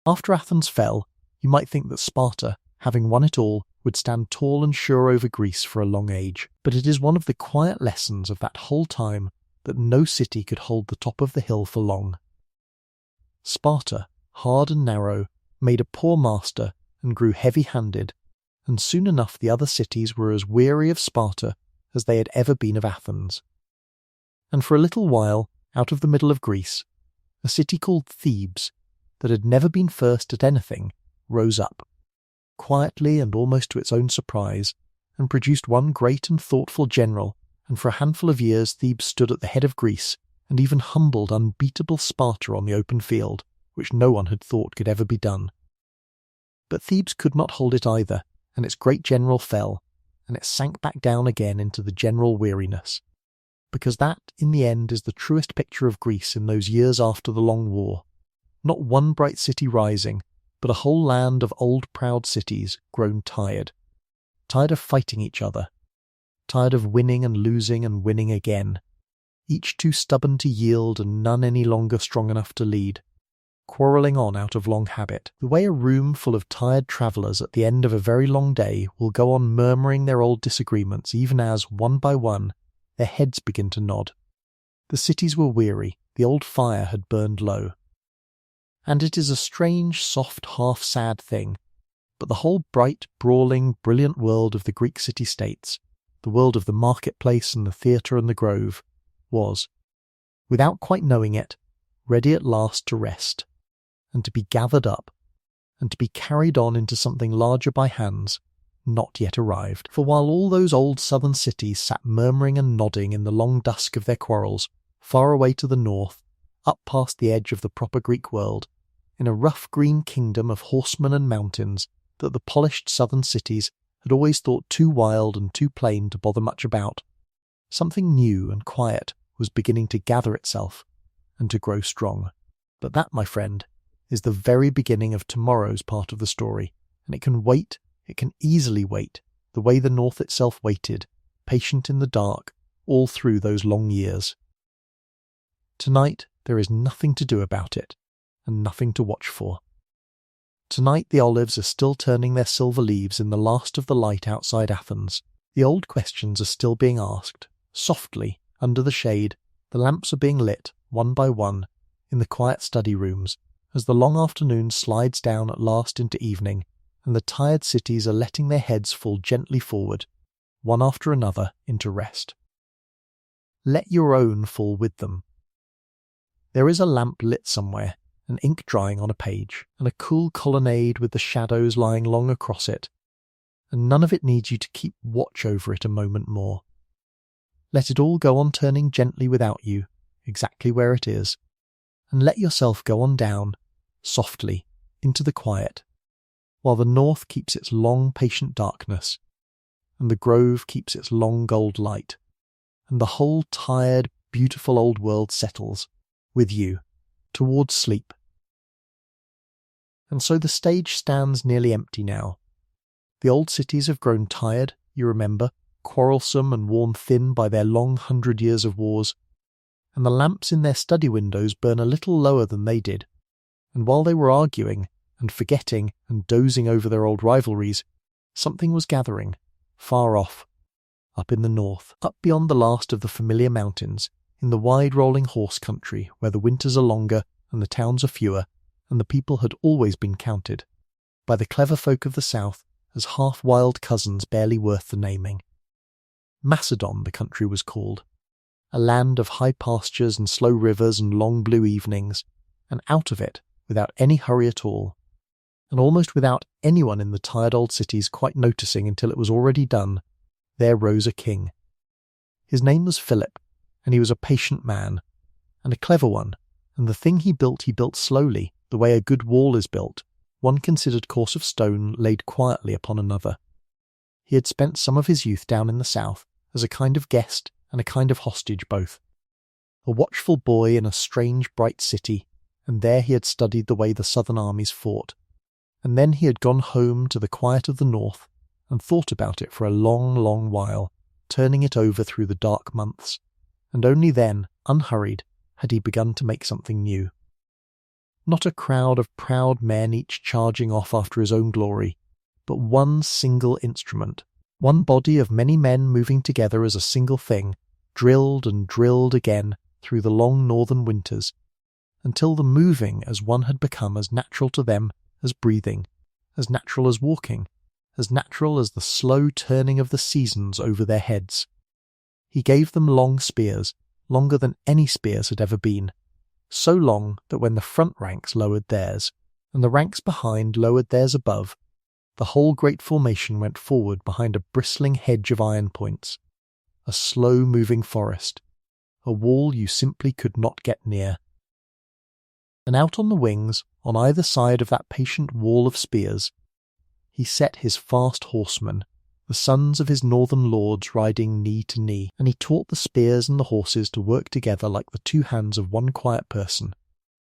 After Athens fell, you might think that Sparta, having won it all, would stand tall and sure over Greece for a long age, but it is one of the quiet lessons of that whole time that no city could hold the top of the hill for long. Sparta, hard and narrow, made a poor master and grew heavy-handed, and soon enough the other cities were as weary of Sparta as they had ever been of Athens. And for a little while, out of the middle of Greece, a city called Thebes, that had never been first at anything, rose up, quietly and almost to its own surprise, and produced one great and thoughtful general, and for a handful of years Thebes stood at the head of Greece, and even humbled unbeatable Sparta on the open field, which no one had thought could ever be done. But Thebes could not hold it either, and its great general fell, and it sank back down again into the general weariness, because that, in the end, is the truest picture of Greece in those years after the long war. Not one bright city rising, but a whole land of old proud cities grown tired of fighting each other, tired of winning and losing and winning again, each too stubborn to yield and none any longer strong enough to lead, quarrelling on out of long habit, the way a room full of tired travellers at the end of a very long day will go on murmuring their old disagreements even as, one by one, their heads begin to nod. The cities were weary, the old fire had burned low. And it is a strange, soft, half-sad thing, but the whole bright, brawling, brilliant world of the Greek city-states, the world of the marketplace and the theatre and the grove, was, without quite knowing it, ready at last to rest, and to be gathered up, and to be carried on into something larger by hands not yet arrived. For while all those old southern cities sat murmuring and nodding in the long dusk of their quarrels, far away to the north, up past the edge of the proper Greek world, in a rough green kingdom of horsemen and mountains that the polished southern cities had always thought too wild and too plain to bother much about, something new and quiet was beginning to gather itself and to grow strong. But that, my friend, is the very beginning of tomorrow's part of the story, and it can easily wait, the way the North itself waited, patient in the dark, all through those long years. Tonight there is nothing to do about it, and nothing to watch for. Tonight the olives are still turning their silver leaves in the last of the light outside Athens. The old questions are still being asked. Softly, under the shade, the lamps are being lit, one by one, in the quiet study rooms, as the long afternoon slides down at last into evening, and the tired cities are letting their heads fall gently forward, one after another, into rest. Let your own fall with them. There is a lamp lit somewhere, and ink drying on a page, and a cool colonnade with the shadows lying long across it, and none of it needs you to keep watch over it a moment more. Let it all go on turning gently without you, exactly where it is, and let yourself go on down, softly, into the quiet, while the north keeps its long patient darkness, and the grove keeps its long gold light, and the whole tired, beautiful old world settles, with you, towards sleep. And so the stage stands nearly empty now. The old cities have grown tired, you remember, quarrelsome and worn thin by their long 100 years of wars, and the lamps in their study windows burn a little lower than they did, and while they were arguing, and forgetting and dozing over their old rivalries, something was gathering, far off, up in the north, up beyond the last of the familiar mountains, in the wide rolling horse country where the winters are longer and the towns are fewer, and the people had always been counted, by the clever folk of the south, as half-wild cousins barely worth the naming. Macedon the country was called, a land of high pastures and slow rivers and long blue evenings, and out of it, without any hurry at all, and almost without anyone in the tired old cities quite noticing until it was already done, there rose a king. His name was Philip, and he was a patient man, and a clever one, and the thing he built slowly, the way a good wall is built, one considered course of stone laid quietly upon another. He had spent some of his youth down in the south, as a kind of guest and a kind of hostage both. A watchful boy in a strange bright city, and there he had studied the way the southern armies fought, and then he had gone home to the quiet of the north, and thought about it for a long, long while, turning it over through the dark months, and only then, unhurried, had he begun to make something new. Not a crowd of proud men each charging off after his own glory, but one single instrument, one body of many men moving together as a single thing, drilled and drilled again through the long northern winters, until the moving as one had become as natural to them as breathing, as natural as walking, as natural as the slow turning of the seasons over their heads. He gave them long spears, longer than any spears had ever been, so long that when the front ranks lowered theirs, and the ranks behind lowered theirs above, the whole great formation went forward behind a bristling hedge of iron points, a slow-moving forest, a wall you simply could not get near. And out on the wings, on either side of that patient wall of spears, he set his fast horsemen, the sons of his northern lords riding knee to knee, and he taught the spears and the horses to work together like the two hands of one quiet person,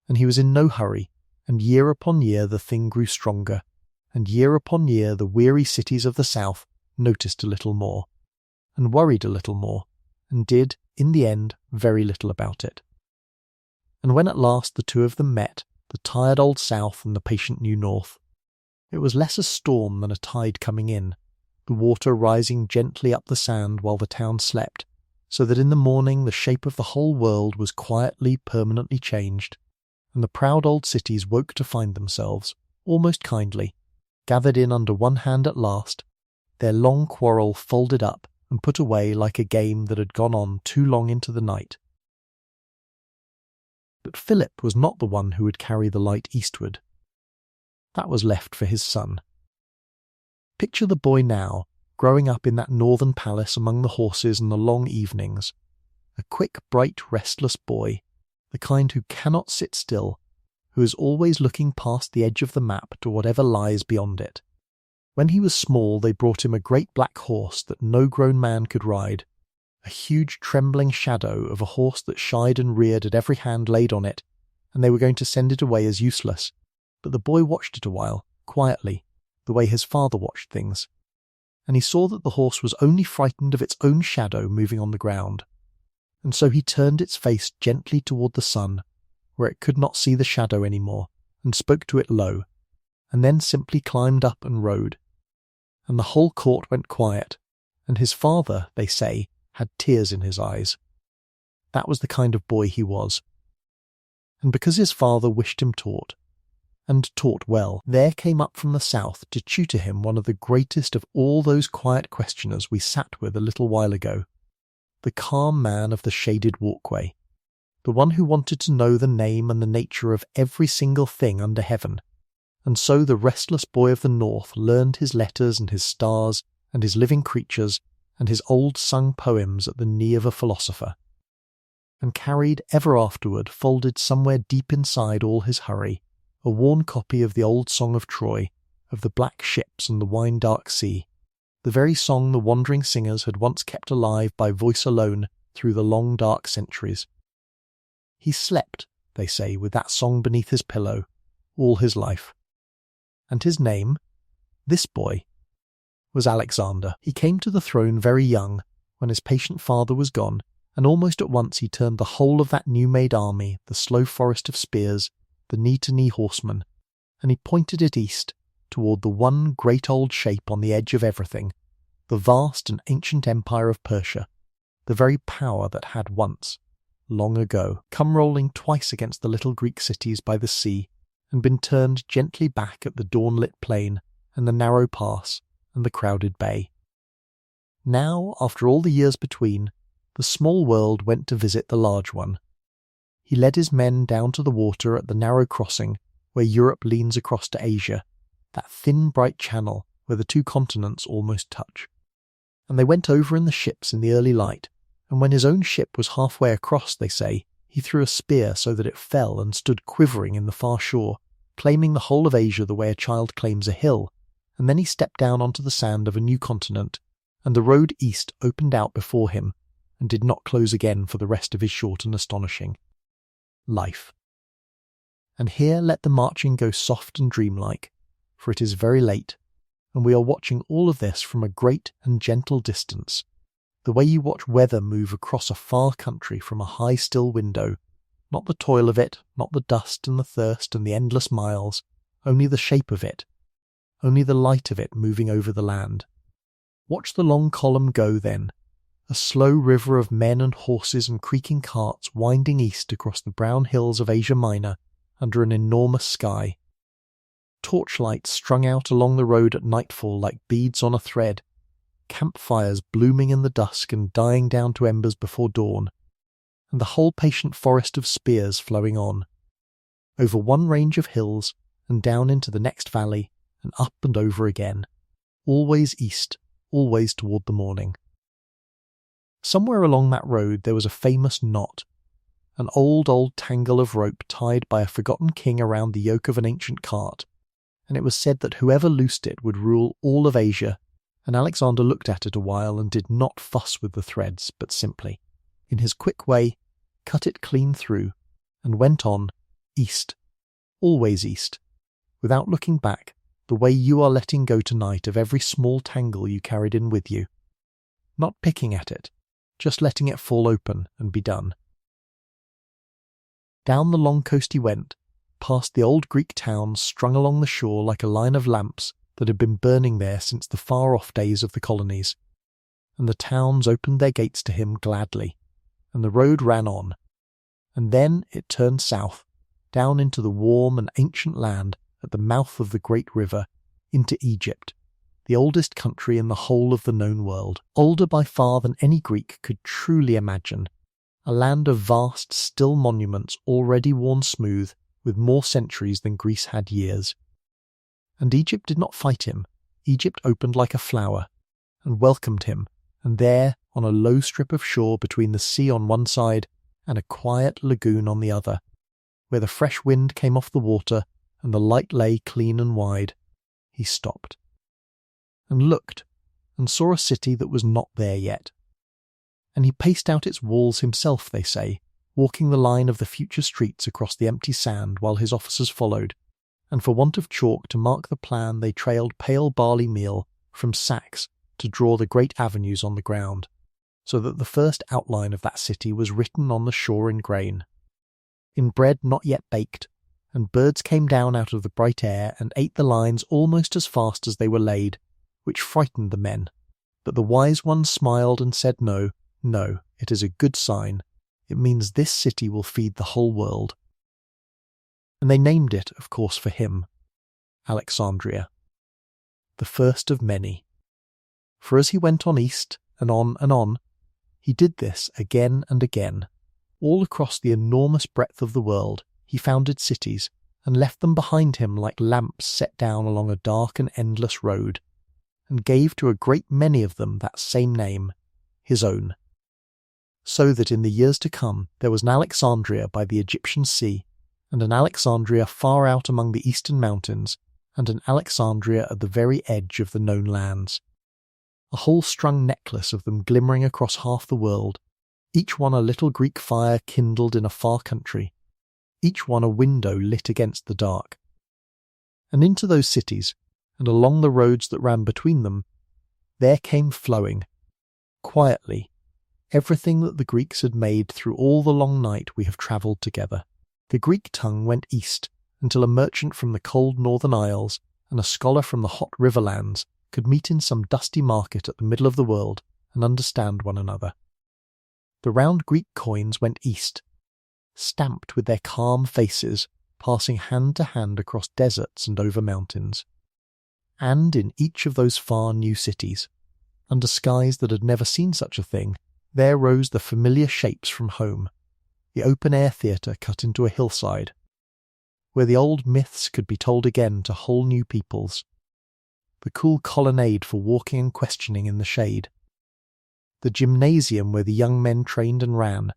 and he was in no hurry, and year upon year the thing grew stronger, and year upon year the weary cities of the south noticed a little more, and worried a little more, and did, in the end, very little about it. And when at last the two of them met, the tired old south and the patient new north, it was less a storm than a tide coming in, the water rising gently up the sand while the town slept, so that in the morning the shape of the whole world was quietly, permanently changed, and the proud old cities woke to find themselves, almost kindly, gathered in under one hand at last, their long quarrel folded up and put away like a game that had gone on too long into the night. But Philip was not the one who would carry the light eastward. that was left for his son. Picture the boy now, growing up in that northern palace among the horses and the long evenings. A quick, bright, restless boy, the kind who cannot sit still, who is always looking past the edge of the map to whatever lies beyond it. When he was small, they brought him a great black horse that no grown man could ride, a huge trembling shadow of a horse that shied and reared at every hand laid on it, and they were going to send it away as useless. But the boy watched it a while, quietly, the way his father watched things, and he saw that the horse was only frightened of its own shadow moving on the ground. And so he turned its face gently toward the sun, where it could not see the shadow any more, and spoke to it low, and then simply climbed up and rode. And the whole court went quiet, and his father, they say, had tears in his eyes. That was the kind of boy he was. And because his father wished him taught, and taught well, there came up from the south to tutor him one of the greatest of all those quiet questioners we sat with a little while ago, the calm man of the shaded walkway, the one who wanted to know the name and the nature of every single thing under heaven. And so the restless boy of the north learned his letters and his stars and his living creatures and his old sung poems at the knee of a philosopher, and carried ever afterward, folded somewhere deep inside all his hurry, a worn copy of the old Song of Troy, of the black ships and the wine-dark sea, the very song the wandering singers had once kept alive by voice alone through the long dark centuries. He slept, they say, with that song beneath his pillow, all his life. And his name, this boy, was Alexander. He came to the throne very young, when his patient father was gone, and almost at once he turned the whole of that new-made army, the slow forest of spears, the knee-to-knee horsemen, and he pointed it east, toward the one great old shape on the edge of everything, the vast and ancient empire of Persia, the very power that had once, long ago, come rolling twice against the little Greek cities by the sea, and been turned gently back at the dawn-lit plain and the narrow pass and the crowded bay. Now, after all the years between, the small world went to visit the large one. He led his men down to the water at the narrow crossing where Europe leans across to Asia, that thin bright channel where the two continents almost touch. And they went over in the ships in the early light, and when his own ship was halfway across, they say, he threw a spear so that it fell and stood quivering in the far shore, claiming the whole of Asia the way a child claims a hill, and then he stepped down onto the sand of a new continent, and the road east opened out before him, and did not close again for the rest of his short and astonishing life. And here let the marching go soft and dreamlike, for it is very late, and we are watching all of this from a great and gentle distance, the way you watch weather move across a far country from a high still window, not the toil of it, not the dust and the thirst and the endless miles, only the shape of it, only the light of it moving over the land. Watch the long column go then, a slow river of men and horses and creaking carts winding east across the brown hills of Asia Minor under an enormous sky. Torchlights strung out along the road at nightfall like beads on a thread, campfires blooming in the dusk and dying down to embers before dawn, and the whole patient forest of spears flowing on, over one range of hills and down into the next valley and up and over again, always east, always toward the morning. Somewhere along that road there was a famous knot, an old tangle of rope tied by a forgotten king around the yoke of an ancient cart, and it was said that whoever loosed it would rule all of Asia, and Alexander looked at it a while and did not fuss with the threads, but simply, in his quick way, cut it clean through, and went on, east, always east, without looking back, the way you are letting go tonight of every small tangle you carried in with you, not picking at it, just letting it fall open and be done. Down the long coast he went, past the old Greek towns strung along the shore like a line of lamps that had been burning there since the far-off days of the colonies, and the towns opened their gates to him gladly, and the road ran on, and then it turned south, down into the warm and ancient land at the mouth of the great river, into Egypt, the oldest country in the whole of the known world, older by far than any Greek could truly imagine, a land of vast, still monuments already worn smooth with more centuries than Greece had years. And Egypt did not fight him. Egypt opened like a flower, and welcomed him, and there, on a low strip of shore between the sea on one side and a quiet lagoon on the other, where the fresh wind came off the water and the light lay clean and wide, he stopped, and looked, and saw a city that was not there yet. And he paced out its walls himself, they say, walking the line of the future streets across the empty sand while his officers followed, and for want of chalk to mark the plan they trailed pale barley meal from sacks to draw the great avenues on the ground, so that the first outline of that city was written on the shore in grain, in bread not yet baked, and birds came down out of the bright air and ate the lines almost as fast as they were laid, which frightened the men. But the wise one smiled and said, "No, no, it is a good sign. It means this city will feed the whole world." And they named it, of course, for him, Alexandria, the first of many. For as he went on east, and on, he did this again and again. All across the enormous breadth of the world, he founded cities, and left them behind him like lamps set down along a dark and endless road, and gave to a great many of them that same name, his own. So that in the years to come there was an Alexandria by the Egyptian sea, and an Alexandria far out among the eastern mountains, and an Alexandria at the very edge of the known lands. A whole strung necklace of them glimmering across half the world, each one a little Greek fire kindled in a far country, each one a window lit against the dark. And into those cities, and along the roads that ran between them, there came flowing, quietly, everything that the Greeks had made through all the long night we have travelled together. The Greek tongue went east until a merchant from the cold northern isles and a scholar from the hot riverlands could meet in some dusty market at the middle of the world and understand one another. The round Greek coins went east, stamped with their calm faces, passing hand to hand across deserts and over mountains. And in each of those far new cities, under skies that had never seen such a thing, there rose the familiar shapes from home, the open-air theatre cut into a hillside, where the old myths could be told again to whole new peoples, the cool colonnade for walking and questioning in the shade, the gymnasium where the young men trained and ran,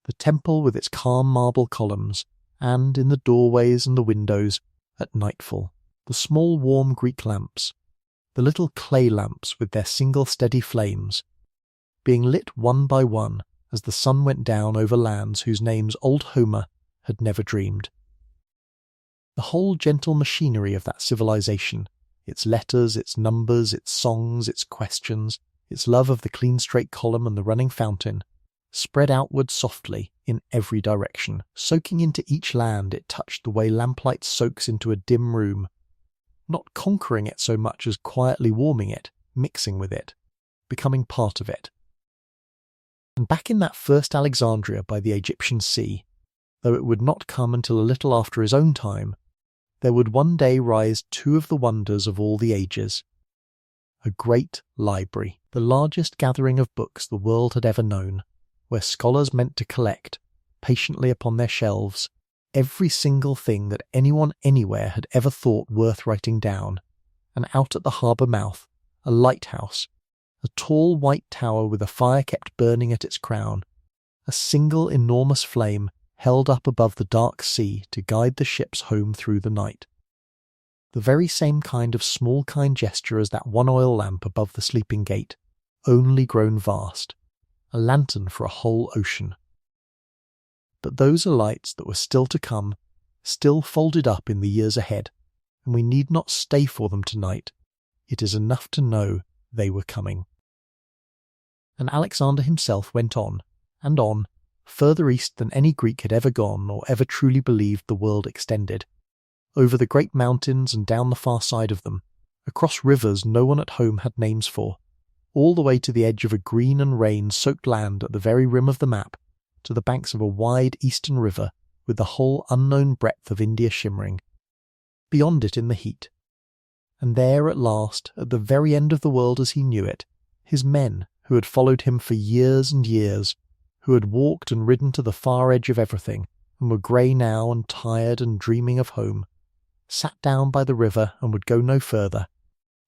the temple with its calm marble columns, and in the doorways and the windows, at nightfall, the small warm Greek lamps, the little clay lamps with their single steady flames, being lit one by one as the sun went down over lands whose names old Homer had never dreamed. The whole gentle machinery of that civilization, its letters, its numbers, its songs, its questions, its love of the clean straight column and the running fountain, spread outward softly in every direction, soaking into each land it touched the way lamplight soaks into a dim room, not conquering it so much as quietly warming it, mixing with it, becoming part of it. And back in that first Alexandria by the Egyptian sea, though it would not come until a little after his own time, there would one day rise two of the wonders of all the ages. A great library, the largest gathering of books the world had ever known, where scholars meant to collect, patiently upon their shelves, every single thing that anyone anywhere had ever thought worth writing down, and out at the harbour mouth, a lighthouse, a tall white tower with a fire kept burning at its crown, a single enormous flame held up above the dark sea to guide the ships home through the night. The very same kind of small kind gesture as that one oil lamp above the sleeping gate, only grown vast, a lantern for a whole ocean. But those are lights that were still to come, still folded up in the years ahead, and we need not stay for them tonight. It is enough to know they were coming. And Alexander himself went on, further east than any Greek had ever gone or ever truly believed the world extended, over the great mountains and down the far side of them, across rivers no one at home had names for, all the way to the edge of a green and rain-soaked land at the very rim of the map, to the banks of a wide eastern river with the whole unknown breadth of India shimmering, beyond it in the heat. And there at last, at the very end of the world as he knew it, his men, who had followed him for years and years, who had walked and ridden to the far edge of everything, and were grey now and tired and dreaming of home, sat down by the river and would go no further,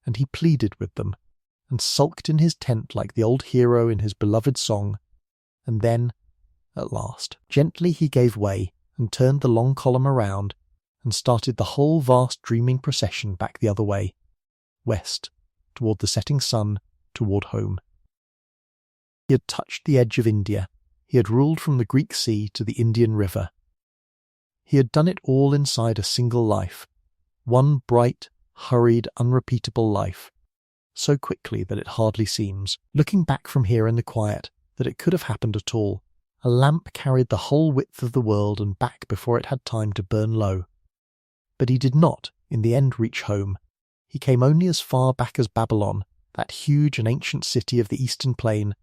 and he pleaded with them, and sulked in his tent like the old hero in his beloved song, and then, at last, gently he gave way and turned the long column around and started the whole vast dreaming procession back the other way, west, toward the setting sun, toward home. He had touched the edge of India. He had ruled from the Greek Sea to the Indian River. He had done it all inside a single life, one bright, hurried, unrepeatable life, so quickly that it hardly seems, looking back from here in the quiet, that it could have happened at all. A lamp carried the whole width of the world and back before it had time to burn low. But he did not, in the end, reach home. He came only as far back as Babylon, that huge and ancient city of the eastern plain,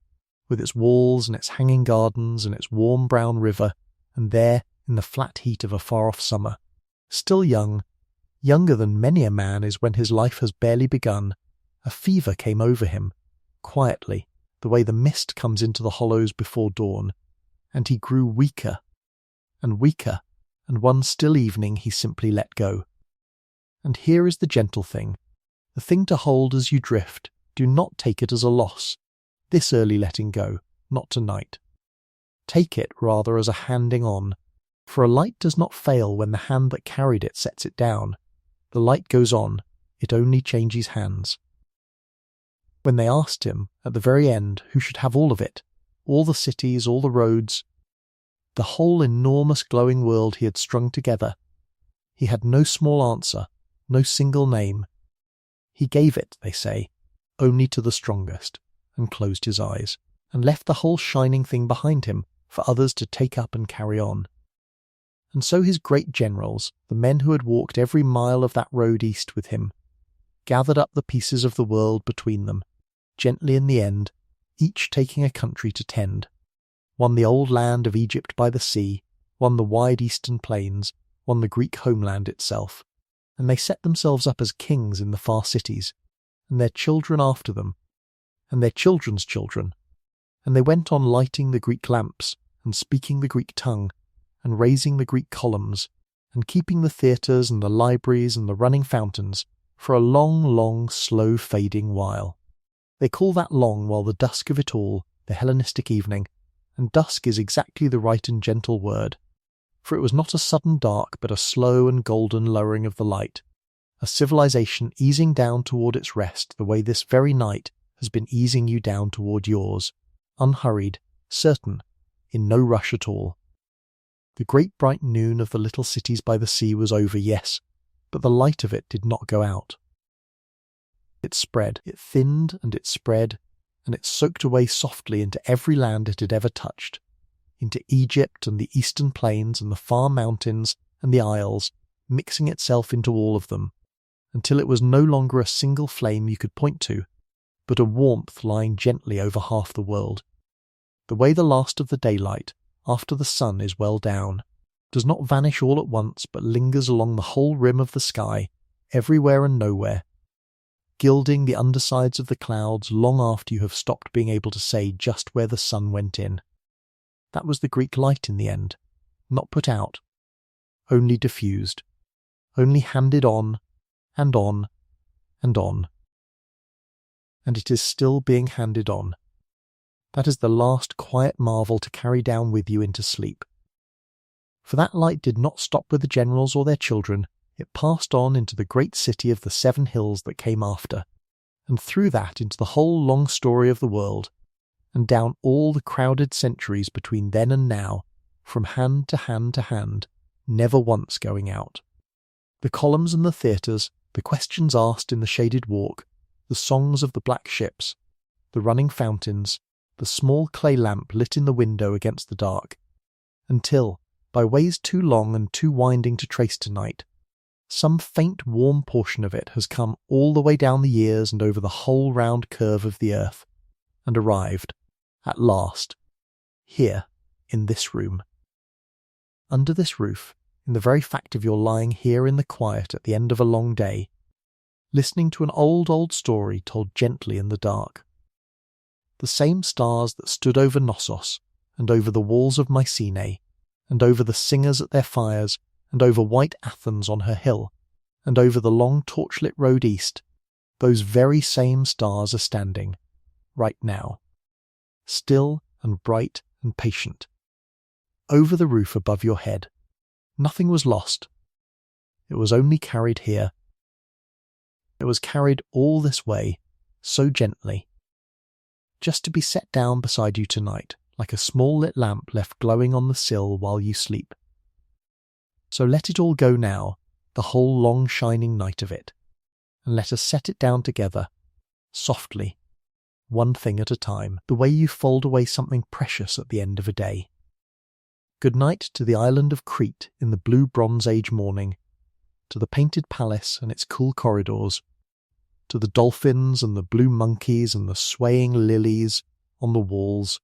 with its walls and its hanging gardens and its warm brown river, and there, in the flat heat of a far-off summer, still young, younger than many a man is when his life has barely begun, a fever came over him, quietly, the way the mist comes into the hollows before dawn, and he grew weaker, and one still evening he simply let go. And here is the gentle thing, the thing to hold as you drift. Do not take it as a loss, this early letting go, not tonight. Take it rather as a handing on, for a light does not fail when the hand that carried it sets it down. The light goes on, it only changes hands. When they asked him, at the very end, who should have all of it, all the cities, all the roads, the whole enormous glowing world he had strung together, he had no small answer, no single name. He gave it, they say, only to the strongest, and closed his eyes, and left the whole shining thing behind him for others to take up and carry on. And so his great generals, the men who had walked every mile of that road east with him, gathered up the pieces of the world between them, gently in the end, each taking a country to tend, one the old land of Egypt by the sea, one the wide eastern plains, one the Greek homeland itself, and they set themselves up as kings in the far cities, and their children after them, and their children's children, and they went on lighting the Greek lamps, and speaking the Greek tongue, and raising the Greek columns, and keeping the theatres and the libraries and the running fountains for a long, long, slow fading while. They call that long while the dusk of it all, the Hellenistic evening, and dusk is exactly the right and gentle word, for it was not a sudden dark but a slow and golden lowering of the light, a civilization easing down toward its rest the way this very night has been easing you down toward yours, unhurried, certain, in no rush at all. The great bright noon of the little cities by the sea was over, yes, but the light of it did not go out. It spread, it thinned and it spread, and it soaked away softly into every land it had ever touched, into Egypt and the eastern plains and the far mountains and the isles, mixing itself into all of them, until it was no longer a single flame you could point to, but a warmth lying gently over half the world. The way the last of the daylight, after the sun is well down, does not vanish all at once but lingers along the whole rim of the sky, everywhere and nowhere, gilding the undersides of the clouds long after you have stopped being able to say just where the sun went in. That was the Greek light in the end, not put out, only diffused, only handed on, and on, and on. And it is still being handed on. That is the last quiet marvel to carry down with you into sleep. For that light did not stop with the generals or their children, it passed on into the great city of the 7 hills that came after, and through that into the whole long story of the world, and down all the crowded centuries between then and now, from hand to hand to hand, never once going out. The columns and the theatres, the questions asked in the shaded walk, the songs of the black ships, the running fountains, the small clay lamp lit in the window against the dark, until, by ways too long and too winding to trace tonight, some faint warm portion of it has come all the way down the years and over the whole round curve of the earth, and arrived, at last, here, in this room. Under this roof, in the very fact of your lying here in the quiet at the end of a long day, listening to an old story told gently in the dark. The same stars that stood over Knossos, and over the walls of Mycenae, and over the singers at their fires, and over white Athens on her hill, and over the long torchlit road east, those very same stars are standing, right now, still and bright and patient, over the roof above your head. Nothing was lost. It was only carried here. It was carried all this way, so gently, just to be set down beside you tonight, like a small lit lamp left glowing on the sill while you sleep. So let it all go now, the whole long shining night of it, and let us set it down together, softly, one thing at a time, the way you fold away something precious at the end of a day. Good night to the island of Crete in the blue Bronze Age morning, to the painted palace and its cool corridors, to the dolphins and the blue monkeys and the swaying lilies on the walls,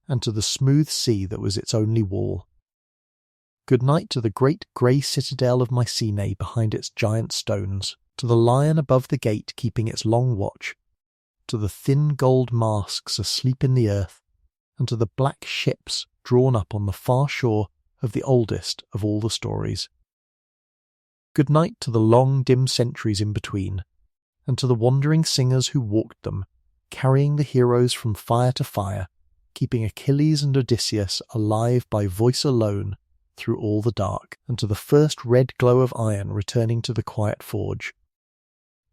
and to the smooth sea that was its only wall. Good night to the great grey citadel of Mycenae behind its giant stones, to the lion above the gate keeping its long watch, to the thin gold masks asleep in the earth, and to the black ships drawn up on the far shore of the oldest of all the stories. Good night to the long dim centuries in between, and to the wandering singers who walked them, carrying the heroes from fire to fire, keeping Achilles and Odysseus alive by voice alone through all the dark, and to the first red glow of iron returning to the quiet forge.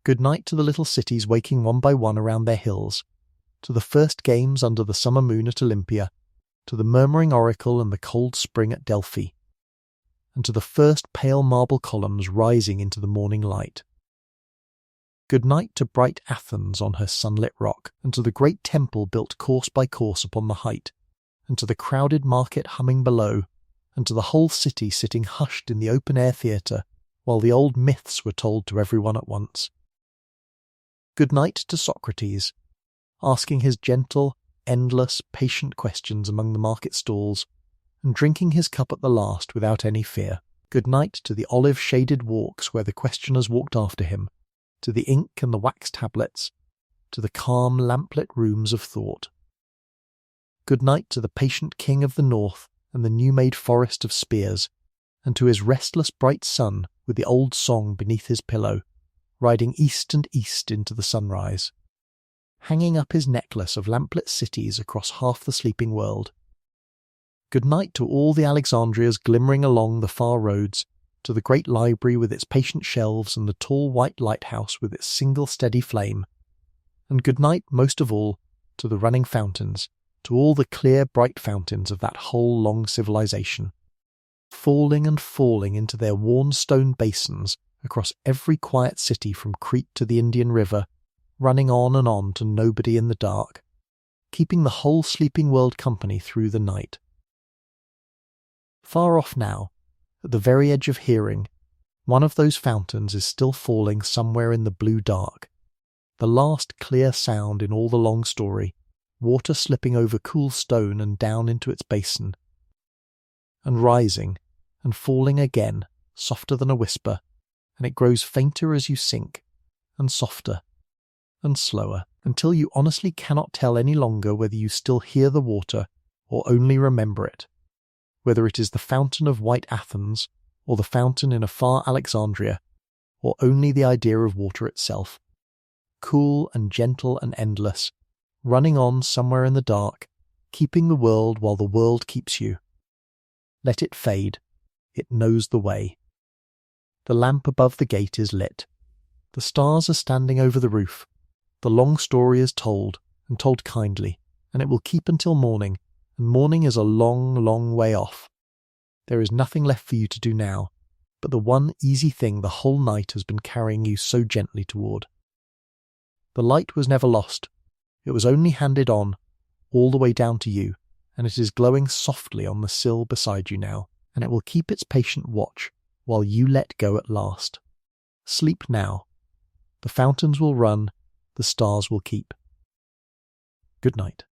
Good night to the little cities waking one by one around their hills, to the first games under the summer moon at Olympia, to the murmuring oracle and the cold spring at Delphi, and to the first pale marble columns rising into the morning light. Good night to bright Athens on her sunlit rock, and to the great temple built course by course upon the height, and to the crowded market humming below, and to the whole city sitting hushed in the open-air theatre while the old myths were told to everyone at once. Good night to Socrates, asking his gentle, endless, patient questions among the market stalls, and drinking his cup at the last without any fear. Good night to the olive-shaded walks where the questioners walked after him, to the ink and the wax tablets, to the calm, lamplit rooms of thought. Good night to the patient king of the north and the new-made forest of spears, and to his restless bright sun with the old song beneath his pillow, riding east and east into the sunrise, hanging up his necklace of lamplit cities across half the sleeping world. Good night to all the Alexandrias glimmering along the far roads, to the great library with its patient shelves and the tall white lighthouse with its single steady flame. And good night, most of all, to the running fountains, to all the clear bright fountains of that whole long civilization, falling and falling into their worn stone basins across every quiet city from Crete to the Indian River, running on and on to nobody in the dark, keeping the whole sleeping world company through the night. Far off now, at the very edge of hearing, one of those fountains is still falling somewhere in the blue dark, the last clear sound in all the long story, water slipping over cool stone and down into its basin, and rising and falling again, softer than a whisper, and it grows fainter as you sink, and softer, and slower, until you honestly cannot tell any longer whether you still hear the water or only remember it, whether it is the fountain of white Athens, or the fountain in a far Alexandria, or only the idea of water itself, cool and gentle and endless, running on somewhere in the dark, keeping the world while the world keeps you. Let it fade. It knows the way. The lamp above the gate is lit. The stars are standing over the roof. The long story is told, and told kindly, and it will keep until morning, and morning is a long, long way off. There is nothing left for you to do now, but the one easy thing the whole night has been carrying you so gently toward. The light was never lost. It was only handed on, all the way down to you, and it is glowing softly on the sill beside you now, and it will keep its patient watch while you let go at last. Sleep now. The fountains will run, the stars will keep. Good night.